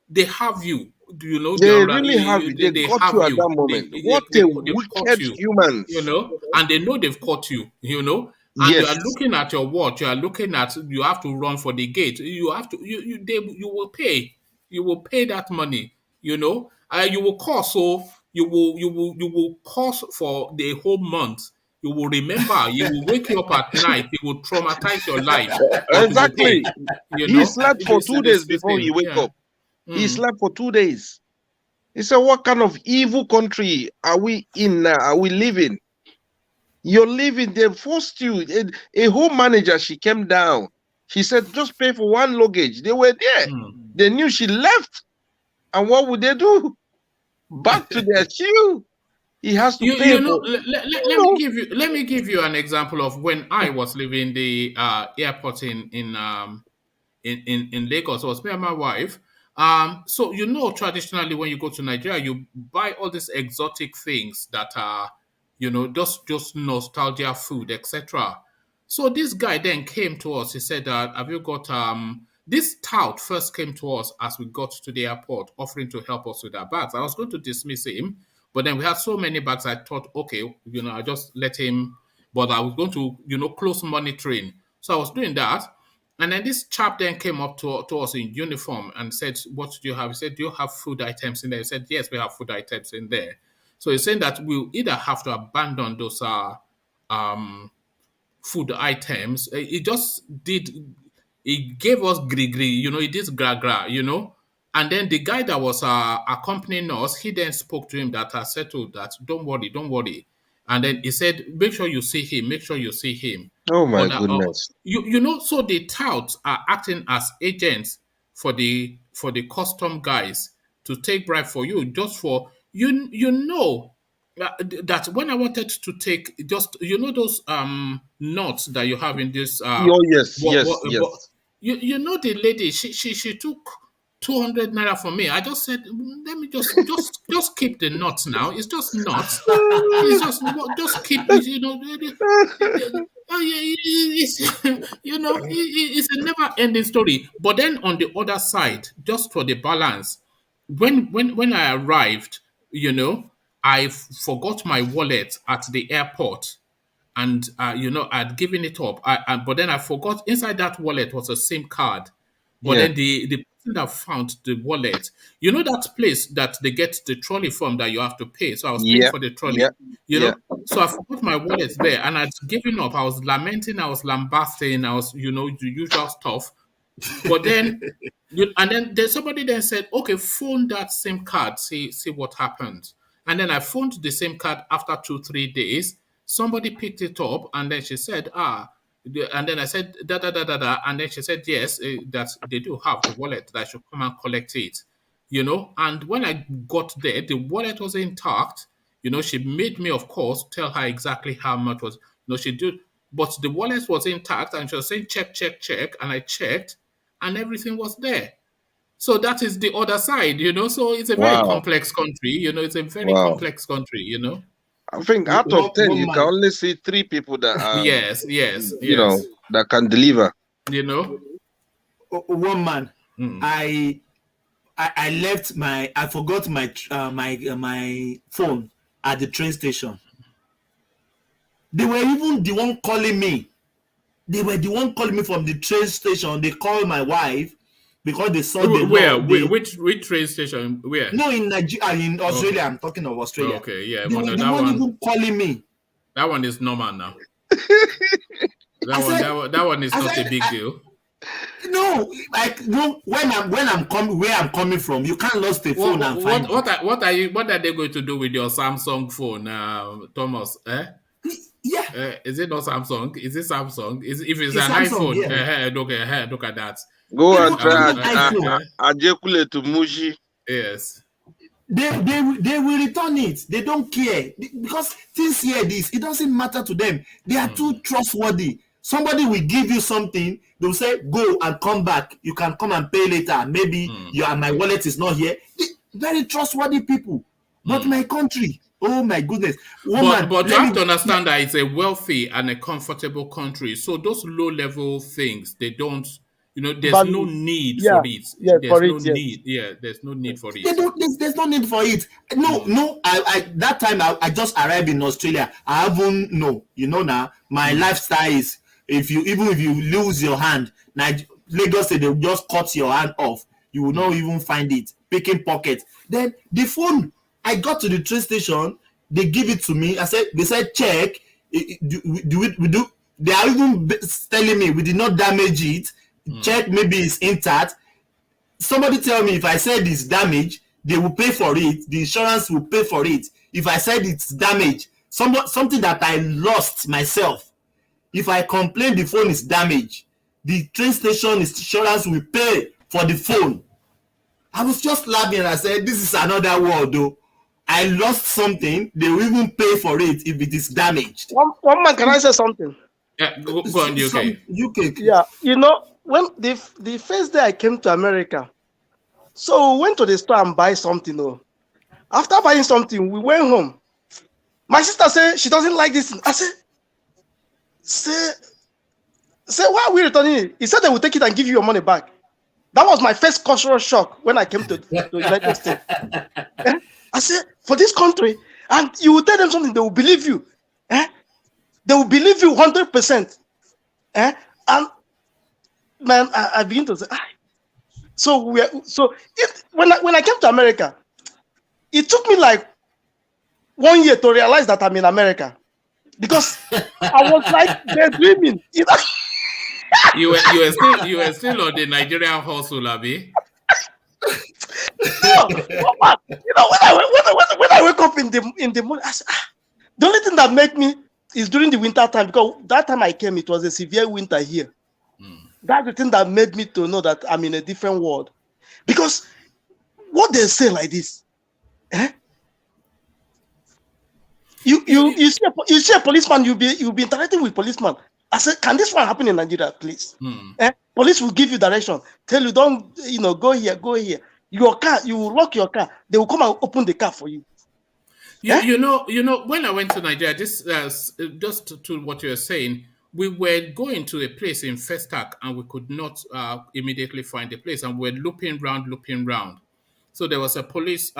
they have you. You know, they really have you. They caught you at that moment. What a wicked humans. You know, and they know they've caught you. You know. And you are looking at your watch. You are looking at. You have to run for the gate. You have to. You will pay. You will pay that money. You know. You will cost. So you will cost for the whole month. You will remember. You will wake you up at night. You will traumatize your life. Exactly. He slept for 2 days before he wake up. He slept for 2 days. He said, "What kind of evil country are we in now? Are we living?" You're leaving, they forced you. A home manager, she came down. She said, just pay for one luggage. They were there. They knew she left. And what would they do? Back to their queue. He has to pay. You know, let me give you an example of when I was leaving the airport in Lagos. It was me and my wife. So you know, traditionally when you go to Nigeria, you buy all these exotic things that are, you know, just nostalgia food, etc. So this guy then came to us. He said, have you got this tout first came to us as we got to the airport, offering to help us with our bags. I was going to dismiss him, but then we had so many bags. I thought, okay, you know, I just let him. But I was going to, you know, close monitoring. So I was doing that. And then this chap then came up to us in uniform and said, what do you have? He said, do you have food items in there? He said, yes, we have food items in there. So he's saying that we'll either have to abandon those food items. He gave us gri-gri, you know, he did gra-gra, you know. And then the guy that was accompanying us, he then spoke to him that I settled that, don't worry. And then he said, make sure you see him. Oh my goodness. You know, so the touts are acting as agents for the custom guys to take bribe for you, just for you know that when I wanted to take just, you know, those nuts that you have in this yes. You know, the lady, she took 200 naira from me. I just said, let me just keep the nuts now. It's just nuts. It's just keep it, you know. You know, it's a never-ending story. But then on the other side, just for the balance, when I arrived, you know, I forgot my wallet at the airport, and you know, I'd given it up. But then I forgot inside that wallet was a SIM card. But then the person that found the wallet, you know, that place that they get the trolley from that you have to pay. So I was paying for the trolley, you know. So I forgot my wallet there, and I'd given up. I was lamenting, I was lambasting, I was, you know, the usual stuff. But then, and then somebody then said, okay, phone that SIM card, see what happened. And then I phoned the SIM card after 2-3 days. Somebody picked it up, and then she said, and then I said, and then she said, yes, that they do have the wallet, that I should come and collect it, you know. And when I got there, the wallet was intact. You know, she made me, of course, tell her exactly how much was, you know, she did, but the wallet was intact, and she was saying, check, and I checked, and everything was there. So that is the other side, you know. So it's a very complex country, you know. It's a very complex country, you know. I think out of 10, you can only see 3 people that are, yes, you know, that can deliver. You know, one man. I left I forgot my my phone at the train station. They were even the one calling me. They were the one calling me from the train station. They called my wife because they saw the where? law. Which train station? Where? No, in Nigeria, in Australia. I'm talking of Australia. Okay, yeah. They Well, were no, the one even calling me. That one is normal now. That one is not a big deal. No, like no. When I'm coming, where I'm coming from, you can't lose the phone and find it. What are they going to do with your Samsung phone, Thomas? Yeah. Is it not Samsung? Is it Samsung? If it's an Samsung, iPhone, yeah. Look at that. Go and try Ajekule to Muji. Yes. They will return it. They don't care because things here it doesn't matter to them. They are too trustworthy. Somebody will give you something. They'll say, "Go and come back. You can come and pay later. Maybe my wallet is not here." Very trustworthy people. But my country, oh my goodness. But you have to understand that it's a wealthy and a comfortable country. So those low-level things, they don't. There's no need for it. There's no need for it. There's no need for it. No. I that time I just arrived in Australia. I haven't now. My lifestyle is if you lose your hand, Lagos say they'll just cut your hand off. You will not even find it. Picking pockets. Then the phone. I got to the train station. They give it to me. They said check. Do we do? They are even telling me we did not damage it. Check, maybe it's intact. Somebody tell me if I said it's damaged, they will pay for it. The insurance will pay for it. If I said it's damaged, something that I lost myself, if I complain the phone is damaged, the train station insurance will pay for the phone. I was just laughing and I said, this is another world though. I lost something, they will even pay for it if it is damaged. One man, can I say something? Yeah, go on, UK. Yeah, when the first day I came to America, so we went to the store and buy something. After buying something, we went home. My sister said she doesn't like this. I said, why are we returning it? He said they will take it and give you your money back. That was my first cultural shock when I came to the United States. I said, for this country, and you will tell them something, they will believe you. They will believe you 100%. And man, I begin to say, when I came to America, it took me like 1 year to realize that I'm in America, because I was like daydreaming. You were still on the Nigerian hustle, Abi. No, when I wake up in the morning, I say, the only thing that make me is during the winter time, because that time I came, it was a severe winter here. That's the thing that made me to know that I'm in a different world. Because what they say like this, you see a policeman, you'll be interacting with policeman. I said, can this one happen in Nigeria, please? Police will give you direction, tell you don't, go here, go here. Your car, you will lock your car. They will come and open the car for you. You know, when I went to Nigeria, just to what you're saying, we were going to a place in Festac and we could not immediately find the place, and we're looping round. So there was a police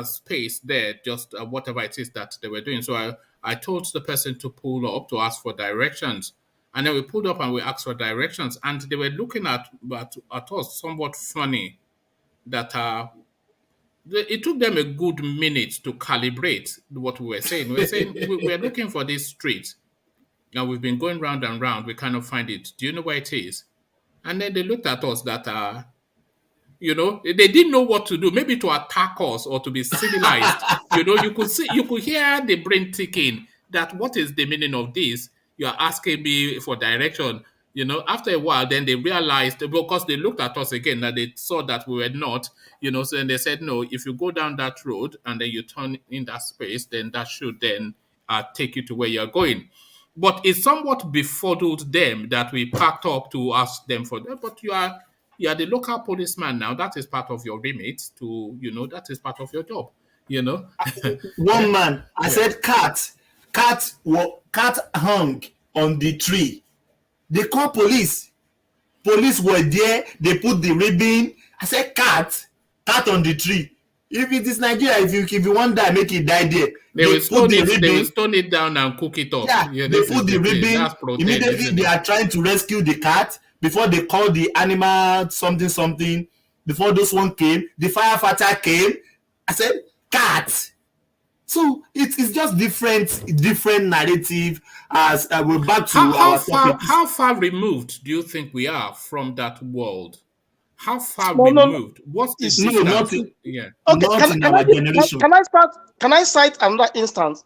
space there, just whatever it is that they were doing. So I told the person to pull up to ask for directions, and then we pulled up and we asked for directions, and they were looking at us somewhat funny. That it took them a good minute to calibrate what we were saying. We were saying we're looking for this street. Now we've been going round and round. We cannot find it. Do you know where it is? And then they looked at us that, they didn't know what to do. Maybe to attack us or to be civilized. You could hear the brain ticking that what is the meaning of this? You are asking me for direction. After a while, then they realized, because they looked at us again, that they saw that we were not, so then they said, no, if you go down that road and then you turn in that space, then that should then take you to where you're going. But it somewhat befuddled them that we packed up to ask them for that. But you are the local policeman now. That is part of your remit that is part of your job, One man, I said cat hung on the tree. They call police. Police were there. They put the ribbon. I said, cat on the tree. If it is Nigeria, if you want die, make it die there. They will stone it down and cook it up. Yeah, they put the ribbon. Immediately, they are trying to rescue the cat. before they called the animal something, before those one came, the firefighter came. I said, cat. So it's just different narrative. As we're back to our topic. How far removed do you think we are from that world? How far removed? What's the distance? Not Okay, not in our generation. Can I cite another instance?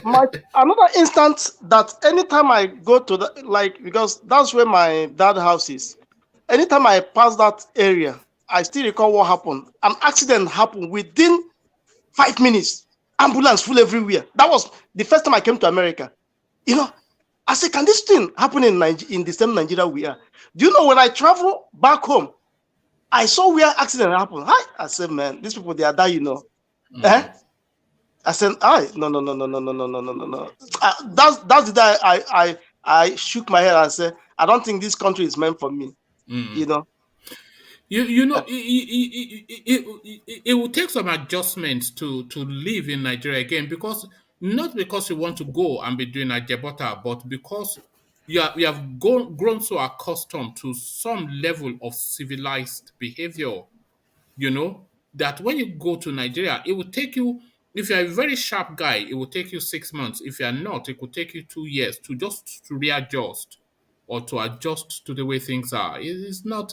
Another instance that anytime I go to the, because that's where my dad house is. Anytime I pass that area, I still recall what happened. An accident happened within 5 minutes. Ambulance full everywhere. That was the first time I came to America. I said, can this thing happen in the same Nigeria we are? Do you know, when I travel back home, I saw where accident happened. I said, man, these people, they are dying, I said, no. That's the day I shook my head and said, I don't think this country is meant for me. It will take some adjustments to live in Nigeria again, not because you want to go and be doing ajebota, but because you have grown so accustomed to some level of civilized behavior, that when you go to Nigeria, it will take you, if you're a very sharp guy, it will take you 6 months. If you're not, it could take you 2 years to readjust or to adjust to the way things are. It's not.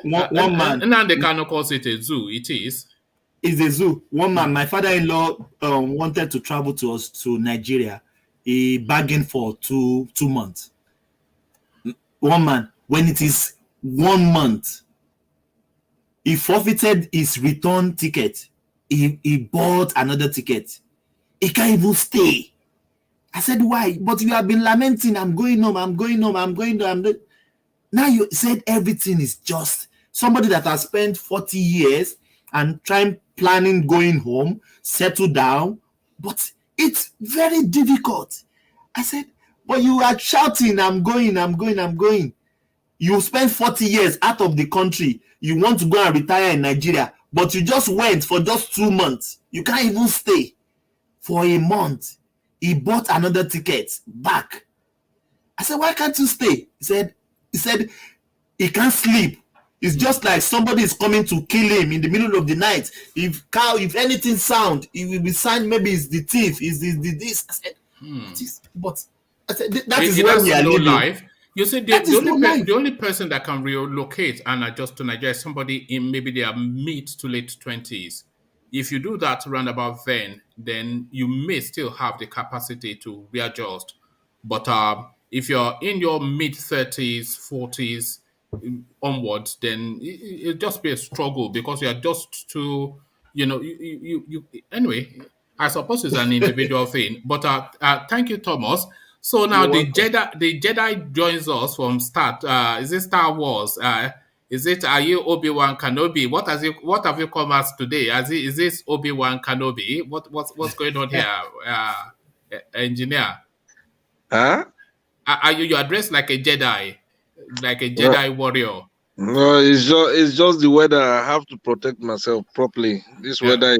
One man. And they cannot call it a zoo. It is. It's a zoo. One man. My father-in-law wanted to travel to Nigeria. He bargained for two months. One man. When it is 1 month, he forfeited his return ticket. He bought another ticket. He can't even stay. I said, why? But you have been lamenting, I'm going home. Now you said everything is just somebody that has spent 40 years and planning going home, settle down, but it's very difficult. I said, but you are shouting, I'm going. You spent 40 years out of the country. You want to go and retire in Nigeria, but you just went for just 2 months. You can't even stay for a month. He bought another ticket back. I said, why can't you stay? He said he can't sleep. It's just like somebody is coming to kill him in the middle of the night. If anything sound, it will be sign. Maybe it's the thief. Is this? I said, but I said that is where we are living. Life. You said the only person that can relocate and adjust to Nigeria is somebody in maybe their mid to late 20s. If you do that roundabout then you may still have the capacity to readjust. But if you're in your mid 30s, 40s onwards, then it'll just be a struggle because you're just too, anyway, I suppose it's an individual thing. But thank you, Thomas. So now the Jedi joins us from start. Is it Star Wars? Are you Obi-Wan Kenobi? What have you come as today? Is this Obi-Wan Kenobi? What's going on here, engineer? Huh? Are you dressed like a Jedi warrior? No, it's just the weather. I have to protect myself properly. This weather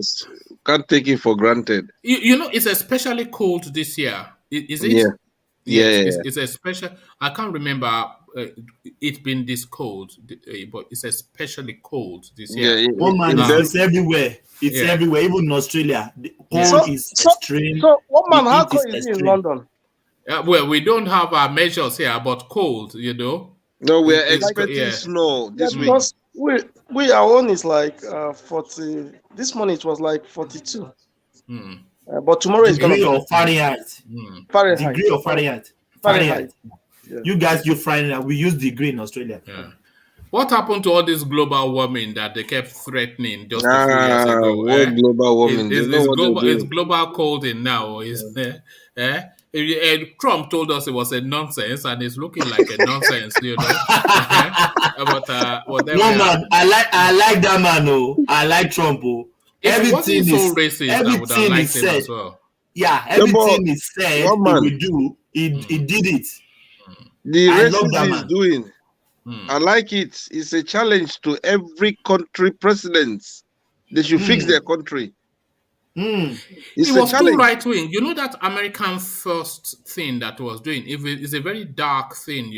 can't take it for granted. It's especially cold this year. Is it? Yeah. It's a special. I can't remember it being this cold, but it's especially cold this year. It's everywhere. It's everywhere, even in Australia. The cold is extreme. So, what man? How cold is it in London? Well, we don't have our measures here, but cold, No, we're expecting snow this week. Because our own is like 40. This morning it was like 42. But tomorrow is going to be Fahrenheit. Fahrenheit. Degree of Fahrenheit. Fahrenheit. Yeah. You guys, you Fahrenheit. We use degree in Australia. Yeah. What happened to all this global warming that they kept threatening just a few years ago? What global warming? It's global colding now. Trump told us it was a nonsense, and it's looking like a nonsense, But I like that man. I like Trump. Everything is so racist. Everything is said. As well. Yeah, everything is said. He will do. He did it. The racism he's doing. I like it. It's a challenge to every country presidents. They should fix their country. It's It a was too challenge. right wing. You know that American first thing that was doing, it's a very dark thing,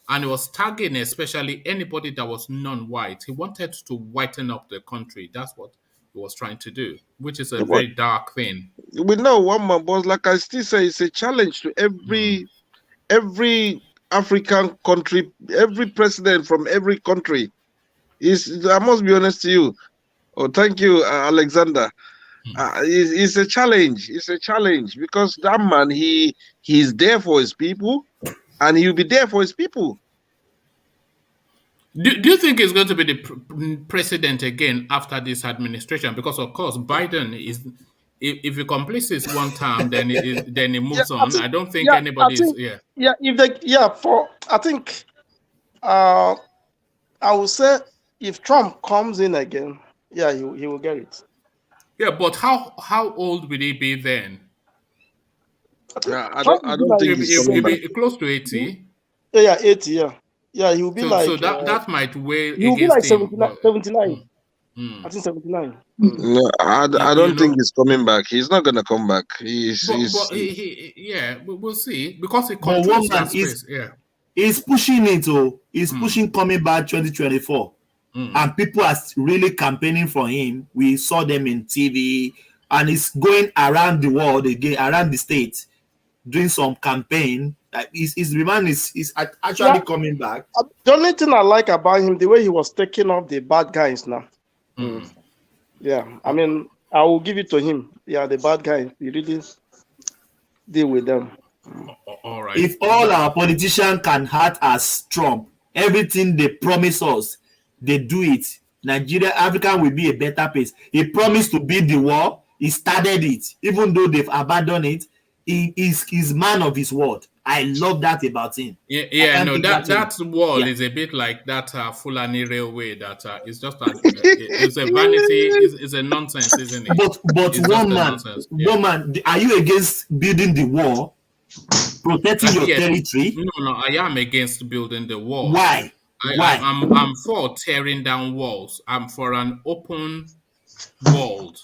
and it was tagging especially anybody that was non-white. He wanted to whiten up the country. That's what he was trying to do, which is a very dark thing. We know one man, but like I still say, it's a challenge to every African country, every president from every country. I must be honest to you. Oh, thank you, Alexander. It's a challenge. It's a challenge because that man, he's there for his people, and he'll be there for his people. Do you think he's going to be the president again after this administration? Because of course, Biden is. If he completes his one term, then he moves on. I don't think anybody is. Yeah, I think, I would say if Trump comes in again, he will get it. Yeah, but how old will he be then? I don't think he'll be close to 80. Yeah, 80. Yeah, he will be so that might weigh he will be like 79. I think 79. No, I don't think he's coming back. He's not gonna come back. We'll see because he controls that space. He's pushing it. He's pushing coming back 2024, and people are really campaigning for him. We saw them in TV, and he's going around the world again, around the states, doing some campaign. His man is actually coming back. The only thing I like about him, the way he was taking off the bad guys now. Yeah, I mean, I will give it to him. Yeah, the bad guys, he really deal with them. All right. If all our politicians can act as Trump, everything they promise us, they do it. Nigeria, Africa will be a better place. He promised to beat the war. He started it. Even though they've abandoned it, he's man of his word. I love that about him. That wall is a bit like that Fulani railway that is just it's a vanity, it's a nonsense, isn't it? But one man, are you against building the wall, protecting your territory? No, I am against building the wall. Why? I'm for tearing down walls. I'm for an open world.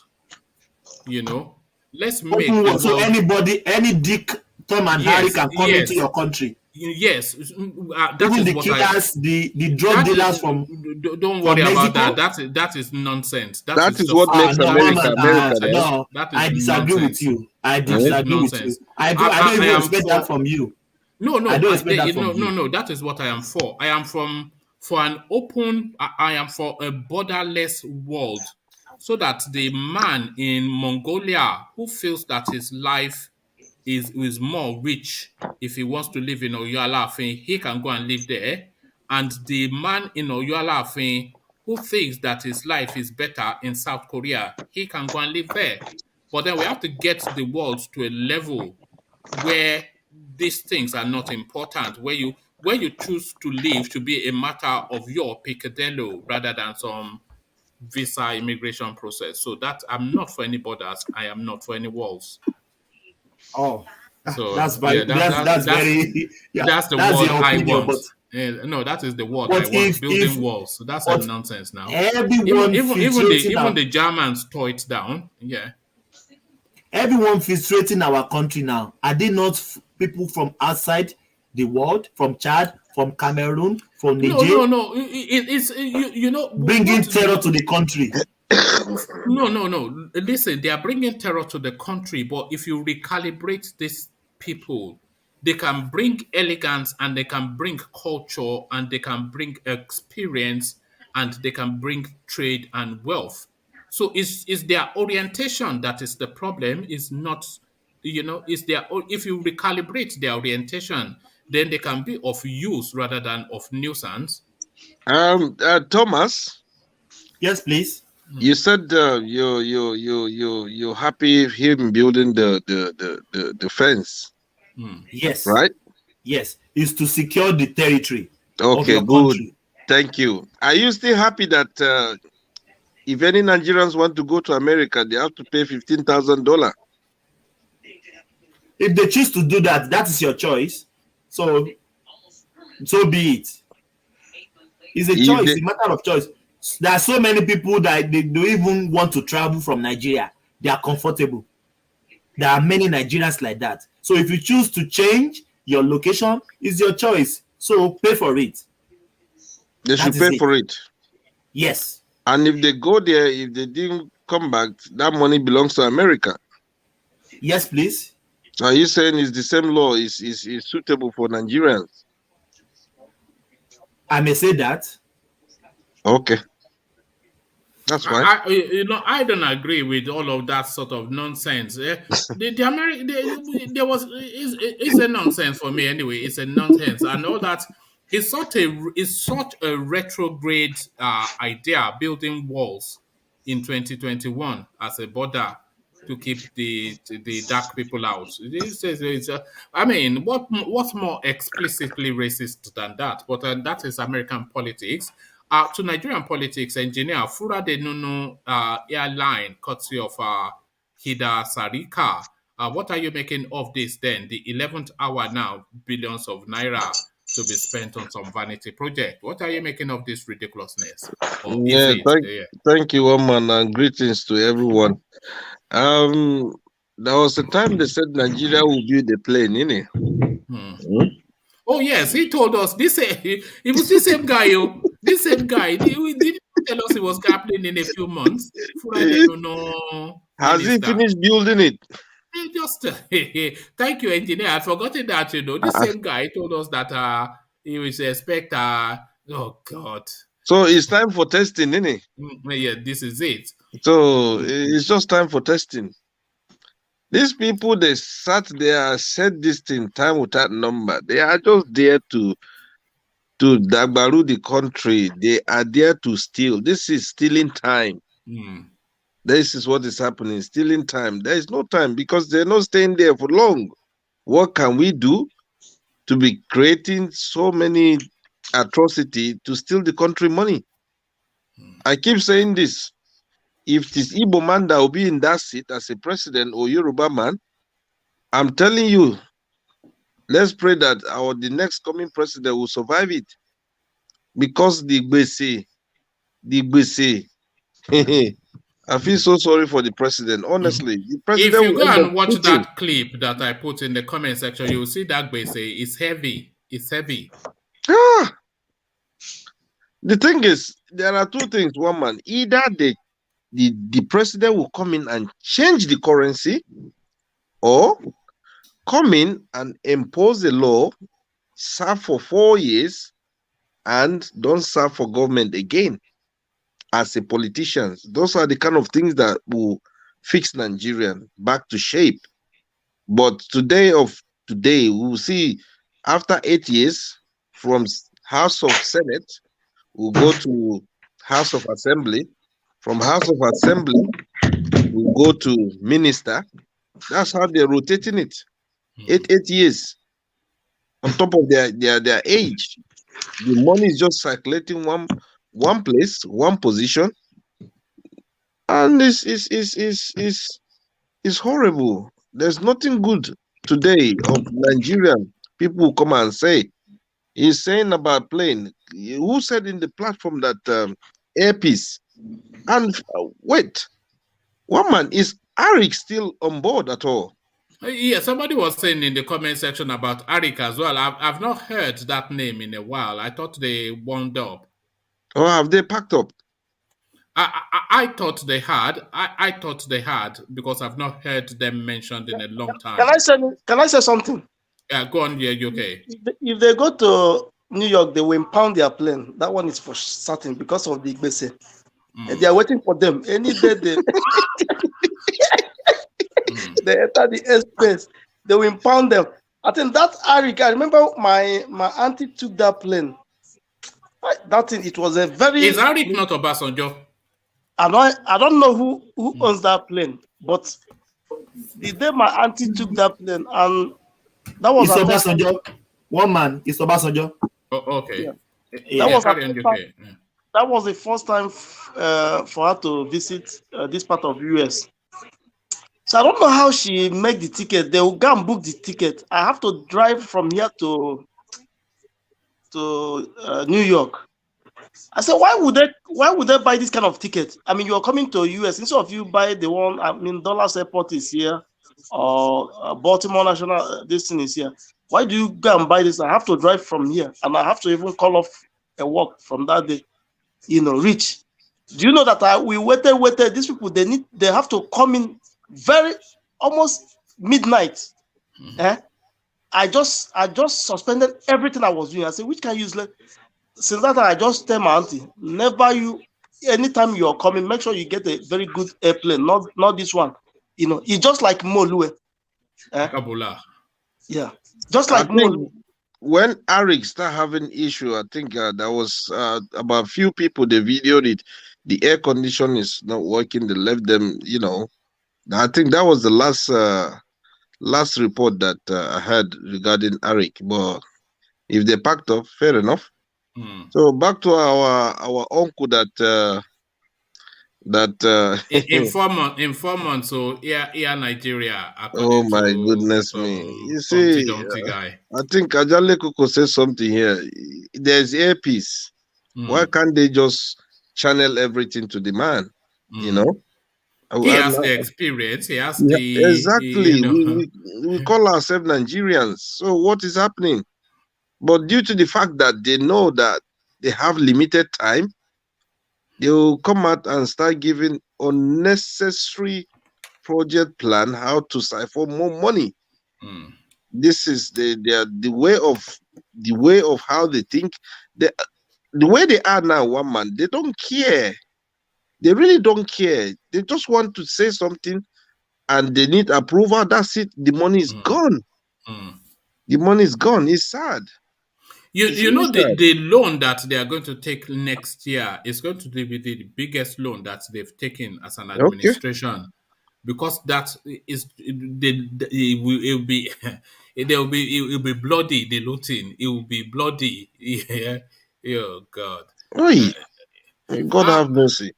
Let's make so anybody, any dick, Tom and Harry can come into your country. Yes, that even is the killers, the drug dealers from. Don't worry about that. That is nonsense. That is what makes America. No, I disagree with you. I disagree with you. I don't even expect that from you. No. I don't expect that from you. No. That is what I am for. I am for an open. I am for a borderless world, so that the man in Mongolia who feels that his life is more rich if he wants to live in Oyo-Alafin, he can go and live there. And the man in Oyo-Alafin who thinks that his life is better in South Korea, he can go and live there. But then we have to get the world to a level where these things are not important, where you choose to live to be a matter of your picadillo rather than some visa immigration process. So that I'm not for any borders. I am not for any walls. Oh, so that's very that's the word I want. No, that is the word I want. Building walls. So that's a nonsense now. Everyone even the Germans tore it down. Yeah. Everyone filtrating our country now. Are they not people from outside the world, from Chad, from Cameroon, from Niger? No. It's bringing terror to the country. No. Listen, they are bringing terror to the country, but if you recalibrate these people, they can bring elegance and they can bring culture and they can bring experience and they can bring trade and wealth. So it's their orientation that is the problem. Is not, it's their. If you recalibrate their orientation, then they can be of use rather than of nuisance. Thomas. Yes, please. You said you're happy him building the fence. Yes. Right? Yes. It's to secure the territory. Okay, good. Country. Thank you. Are you still happy that if any Nigerians want to go to America, they have to pay $15,000? If they choose to do that, that is your choice. So be it. It's a choice, it's a matter of choice. There are so many people that they don't even want to travel from Nigeria. They are comfortable. There are many Nigerians like that. So if you choose to change your location, it's your choice. So pay for it. They should pay for it. Yes. And if they go there, if they didn't come back, that money belongs to America. Yes, please. Are you saying it's the same law is suitable for Nigerians? I may say that. Okay. That's fine. I don't agree with all of that sort of nonsense. There was it's a nonsense for me anyway. It's a nonsense, and all that is such a retrograde idea, building walls in 2021 as a border to keep the dark people out. I mean, what's more explicitly racist than that? But that is American politics. To Nigerian politics, engineer Fura de Nunu Airline, courtesy of Hida Sarika. What are you making of this then? The 11th hour now, billions of naira to be spent on some vanity project. What are you making of this ridiculousness? Thank you, Oman, and greetings to everyone. There was a time they said Nigeria will build a plane, innit? Oh yes, he told us this. He was the same guy. This same guy. He didn't tell us it was happening in a few months. Has he finished building it? Just thank you, engineer. I'd forgotten that. The same guy told us that he was expect. Oh God. So it's time for testing, isn't it? Yeah, this is it. So it's just time for testing. These people, they sat there, said this thing time without number. They are just there to dagbaru the country. They are there to steal. This is stealing time. This is what is happening, stealing time. There is no time because they're not staying there for long. What can we do to be creating so many atrocity to steal the country money? I keep saying this. If this Igbo man that will be in that seat as a president or Yoruba man, I'm telling you, let's pray that the next coming president will survive it. Because the Gbese, I feel so sorry for the president. Honestly, the president. If you go and watch that clip that I put in the comment section, you will see that Gbese is heavy. It's heavy. The thing is, there are two things. One man, either the president will come in and change the currency, or come in and impose a law, serve for 4 years, and don't serve for government again as a politician. Those are the kind of things that will fix Nigerian back to shape. But today, we will see after 8 years from House of Senate, we'll go to House of Assembly. From House of Assembly, we'll go to Minister. That's how they're rotating it. 8 years on top of their age. The money is just circulating one place, one position, and it's horrible. There's nothing good today of Nigerian people who come and say. He's saying about plane. Who said in the platform that airpiece? And wait, one man, is Arik still on board at all? Yeah, somebody was saying in the comment section about Arik as well. I've not heard that name in a while. I thought they wound up. Or have they packed up? I thought they had. I thought they had because I've not heard them mentioned in a long time. Can I say something? Yeah, go on. Yeah, okay. If they go to New York, they will impound their plane. That one is for certain because of the Gbese. They are waiting for them. Any day they enter the airspace, they will impound them. I think that Arik, I remember my auntie took that plane. That thing, it was a very. Is Arik not Obasanjo? I don't know who owns that plane, but the day my auntie took that plane, and that was Obasanjo. One man, it's Obasanjo. Oh, okay. Yeah. That was the first time for her to visit this part of US. So I don't know how she make the ticket. They will go and book the ticket. I have to drive from here to New York. I said, why would they buy this kind of ticket? I mean, you're coming to US, instead of you buy the one, I mean, Dallas Airport is here, or Baltimore National, this thing is here. Why do you go and buy this? I have to drive from here, and I have to even call off a work from that day, reach. Do you know that we waited? These people, they have to come in almost midnight. I just suspended everything I was doing. I said, which can useless. Since that time, I just tell my auntie, anytime you're coming, make sure you get a very good airplane, not this one. It's just like Molue. Kabula. Yeah, just like Molue. When Arik started having issue, I think there was about a few people, they videoed it. The air condition is not working. They left them, I think that was the last report that I heard regarding Arik. But if they packed up, fair enough. So back to our uncle that informant. So Air Nigeria. Oh my goodness me! You see, guy. I think Ajale Koko says something here. There's earpiece. Why can't they just channel everything to the man? He has the experience. He has exactly. We call ourselves Nigerians. So what is happening? But due to the fact that they know that they have limited time, they will come out and start giving unnecessary project plan how to siphon more money. This is the way of how they think. The way they are now, one man, they don't care. They really don't care. They just want to say something and they need approval. That's it. The money is gone. The money is gone. It's sad. You know the loan that they are going to take next year is going to be the biggest loan that they've taken as an administration, because that is it will be bloody. The looting, it will be bloody. Yeah. Oh God. God have mercy.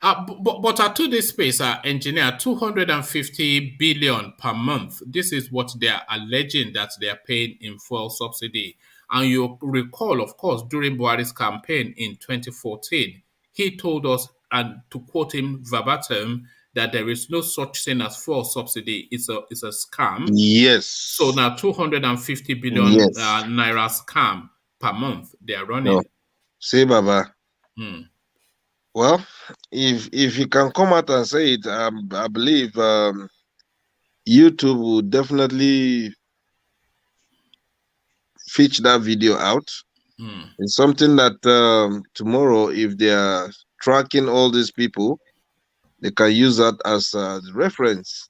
But at today's space, engineer, 250 billion per month. This is what they are alleging that they are paying in fuel subsidy. And you recall, of course, during Buhari's campaign in 2014, he told us, and to quote him verbatim, that there is no such thing as fuel subsidy. It's a scam. Yes. So now 250 billion naira scam per month they are running. No. Say, Baba. Well, if you can come out and say it, I believe YouTube will definitely fetch that video out. It's something that tomorrow, if they are tracking all these people, they can use that as a reference.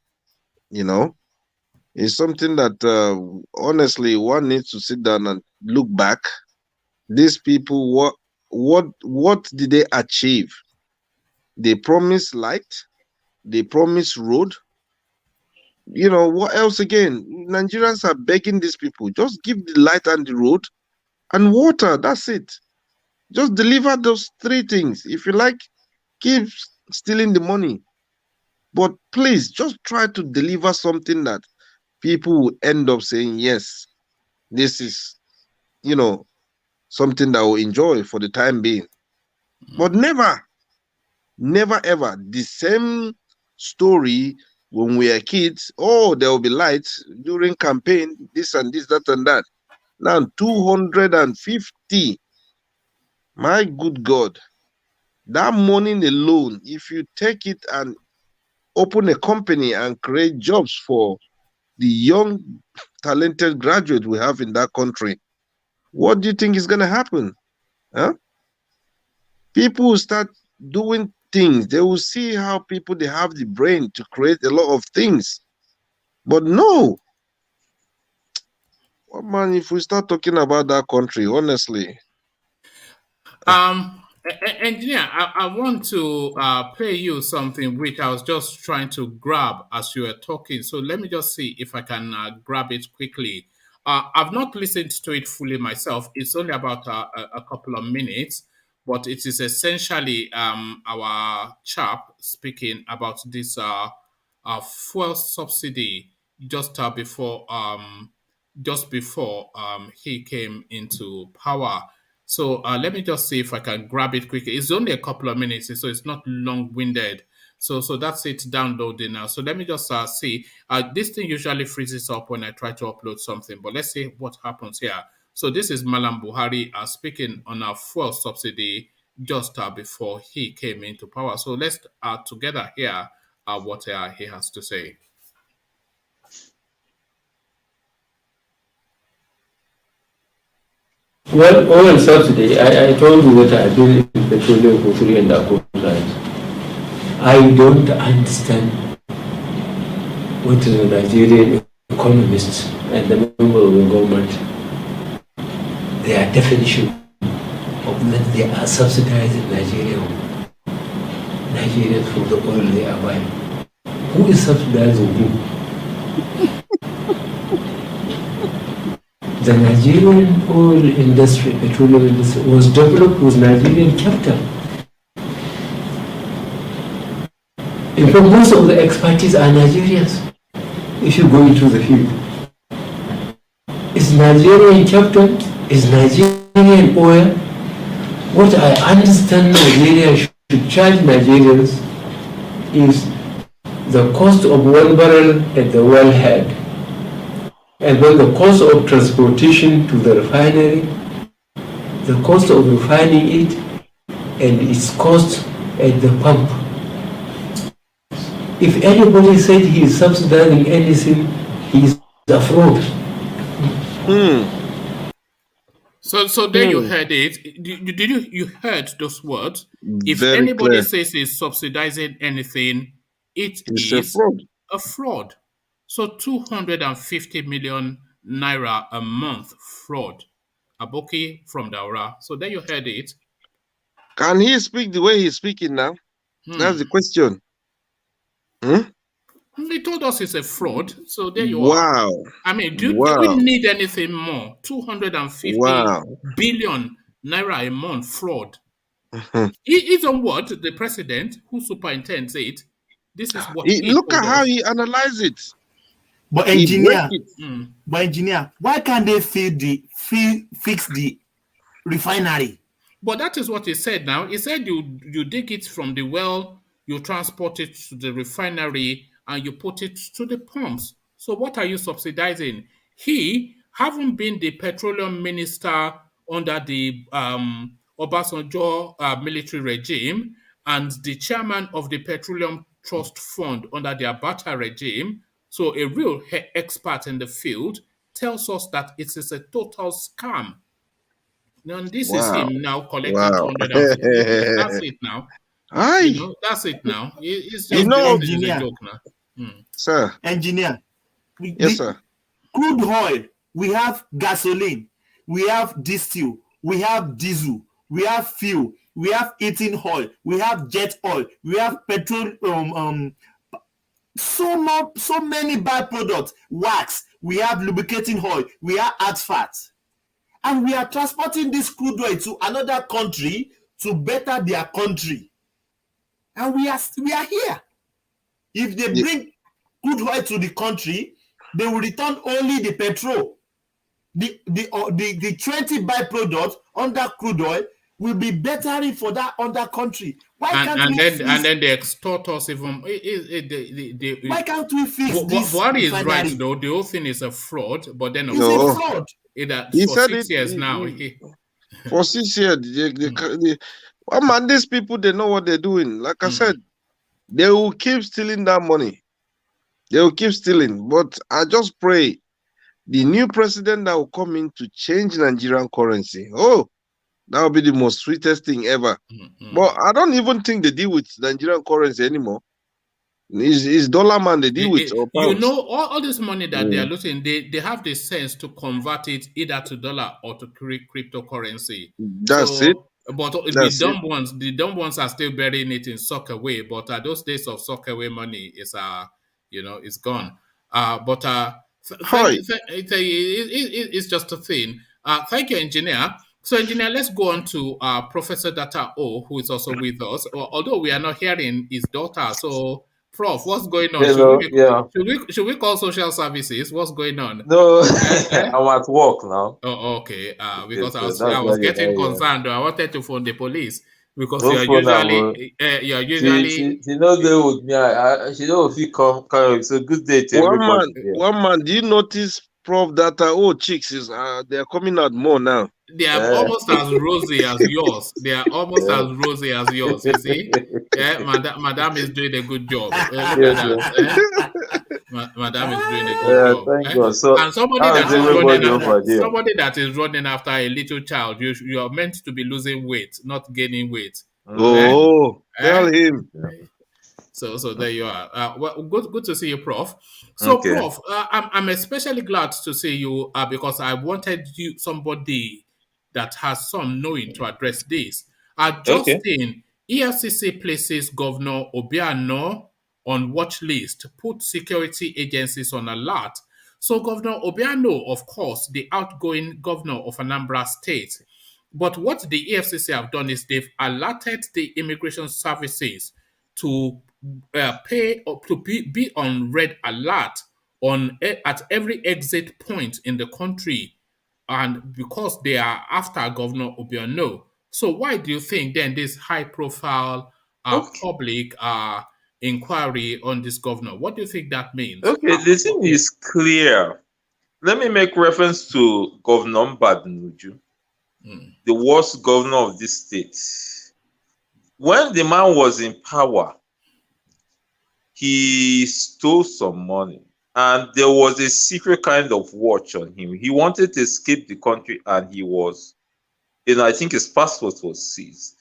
It's something that honestly one needs to sit down and look back. These people, what did they achieve? They promised light, they promised road. What else again? Nigerians are begging these people, just give the light and the road and water. That's it. Just deliver those three things. If you like, keep stealing the money. But please, just try to deliver something that people will end up saying, yes, this is, something that we'll enjoy for the time being. But never ever the same story when we are kids. Oh, there will be lights during campaign, this and this, that and that. Now 250. My good God. That money alone, if you take it and open a company and create jobs for the young, talented graduate we have in that country, what do you think is going to happen? People will start doing things. They will see how people, they have the brain to create a lot of things. But no. Well, man, if we start talking about that country, honestly. Engineer, I want to play you something which I was just trying to grab as you were talking. So let me just see if I can grab it quickly. I've not listened to it fully myself. It's only about a couple of minutes, but it is essentially our chap speaking about this fuel subsidy just before he came into power. So let me just see if I can grab it quickly. It's only a couple of minutes, so it's not long-winded. So that's it downloading now. So let me just see. This thing usually freezes up when I try to upload something, but let's see what happens here. So this is MALLAM Buhari speaking on our fuel subsidy just before he came into power. So let's together hear what he has to say. Well, oil subsidy, I told you that I've been in petroleum for 3.25 years. I don't understand what the Nigerian economists and the member of the government, their definition of that they are subsidizing Nigerians for the oil they are buying. Who is subsidizing who? The Nigerian oil industry, petroleum industry, was developed with Nigerian capital. In fact, most of the expertise are Nigerians. If you go into the field, it's Nigerian capital, it's Nigerian oil. What I understand Nigeria should charge Nigerians is the cost of 1 barrel at the wellhead, and then the cost of transportation to the refinery, the cost of refining it, and its cost at the pump. If anybody said he is subsidizing anything, he is a fraud. So there you heard it. You heard those words? If Very anybody clear. says he's subsidizing anything, it's a fraud. A fraud. So 250 million naira a month fraud. Aboki from DAURA. So there you heard it. Can he speak the way he's speaking now? That's the question. He told us it's a fraud. So there you are. I mean, do we need anything more? 250 billion naira a month fraud. He's on what? The president who superintends it. This is what look at how he analyzes it. But engineer, why can't they fix the refinery? But that is what he said now. He said you dig it from the well, you transport it to the refinery, and you put it to the pumps. So what are you subsidizing? He, having been the petroleum minister under the Obasanjo military regime and the chairman of the Petroleum Trust Fund under the Abacha regime, so a real expert in the field, tells us that it is a total scam. Now, this is him now collecting 250. That's it now. That's it now. It's just a joke now. Sir. Engineer. Yes, sir. Crude oil, we have gasoline, we have distillate, we have diesel, we have fuel, we have heating oil, we have jet oil, we have petrol, so many byproducts, wax, we have lubricating oil, we have asphalt. And we are transporting this crude oil to another country to better their country. And we are here. If they bring crude oil to the country, they will return only the petrol. The 20 byproducts under crude oil will be bettering for that other country. And then they extort us even. Why can't we fix this? Buhari is right though. The whole thing is a fraud. But then it's a fraud. For 6 years now. For 6 years, these people, they know what they're doing. Like I said, they will keep stealing that money. They will keep stealing. But I just pray the new president that will come in to change Nigerian currency. Oh, that will be the most sweetest thing ever. But I don't even think they deal with Nigerian currency anymore. It's dollar man they deal with. All this money that they are losing, they have the sense to convert it either to dollar or to cryptocurrency. That's it. But the dumb ones are still burying it in sock away. But those days of sock away money is it's gone. It's just a thing. Thank you, engineer. So, engineer, let's go on to Professor Data O, who is also with us. Although we are not hearing his daughter, so Prof, what's going on? Hello, yeah. Should we call social services? What's going on? No, I'm at work now. Oh, okay. Okay, Because so I that's why was you're getting not here. concerned. I wanted to phone the police because No phone, you're usually she knows they with me. She know if you come. It's a good day to everybody here. One man, do you notice, Prof, that chicks is they're coming out more now? they are almost as rosy as yours. They are almost as rosy as yours. You see, yeah, Madam is doing a good job. Look at that. Madam is doing a good job. Thank God. So, and somebody that is running after a little child, you are meant to be losing weight, not gaining weight. Oh, tell him. So there you are. Well, good to see you, Prof. So, okay. Prof, I'm especially glad to see you because I wanted somebody that has some knowing to address this. Justin, EFCC places Governor Obiano on watch list, put security agencies on alert. So Governor Obiano, of course, the outgoing governor of Anambra State. But what the EFCC have done is they've alerted the immigration services to pay or to be on red alert at every exit point in the country, and because they are after Governor Obiano. So why do you think then this high-profile public inquiry on this governor? What do you think that means? Okay, the thing is clear. Let me make reference to Governor Mbadinuju, the worst governor of this state. When the man was in power, he stole some money, and there was a secret kind of watch on him. He wanted to escape the country, and he was, I think his passport was seized.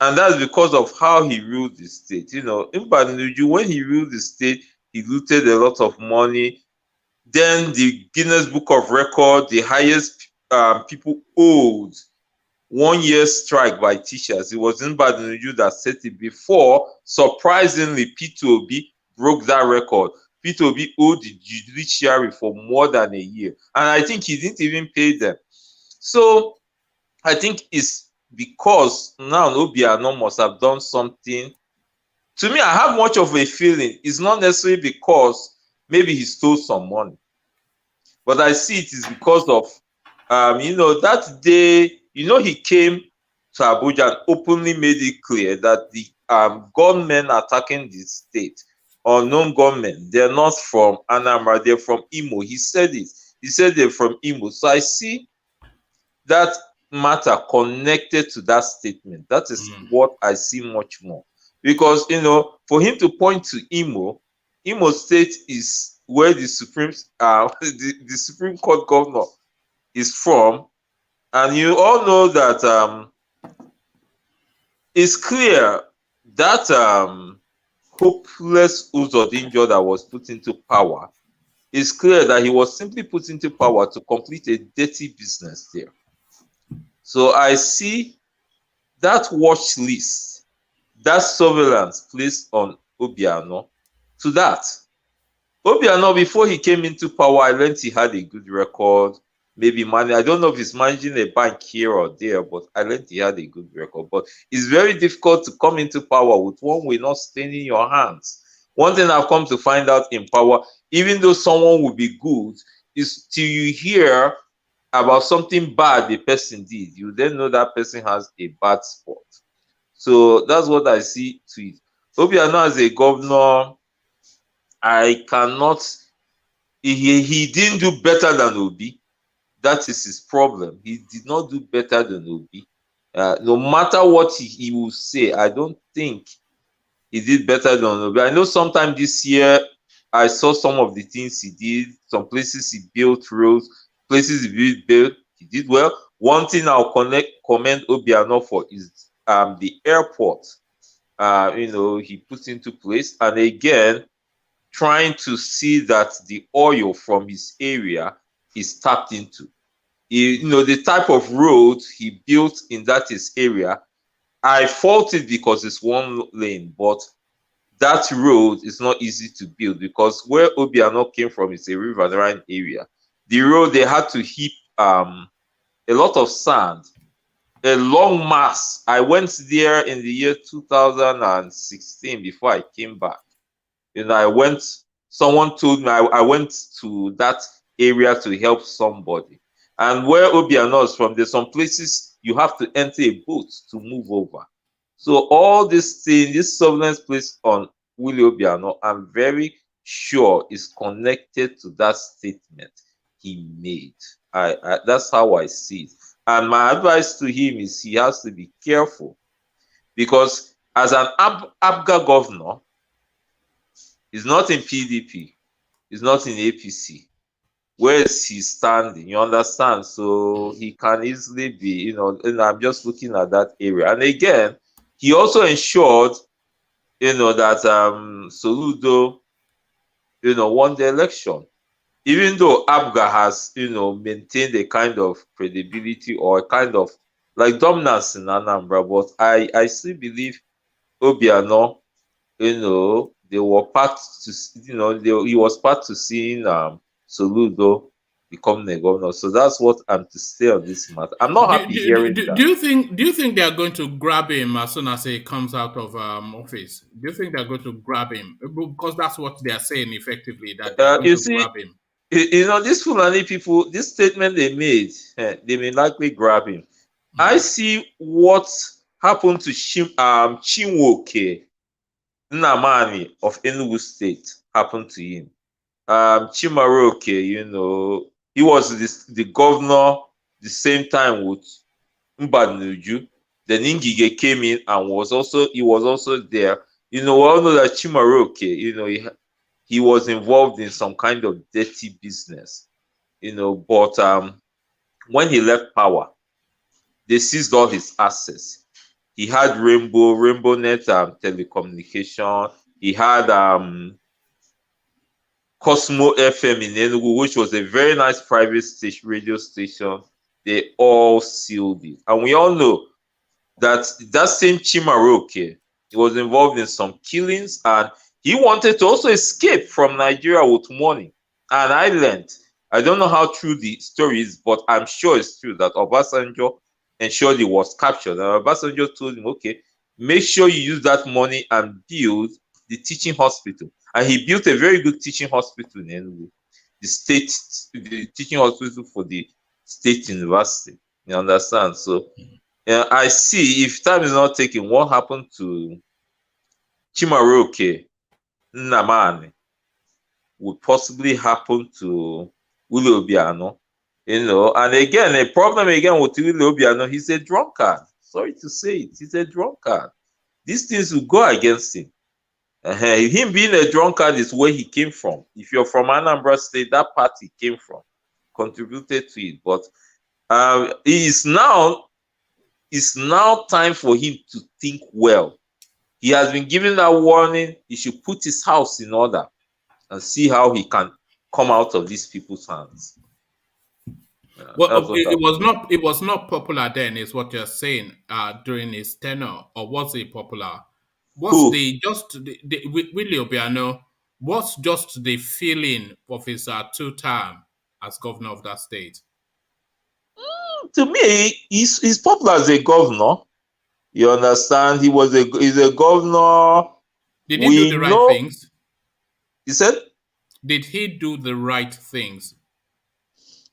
And that's because of how he ruled the state. Mbadinuju, when he ruled the state, he looted a lot of money. Then the Guinness Book of Record, the highest people owed 1 year strike by teachers. It was Mbadinuju that set it before. Surprisingly, P2OB broke that record. P2OB owed the judiciary for more than a year. And I think he didn't even pay them. So I think it's because now Obiano must have done something. To me, I have much of a feeling it's not necessarily because maybe he stole some money, but I see it is because of, that day, he came to Abuja and openly made it clear that the gunmen attacking the state, unknown gunmen, they're not from Anambra, they're from Imo. He said it. He said they're from Imo. So I see that matter connected to that statement. That is what I see much more. Because, for him to point to Imo State is where the Supreme Court governor is from. And you all know that it's clear that hopeless Uzodinjo that was put into power, it's clear that he was simply put into power to complete a dirty business there. So I see that watch list, that surveillance placed on Obiano to that. Obiano, before he came into power, I learned he had a good record, maybe money. I don't know if he's managing a bank here or there, but I learned he had a good record. But it's very difficult to come into power with one way not staining your hands. One thing I've come to find out in power, even though someone will be good, is till you hear about something bad the person did, you then know that person has a bad spot. So that's what I see to it. Obiano as a governor, I cannot, he didn't do better than Obi. That is his problem. He did not do better than Obi. No matter what he will say, I don't think he did better than Obi. I know sometime this year, I saw some of the things he did. Some places he built roads, places he built, he did well. One thing I'll commend Obiano for is the airport. He put into place, and again, trying to see that the oil from his area is tapped into. The type of road he built in that his area, I fault it because it's one lane, but that road is not easy to build because where Obiano came from is a riverine area. The road, they had to heap a lot of sand, a long mass. I went there in the year 2016 before I came back. You know, someone told me I went to that area to help somebody. And where Obiano is from, there's some places you have to enter a boat to move over. So all this thing, this surveillance placed on Willie Obiano, I'm very sure is connected to that statement he made. That's how I see it. And my advice to him is he has to be careful, because as an ABGA governor, he's not in PDP, he's not in APC. Where is he standing? You understand? So he can easily be, and I'm just looking at that area. And again, he also ensured, that Soludo, won the election. Even though ABGA has, maintained a kind of credibility or a kind of like dominance in Anambra, but I still believe Obiano, they were part to, he was part to seeing Soludo become the governor. So that's what I'm to say on this matter. I'm not happy hearing that. Do you think they are going to grab him as soon as he comes out of office? Do you think they're going to grab him? Because that's what they are saying effectively, that they're going to grab him. These Fulani people, this statement they made, they may likely grab him. I see what happened to Chinwoke Nnamani of Enugu State happened to him. Chimaroke, he was the governor the same time with Mbanuju. Then Ngige came in and was also there. We all know that Chimaroke, he was involved in some kind of dirty business, but when he left power, they seized all his assets. He had Rainbow Net telecommunication. He had Cosmo FM in Enugu, which was a very nice private radio station. They all sealed it. And we all know that same Chimaroke, he was involved in some killings, and he wanted to also escape from Nigeria with money. And I learned, I don't know how true the story is, but I'm sure it's true that Obasanjo ensured he was captured. And Obasanjo told him, okay, make sure you use that money and build the teaching hospital. And he built a very good teaching hospital in Enugu, the teaching hospital for the state university. You understand? So I see, if time is not taken, what happened to Chimaroke Nnamani would possibly happen to Willie Obiano. And again, a problem again with Willie Obiano, he's a drunkard. Sorry to say it, he's a drunkard. These things will go against him. Him being a drunkard is where he came from. If you're from Anambra State, that party came from, contributed to it. But it's now time for him to think well. He has been given that warning. He should put his house in order and see how he can come out of these people's hands. Well, it was not popular then, is what you're saying, during his tenure, or was it popular? Willie Obiano, what's just the feeling of his 2-term as governor of that state? To me, he's popular as a governor. You understand? He's a governor. Did he do the right things? He said? Did he do the right things?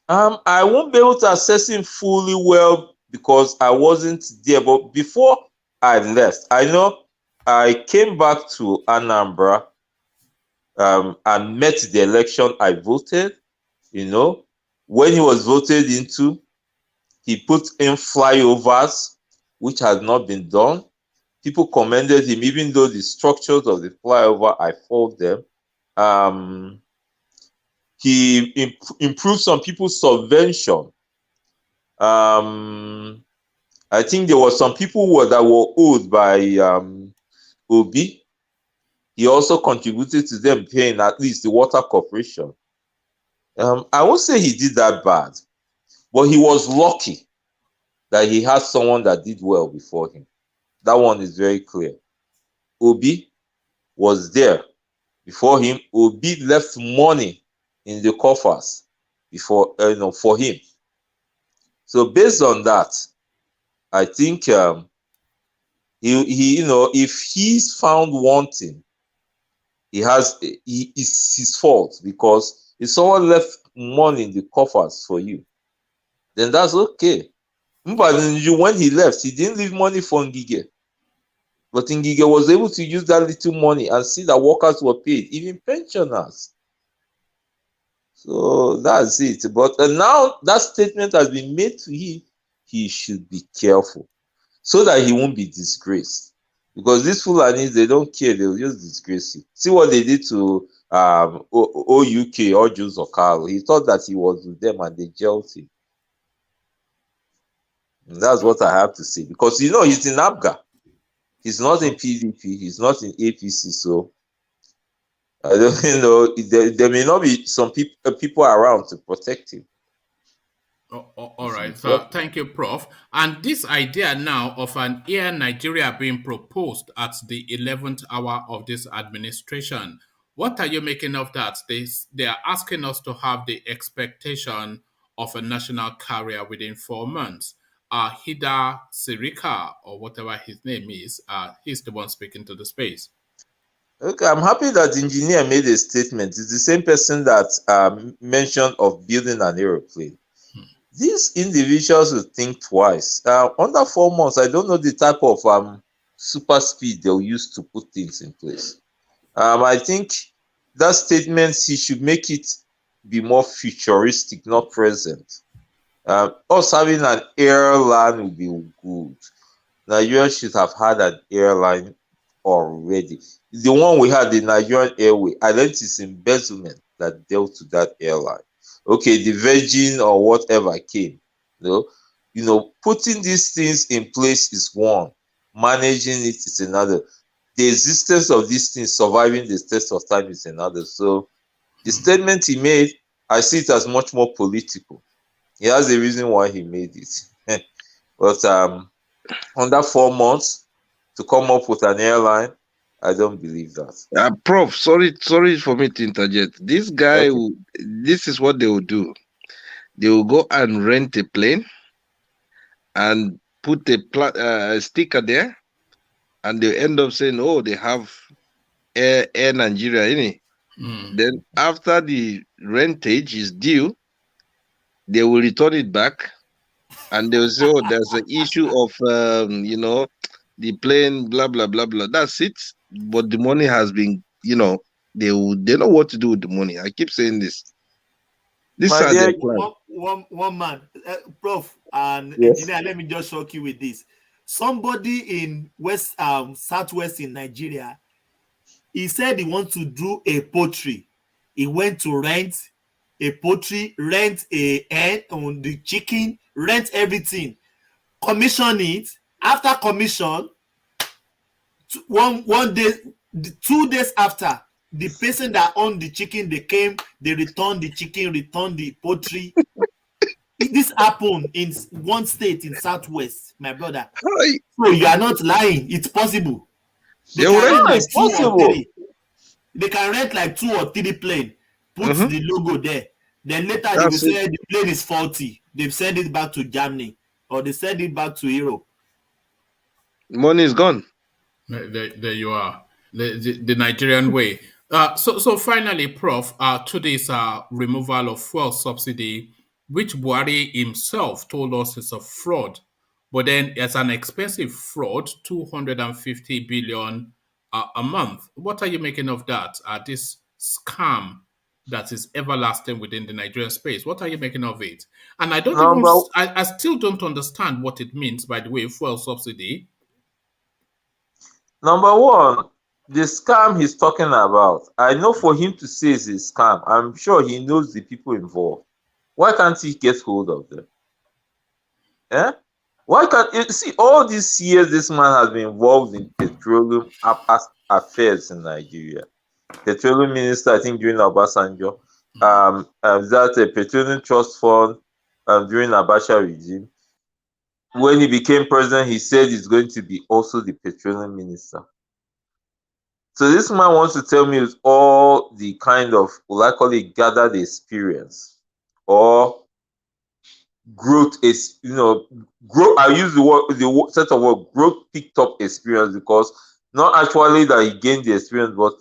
I won't be able to assess him fully well because I wasn't there. But before I left, I know I came back to Anambra and met the election. I voted. When he was voted into, he put in flyovers, which had not been done. People commended him, even though the structures of the flyover, I fault them. He improved some people's subvention. I think there were some people that were owed by Obi. He also contributed to them paying at least the water corporation. I won't say he did that bad, but he was lucky that he had someone that did well before him. That one is very clear. Obi was there before him. Obi left money in the coffers before, for him. So based on that, I think he, if he's found wanting, it's his fault, because if someone left money in the coffers for you, then that's okay. But when he left, he didn't leave money for Ngige. But Ngige was able to use that little money and see that workers were paid, even pensioners. So that's it. But now that statement has been made to him, he should be careful so that he won't be disgraced. Because these Fulanis, they don't care, they'll just disgrace you. See what they did to OUK or Jules Okaro. He thought that he was with them and they jailed him. And that's what I have to say. Because he's in ABGA. He's not in PDP, he's not in APC, so I don't know. There may not be some people around to protect him. All right. So thank you, Prof. And this idea now of an Air Nigeria being proposed at the 11th hour of this administration, what are you making of that? They are asking us to have the expectation of a national carrier within 4 months. Hida Sirika, or whatever his name is, he's the one speaking to the space. Okay, I'm happy that the engineer made a statement. It's the same person that mentioned of building an aeroplane. These individuals will think twice. Under 4 months, I don't know the type of super speed they'll use to put things in place. I think that statement, he should make it be more futuristic, not present. Us having an airline will be good. Nigeria should have had an airline already. The one we had, the Nigerian Airway, I learned it's embezzlement that dealt to that airline. Okay, the Virgin or whatever came. Putting these things in place is one. Managing it is another. The existence of these things surviving the test of time is another. So the statement he made, I see it as much more political. He has a reason why he made it. But under 4 months to come up with an airline, I don't believe that. Prof, sorry for me to interject. This guy, okay. This is what they will do. They will go and rent a plane and put a sticker there, and they end up saying, "Oh, they have Air Nigeria in it." Then after the rentage is due, they will return it back, and they will say, "Oh, there's an issue of the plane, blah blah blah blah." That's it. But the money has been, they know what to do with the money. I keep saying this. This is their plan. One man, Prof, and yes. Engineer, let me just shock you with this. Somebody in southwest in Nigeria, he said he wants to do a poultry. He went to rent a poultry, rent a hen on the chicken, rent everything, commission it. After commission, one day, 2 days after, the person that owned the chicken, they came, they returned the chicken, returned the poultry. This happened in one state in southwest, my brother. So you are not lying. It's possible. It's possible. They can rent like 2 or 3 planes, put the logo there. Then later they will say the plane is faulty. They've sent it back to Germany, or they send it back to Europe. Money is gone. There you are. The Nigerian way. So finally, Prof, to this removal of fuel subsidy, which Buhari himself told us is a fraud, but then it's an expensive fraud, 250 billion a month. What are you making of that? This scam that is everlasting within the Nigerian space. What are you making of it? And I I still don't understand what it means, by the way, fuel subsidy. Number one, the scam he's talking about, I know for him to say it's a scam, I'm sure he knows the people involved. Why can't he get hold of them? Why can't you see all these years this man has been involved in petroleum affairs in Nigeria? Petroleum minister, I think during Obasanjo, that a petroleum trust fund during Abacha regime. When he became president, he said he's going to be also the petroleum minister. So this man wants to tell me with all the kind of, I call it, gathered experience or growth is, growth. I use the set of word growth picked up experience, because not actually that he gained the experience, but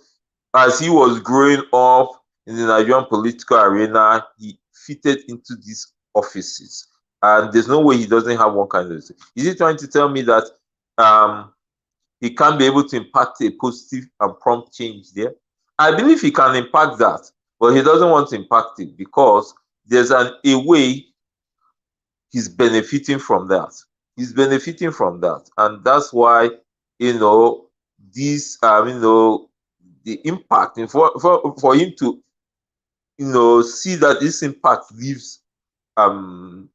as he was growing up in the Nigerian political arena, he fitted into these offices. And there's no way he doesn't have one kind of... Is he trying to tell me that he can't be able to impact a positive and prompt change there? I believe he can impact that, but he doesn't want to impact it because there's a way he's benefiting from that. He's benefiting from that. And that's why, this, the impact, for him to, see that this impact leaves to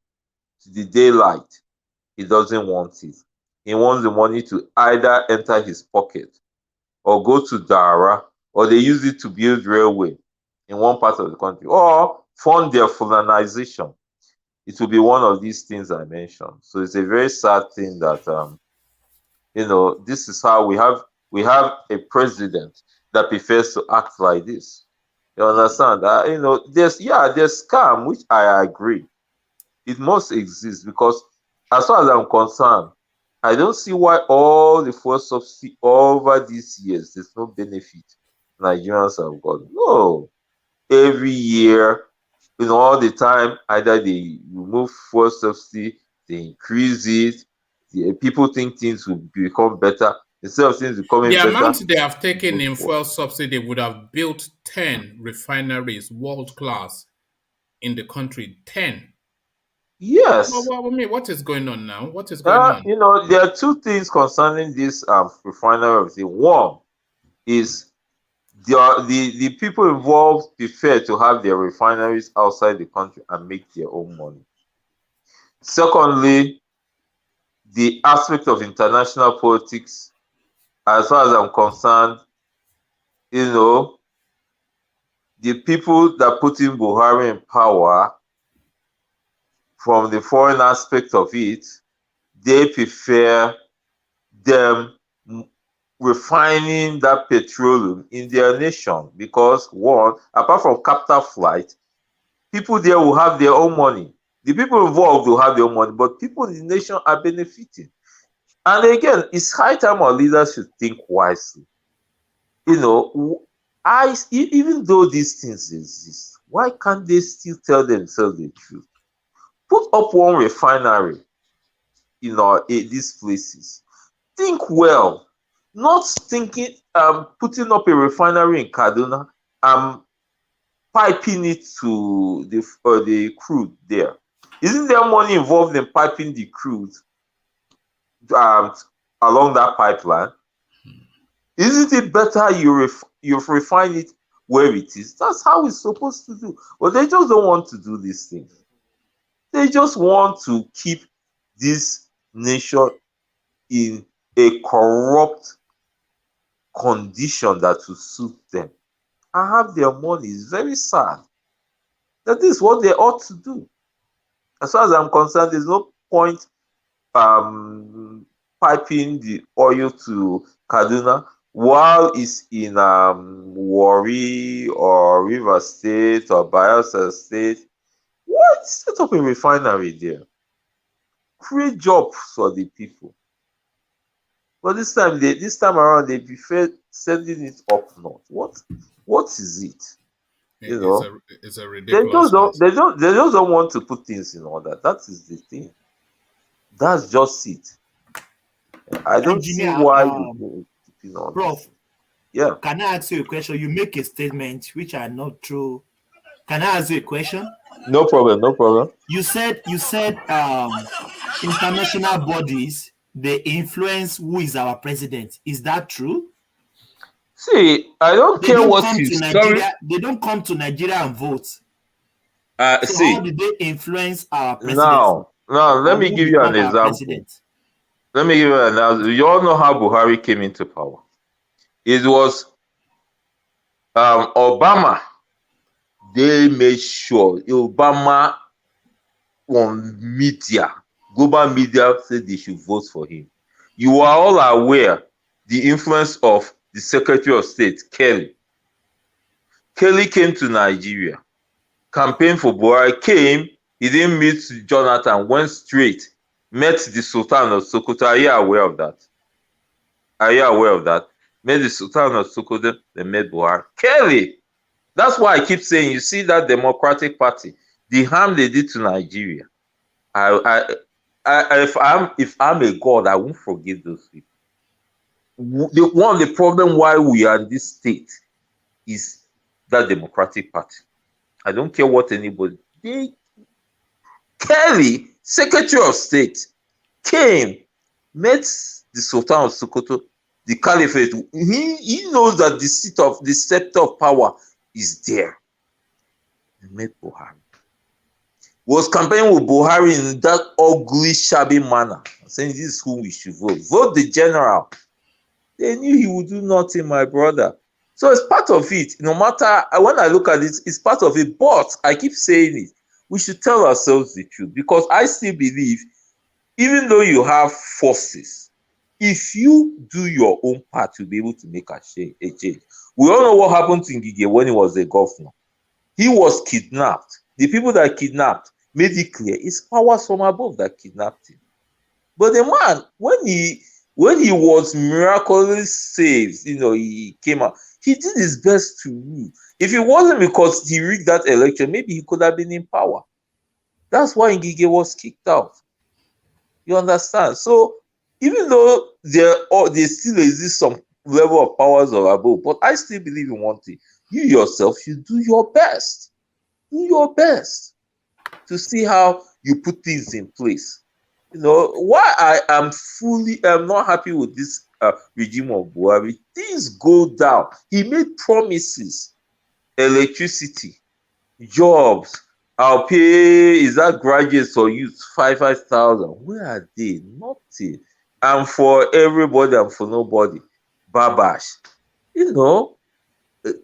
the daylight, he doesn't want it. He wants the money to either enter his pocket or go to DAURA, or they use it to build railway in one part of the country, or fund their fulanization. It will be one of these things I mentioned. So it's a very sad thing that this is how we have a president that prefers to act like this. You understand? There's scam, which I agree. It must exist because, as far as I'm concerned, I don't see why all the fuel subsidy over these years, there's no benefit Nigerians have got. No. Every year, all the time, either they remove fuel subsidy, they increase it. People think things will become better. Instead of things becoming better. The amount they have taken in fuel subsidy would have built 10 refineries, world class, in the country. 10. Yes. Well, what is going on now? What is going on? There are two things concerning this refinery. One is the people involved prefer to have their refineries outside the country and make their own money. Secondly, the aspect of international politics, as far as I'm concerned, the people that put in Buhari in power, from the foreign aspect of it, they prefer them refining that petroleum in their nation because, one, apart from capital flight, people there will have their own money. The people involved will have their own money, but people in the nation are benefiting. And again, it's high time our leaders should think wisely. Even though these things exist, why can't they still tell themselves the truth? Put up one refinery in these places. Think well, not thinking putting up a refinery in Kaduna and piping it to the crude there. Isn't there money involved in piping the crude along that pipeline? Isn't it better you refine it where it is? That's how it's supposed to do. But they just don't want to do these things. They just want to keep this nation in a corrupt condition that will suit them and have their money. It's very sad. That is what they ought to do. As far as I'm concerned, there's no point piping the oil to Kaduna while it's in Warri or River State or Bayelsa State. What? Set up a refinery there. Create jobs for the people. But this time around, they prefer sending it up north. What is it? It's a ridiculous. They just don't want to put things in order. That is the thing. That's just it. I don't see why you keeping on. Prof. Yeah. Can I ask you a question? You make a statement which are not true. Can I ask you a question? No problem. You said international bodies, they influence who is our president. Is that true? See, I don't care what you say. They don't come to Nigeria and vote. So see, how did they influence our president? Now, let me give you an example. Let me give you an example. You all know how Buhari came into power. It was Obama. They made sure Obama on media, global media said they should vote for him. You are all aware the influence of the Secretary of State, Kelly. Kelly came to Nigeria, campaigned for Buhari, came, he didn't meet Jonathan, went straight, met the Sultan of Sokoto. Are you aware of that? made the Sultan of Sokoto, they made Buhari. Clearly, that's why I keep saying, you see that Democratic Party, the harm they did to Nigeria. If I'm a God, I won't forgive those people. The problem why we are in this state is that Democratic Party. I don't care what anybody. Kelly, Secretary of State, came, met the Sultan of Sokoto, the Caliphate. He knows that the scepter of power is there. He met Buhari. Was campaigning with Buhari in that ugly, shabby manner, saying this is who we should vote. Vote the general. They knew he would do nothing, my brother. So it's part of it. No matter, when I look at it, it's part of it. But I keep saying it. We should tell ourselves the truth, because I still believe, even though you have forces, if you do your own part, you'll be able to make a change. We all know what happened to Ngige when he was a governor. He was kidnapped. The people that kidnapped made it clear it's powers from above that kidnapped him. But the man, when he was miraculously saved, he came out. He did his best to rule. If it wasn't because he rigged that election, maybe he could have been in power. That's why Ngige was kicked out. You understand? So even though there still exists some level of powers of above, but I still believe in one thing: you yourself should do your best. Do your best to see how you put things in place. Why I am not happy with this regime of Buhari. Things go down. He made promises: electricity, jobs. I'll pay, is that graduates or youth, 5,000. Where are they? Nothing. And for everybody and for nobody, babash.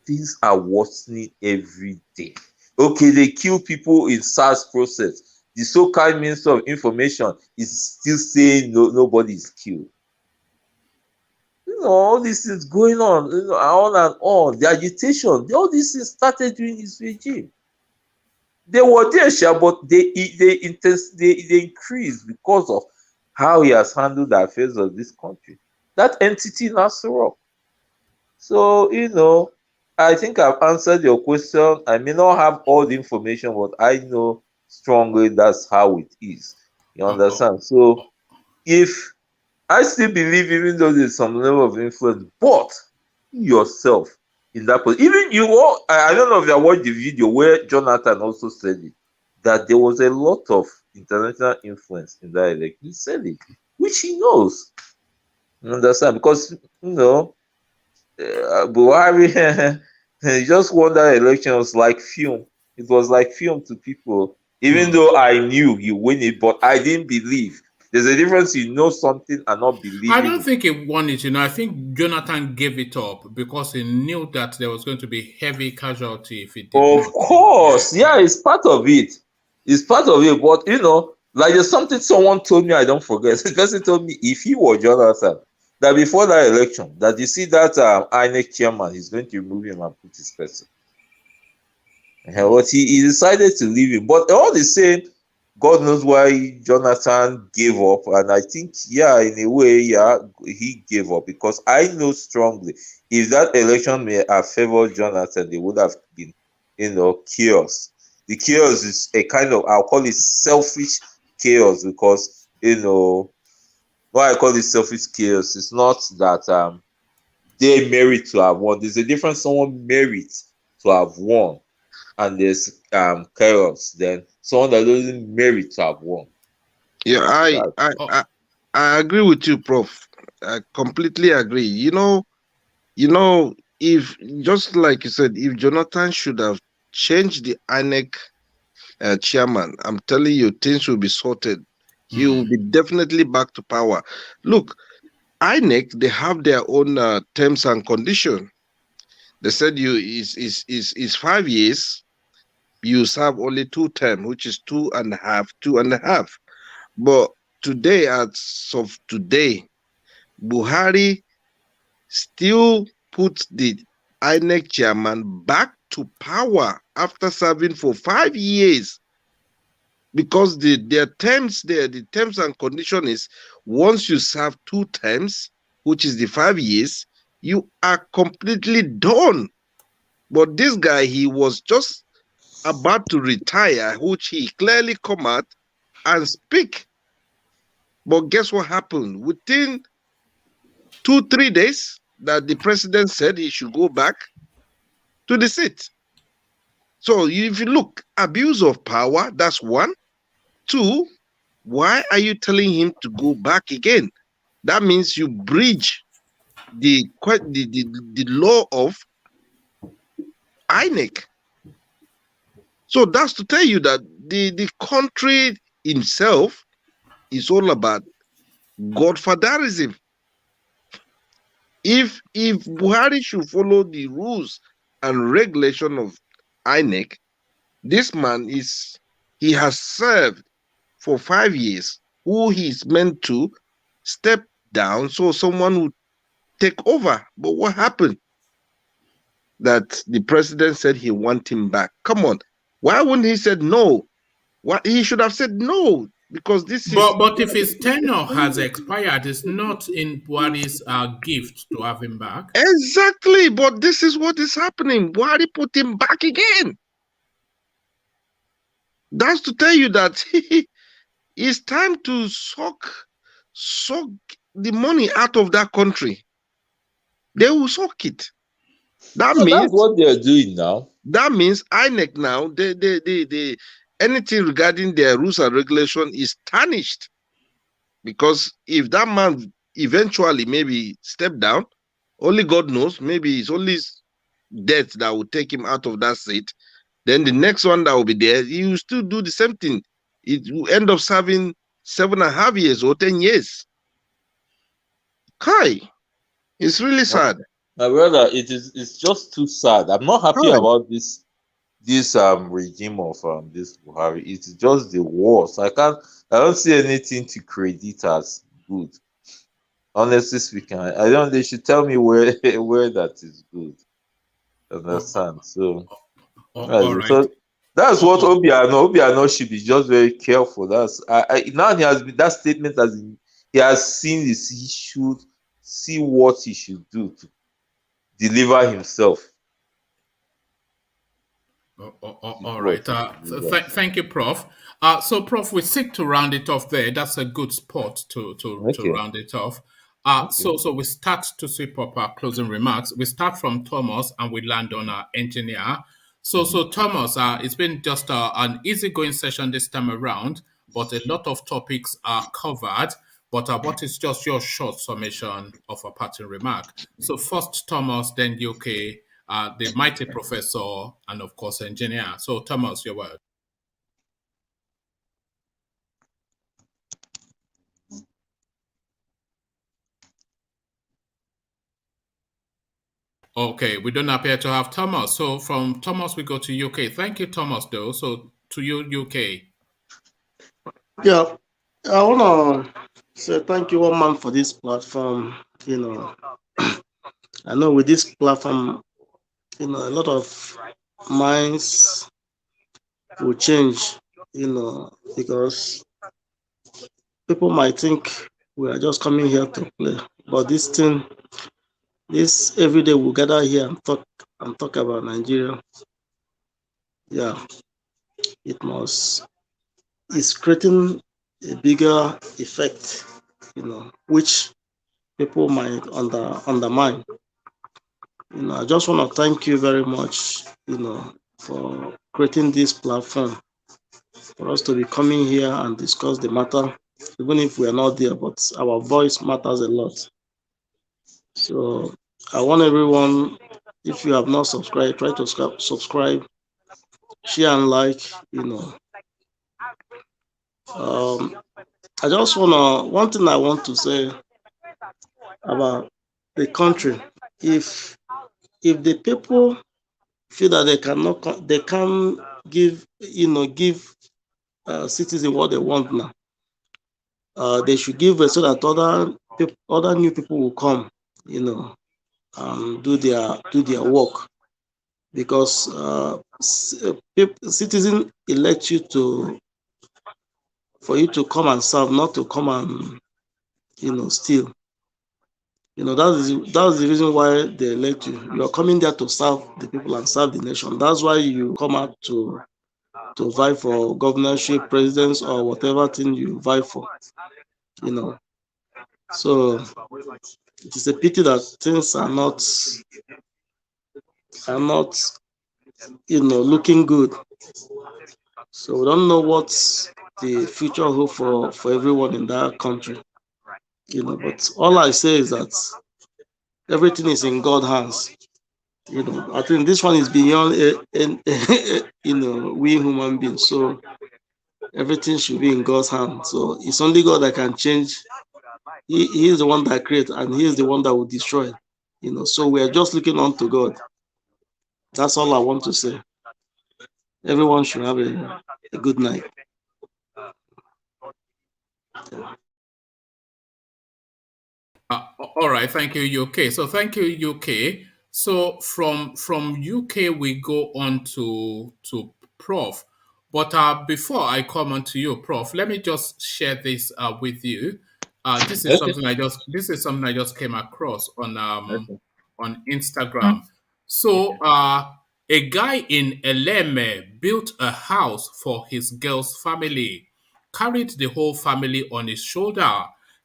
Things are worsening every day. Okay, they kill people in SARS process. The so-called Minister of Information is still saying nobody is killed. All this is going on, on and on. The agitation, all this is started during his regime. They were there, but they increased because of how he has handled the affairs of this country. That entity now Rock. So, I think I've answered your question. I may not have all the information, but I know strongly that's how it is. You understand? So, if I still believe, even though there's some level of influence, but yourself in that position, even I don't know if you watched the video where Jonathan also said it, that there was a lot of international influence in that election. He said it, which he knows. You understand? Because, Buhari, he just won that election. It was like film. It was like film to people. Even though I knew he win it, but I didn't believe. There's a difference, something and not believing. I don't think he won it. I think Jonathan gave it up because he knew that there was going to be heavy casualty if it did not. Of course, yeah, it's part of it. It's part of it, but like there's something someone told me I don't forget. The person told me if he were Jonathan, that before that election, that you see that INEC chairman, he's going to remove him and put his person. But he decided to leave him. But all the same, God knows why Jonathan gave up. And I think, in a way, he gave up. Because I know strongly, if that election may have favored Jonathan, they would have been, chaos. The chaos is a kind of, I'll call it selfish chaos, because, why I call it selfish chaos, it's not that they merit to have won. There's a difference. Someone merits to have won, and there's chaos. Then someone that doesn't merit to have won. Yeah, I agree with you, Prof. I completely agree. If just like you said, if Jonathan should have changed the INEC chairman, I'm telling you, things will be sorted. He will be definitely back to power. Look, INEC, they have their own terms and conditions. They said is 5 years, you serve only 2 terms, which is 2.5. But today, as of today, Buhari still puts the INEC chairman back to power after serving for 5 years. Because their terms there, the terms and condition is once you serve 2 terms, which is the 5 years, you are completely done. But this guy, he was just about to retire, which he clearly come out and speak. But guess what happened? Within 2-3 days that the president said he should go back to the seat. So if you look, abuse of power, that's one. Two, why are you telling him to go back again? That means you breach the law of INEC. So that's to tell you that the country himself is all about godfatherism. If Buhari should follow the rules and regulation of INEC, this man he has served for 5 years, who he's meant to step down so someone would take over. But what happened? That the president said he want him back. Come on. Why wouldn't he said no? What he should have said no, because this is... But if his tenure has expired, it's not in Buhari's gift to have him back. Exactly, but this is what is happening. Buhari put him back again. That's to tell you that it's time to suck the money out of that country. They will suck it. That means that's what they're doing now. That means INEC now, they anything regarding their rules and regulation is tarnished. Because if that man eventually maybe step down, only God knows, maybe it's only death that will take him out of that seat. Then the next one that will be there, he will still do the same thing. It will end up serving 7.5 years or 10 years. Kai, it's really sad. My brother, it's just too sad. I'm not happy about this regime of this Buhari. It's just the worst. I don't see anything to credit as good. Honestly speaking, I don't. They should tell me where that is good. Understand? So, right. So that's what Obiano should be just very careful. That's now he has been, that statement he has seen this. He should see what he should do to deliver himself. All right. Thank you, Prof. So, Prof, we seek to round it off there. That's a good spot to round it off. So we start to sweep up our closing remarks. We start from Thomas and we land on our engineer. So Thomas, it's been just an easygoing session this time around, but a lot of topics are covered. But what is just your short summation of a parting remark? So first Thomas, then UK, the mighty professor, and of course engineer. So Thomas, your word. Okay, we don't appear to have Thomas. So from Thomas, we go to UK. Thank you, Thomas, though. So to you, UK. Yeah, I want to say thank you, one man, for this platform. I know with this platform, a lot of minds will change, because people might think we are just coming here to play. But this every day we gather here and talk about Nigeria. Yeah, it's creating a bigger effect, which people might undermine. I just want to thank you very much, for creating this platform for us to be coming here and discuss the matter, even if we are not there, but our voice matters a lot. So I want everyone, if you have not subscribed, try to subscribe, share and like, I just one thing I want to say about the country, if the people feel that they can give citizens what they want now, they should give it so that other new people will come, do their work, because citizens elect you for you to come and serve, not to come and steal. You know, that's the reason why they elect you. You are coming there to serve the people and serve the nation. That's why you come out to vie for governorship, presidents, or whatever thing you vie for. You know, so it is a pity that things are not, looking good. So we don't know what the future holds for everyone in that country. You know, but all I say is that everything is in God's hands. You know, I think this one is beyond we human beings. So everything should be in God's hands. So it's only God that can change. He is the one that creates, and He is the one that will destroy. You know, so we are just looking on to God. That's all I want to say. Everyone should have a good night. All right, thank you, UK. So thank you, UK. So from UK we go on to Prof. But before I come on to you, Prof, let me just share this with you. This is something I just came across on Instagram. So a guy in Eleme built a house for his girl's family, carried the whole family on his shoulder.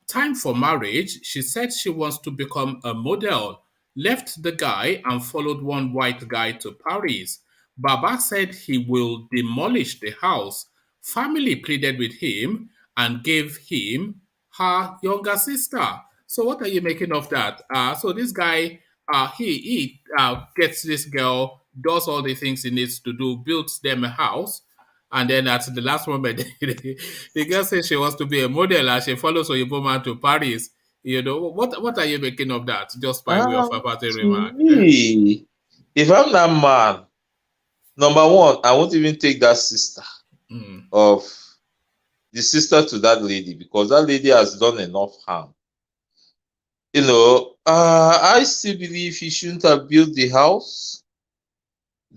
Time for marriage, she said she wants to become a model, left the guy and followed one white guy to Paris. Baba said he will demolish the house. Family pleaded with him and gave him her younger sister. So what are you making of that? So this guy, he gets this girl, does all the things he needs to do, builds them a house, and then at the last moment, the girl says she wants to be a model and she follows Oyibo man to Paris. You know, what are you making of that? Just by way of a parting remark. Me, if I'm that man, number one, I won't even take that sister of the sister to that lady, because that lady has done enough harm. You know, I still believe he shouldn't have built the house.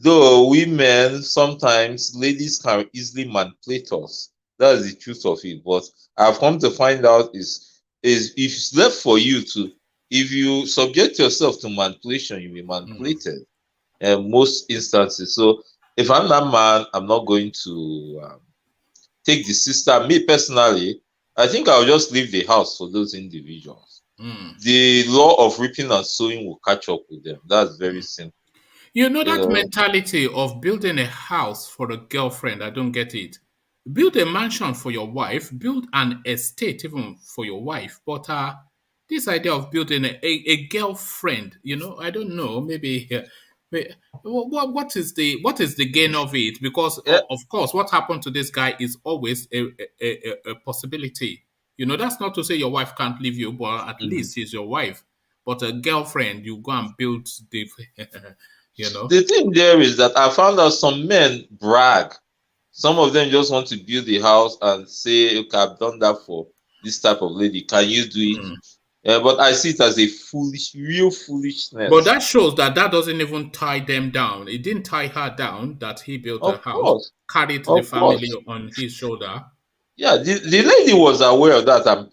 Though women, sometimes ladies can easily manipulate us. That's the truth of it. But I've come to find out is if it's left for you to, if you subject yourself to manipulation, you'll be manipulated in most instances. So if I'm that man, I'm not going to take the sister. Me personally, I think I'll just leave the house for those individuals. The law of reaping and sowing will catch up with them. That's very simple. You know that mentality of building a house for a girlfriend, I don't get it. Build a mansion for your wife, build an estate even for your wife. But this idea of building a girlfriend, you know, I don't know, maybe what is the gain of it? Because of course, what happened to this guy is always a possibility. You know, that's not to say your wife can't leave you, but at least she's your wife. But a girlfriend, you go and build the you know. The thing there is that I found out some men brag. Some of them just want to build the house and say, okay, I've done that for this type of lady. Can you do it? But I see it as a real foolishness. But that shows that doesn't even tie them down. It didn't tie her down that he built a house, carried the family on his shoulder. Yeah, the lady was aware of that and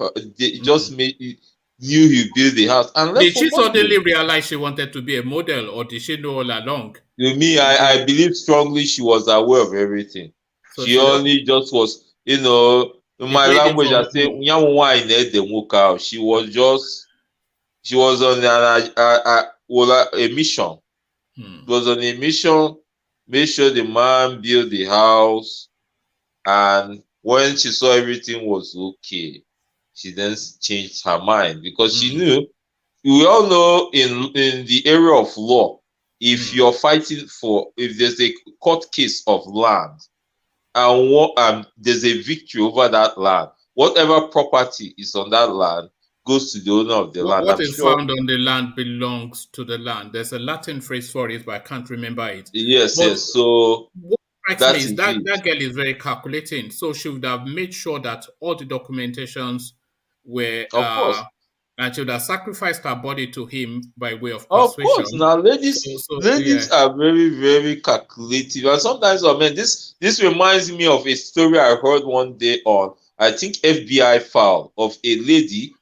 just knew he built the house. And did she suddenly realize she wanted to be a model, or did she know all along? To me, I believe strongly she was aware of everything. So she only just was, you know, in my language, I say, she was on a mission. She was on a mission, make sure the man built the house, and when she saw everything was okay, she then changed her mind, because she knew, we all know in the area of law, if you're fighting if there's a court case of land and there's a victory over that land, whatever property is on that land goes to the owner of the land. What is found on the land belongs to the land. There's a Latin phrase for it, but I can't remember it. Yes. So what strikes me is that girl is very calculating. So she would have made sure that all the documentations were, of course, and she would have sacrificed her body to him by way of persuasion. Of course, now ladies are very, very calculative, and sometimes, this reminds me of a story I heard one day on, I think, FBI file of a lady.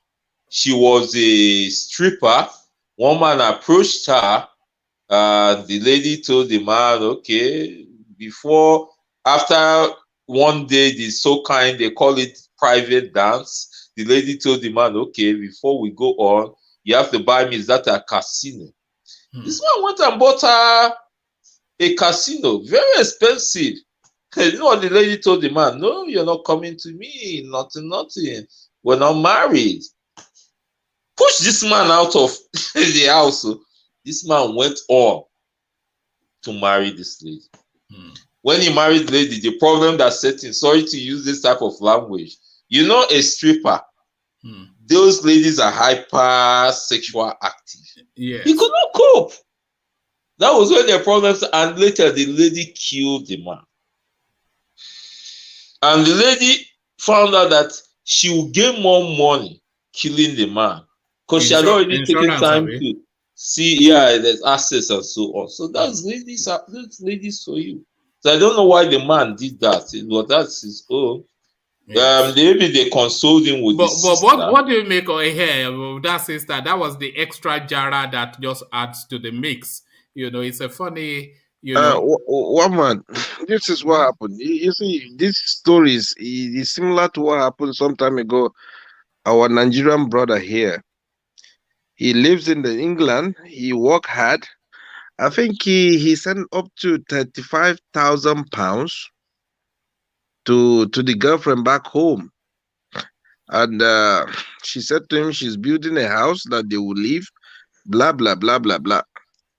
she was a stripper. One man approached her, and the lady told the man, okay, after one day, the so kind, they call it private dance. The lady told the man, okay, before we go on, you have to buy me, is that a casino? This man went and bought her a casino, very expensive. You know what the lady told the man? No, you're not coming to me, nothing. We're not married. Push this man out of the house. This man went on to marry this lady. When he married the lady, the problem that set in, sorry to use this type of language, you know, a stripper, those ladies are hyper sexual active. Yes. He could not cope. That was when their problems, and later the lady killed the man. And the lady found out that she would gain more money killing the man because she had already taken time to see, there's access and so on. So that's ladies for you. So I don't know why the man did that. But that's his own. Yes. Maybe they consoled him with what do you make of that sister? That was the extra jara that just adds to the mix. You know, it's a funny, you know. One man, this is what happened. You see, this story is similar to what happened some time ago. Our Nigerian brother here, he lives in England. He worked hard. I think he sent up to £35,000 to the girlfriend back home, and she said to him she's building a house that they will live, blah blah blah blah blah.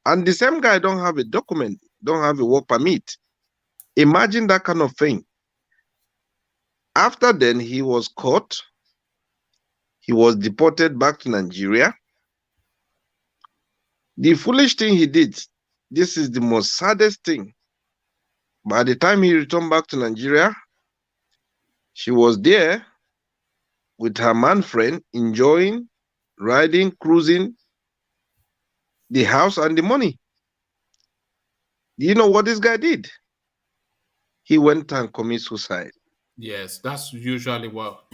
And the same guy don't have a document, don't have a work permit. Imagine that kind of thing. After then, he was caught. He was deported back to Nigeria. The foolish thing he did, this is the most saddest thing. By the time he returned back to Nigeria, she was there with her man friend, enjoying, riding, cruising, the house and the money. Do you know what this guy did? He went and committed suicide. Yes, that's usually what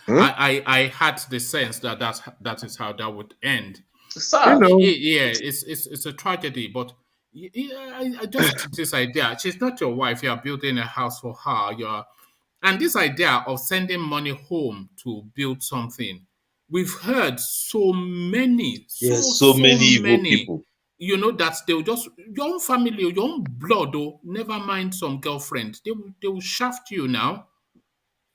I had the sense that is how that would end. Sad. It's a tragedy, but I just this idea. She's not your wife. You are building a house for her. And this idea of sending money home to build something. We've heard so many evil people. You know that they'll just your own family, your own blood, never mind some girlfriend. They will shaft you now.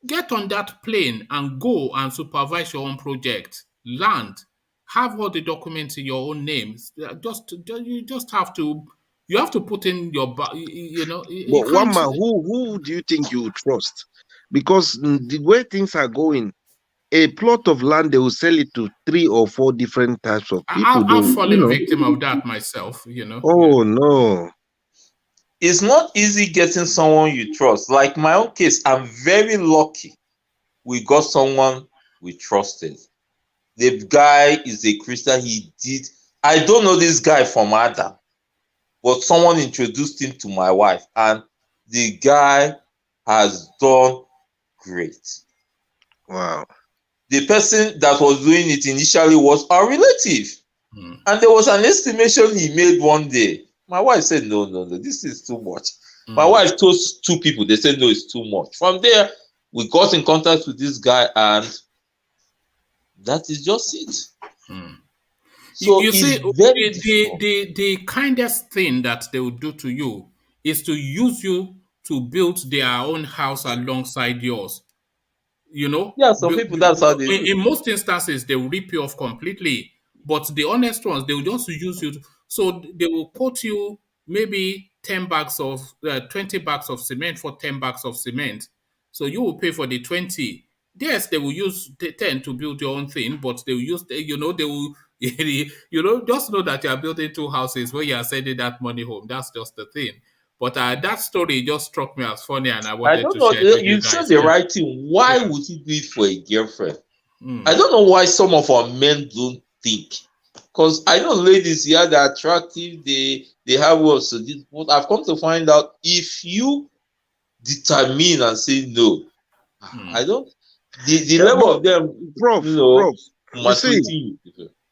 Get on that plane and go and supervise your own project. Land, have all the documents in your own names. You have to put in your, you know. But one man, who do you think you would trust? Because the way things are going, a plot of land, they will sell it to 3 or 4 different types of people. I've fallen victim of that myself, you know. Oh, no. It's not easy getting someone you trust. Like my own case, I'm very lucky we got someone we trusted. The guy is a Christian. I don't know this guy from Adam, but someone introduced him to my wife, and the guy has done great. Wow. The person that was doing it initially was our relative. And there was an estimation he made one day. My wife said, no, this is too much. My wife told 2 people, they said, no, it's too much. From there, we got in contact with this guy, and that is just it. So you see, the kindest thing that they will do to you is to use you to build their own house alongside yours. You know? Yeah, some people, that's how they do. In most instances, they will rip you off completely. But the honest ones, they will just use you. So they will quote you maybe 20 bags of cement for 10 bags of cement. So you will pay for the 20. Yes, they will use the 10 to build your own thing, but they will use, they will, just know that you are building 2 houses where you are sending that money home. That's just the thing. But that story just struck me as funny, and I wanted to share it with you guys. You said the right thing. Why would he do it for a girlfriend? I don't know why some of our men don't think. Because I know ladies here, they're attractive, they have what. So but I've come to find out, if you determine and say no, I don't. The level of them, Prof, You see,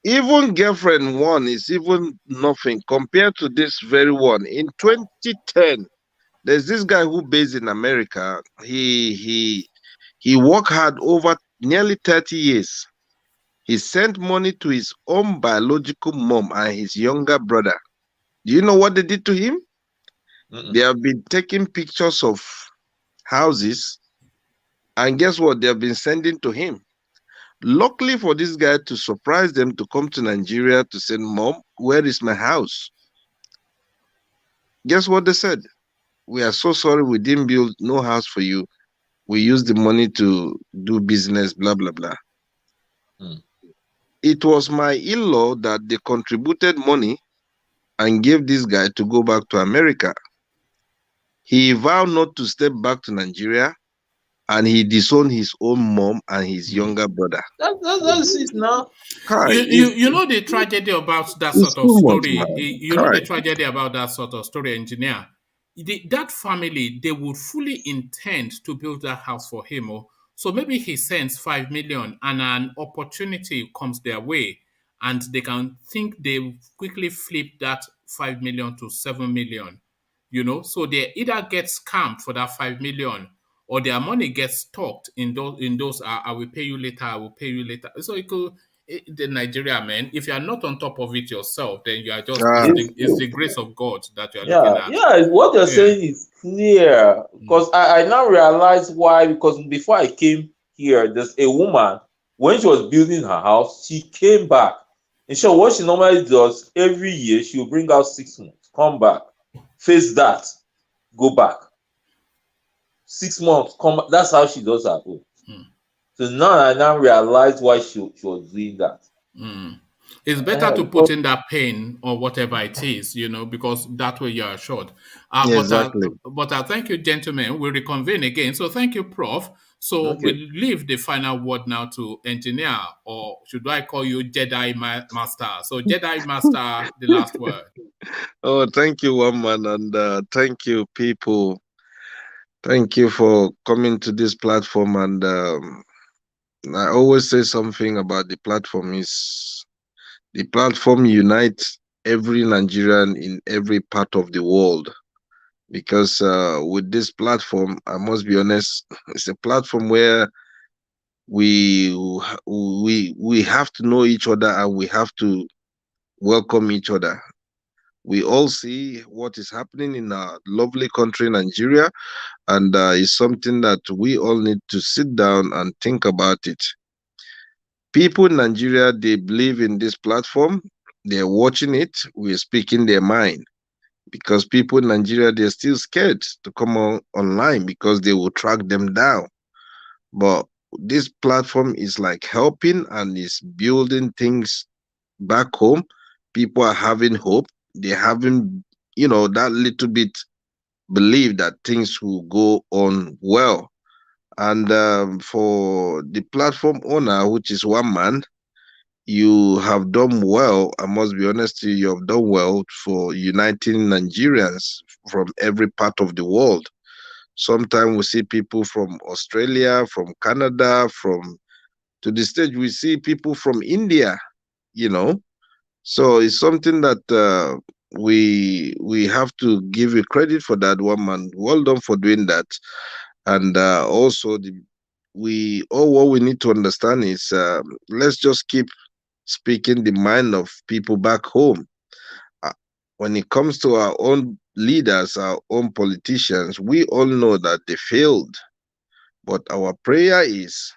even girlfriend one is even nothing compared to this very one. In 2010, there's this guy who based in America. He worked hard over nearly 30 years. He sent money to his own biological mom and his younger brother. Do you know what they did to him? They have been taking pictures of houses, and guess what? They have been sending to him. Luckily for this guy to surprise them to come to Nigeria to say, Mom, where is my house? Guess what they said? We are so sorry we didn't build no house for you. We used the money to do business, blah, blah, blah. It was my in-law that they contributed money and gave this guy to go back to America. He vowed not to step back to Nigeria, and he disowned his own mom and his younger brother. That's it now. You know the tragedy about that sort of story. You know the tragedy about that sort of story, engineer. That family, they would fully intend to build that house for him. So maybe he sends 5 million and an opportunity comes their way, and they can think they quickly flip that 5 million to 7 million. You know, so they either get scammed for that 5 million, or their money gets stocked in those I will pay you later, I will pay you later. So it could, the Nigeria, man, if you are not on top of it yourself, then you are just it's the grace of God that you are looking at. Yeah, what you're saying is clear, because I now realize why. Because before I came here, there's a woman, when she was building her house, she came back, and so what she normally does every year, she will bring out 6 months, come back, face that, go back, 6 months, come back. That's how she does her own. So now I now realize why she was doing that. It's better to put in that pain or whatever it is, you know, because that way you're assured. Exactly. But thank you, gentlemen. We'll reconvene again. So thank you, Prof. So we'll leave the final word now to engineer, or should I call you Jedi Master? So Jedi Master, the last word. Oh, thank you, one man, and thank you, people. Thank you for coming to this platform. And I always say something about the platform is the platform unites every Nigerian in every part of the world. Because with this platform, I must be honest, it's a platform where we have to know each other and we have to welcome each other. We all see what is happening in our lovely country, Nigeria, and it's something that we all need to sit down and think about it. People in Nigeria, they believe in this platform. They're watching it. We're speaking their mind. Because people in Nigeria, they're still scared to come online because they will track them down. But this platform is like helping and is building things back home. People are having hope. They're having, that little bit believe that things will go on well. And for the platform owner, which is one man, you have done well. I must be honest to you, you have done well for uniting Nigerians from every part of the world. Sometimes we see people from Australia, from Canada, to the stage we see people from India, So it's something that we have to give you credit for that, one man. Well done for doing that. And also what we need to understand is let's just keep speaking the mind of people back home. When it comes to our own leaders, our own politicians, we all know that they failed. But our prayer is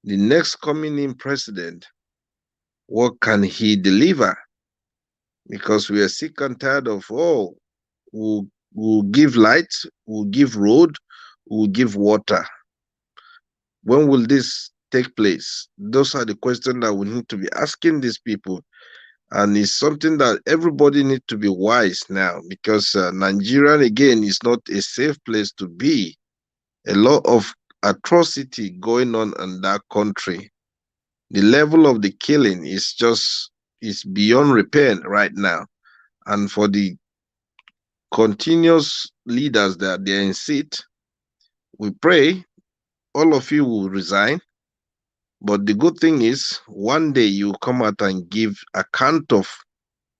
the next coming in president, what can he deliver? Because we are sick and tired of, we'll give light, we'll give road, we'll give water. When will this take place? Those are the questions that we need to be asking these people. And it's something that everybody needs to be wise now, because Nigeria, again, is not a safe place to be. A lot of atrocity going on in that country. The level of the killing is beyond repair right now. And for the continuous leaders that they're in seat, we pray all of you will resign But the good thing is, one day you come out and give account of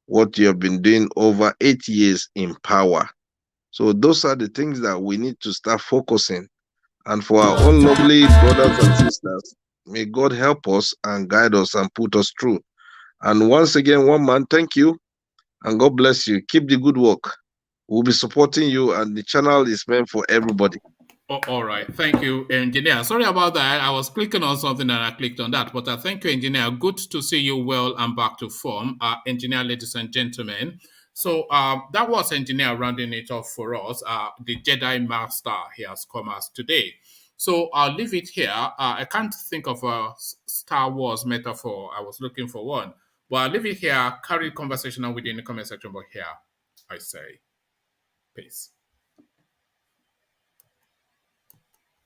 what you have been doing over 8 years in power. So those are the things that we need to start focusing. And for our own lovely brothers and sisters, may God help us and guide us and put us through. And once again, one man, thank you. And God bless you. Keep the good work. We'll be supporting you, and the channel is meant for everybody. Oh, all right. Thank you, engineer. Sorry about that. I was clicking on something and I clicked on that. But thank you, engineer. Good to see you well and back to form. Engineer, ladies and gentlemen. So that was engineer rounding it off for us. The Jedi Master, he has come as today. So I'll leave it here. I can't think of a Star Wars metaphor. I was looking for one. But I'll leave it here. Carry conversation on within the comment section. But here, I say, peace.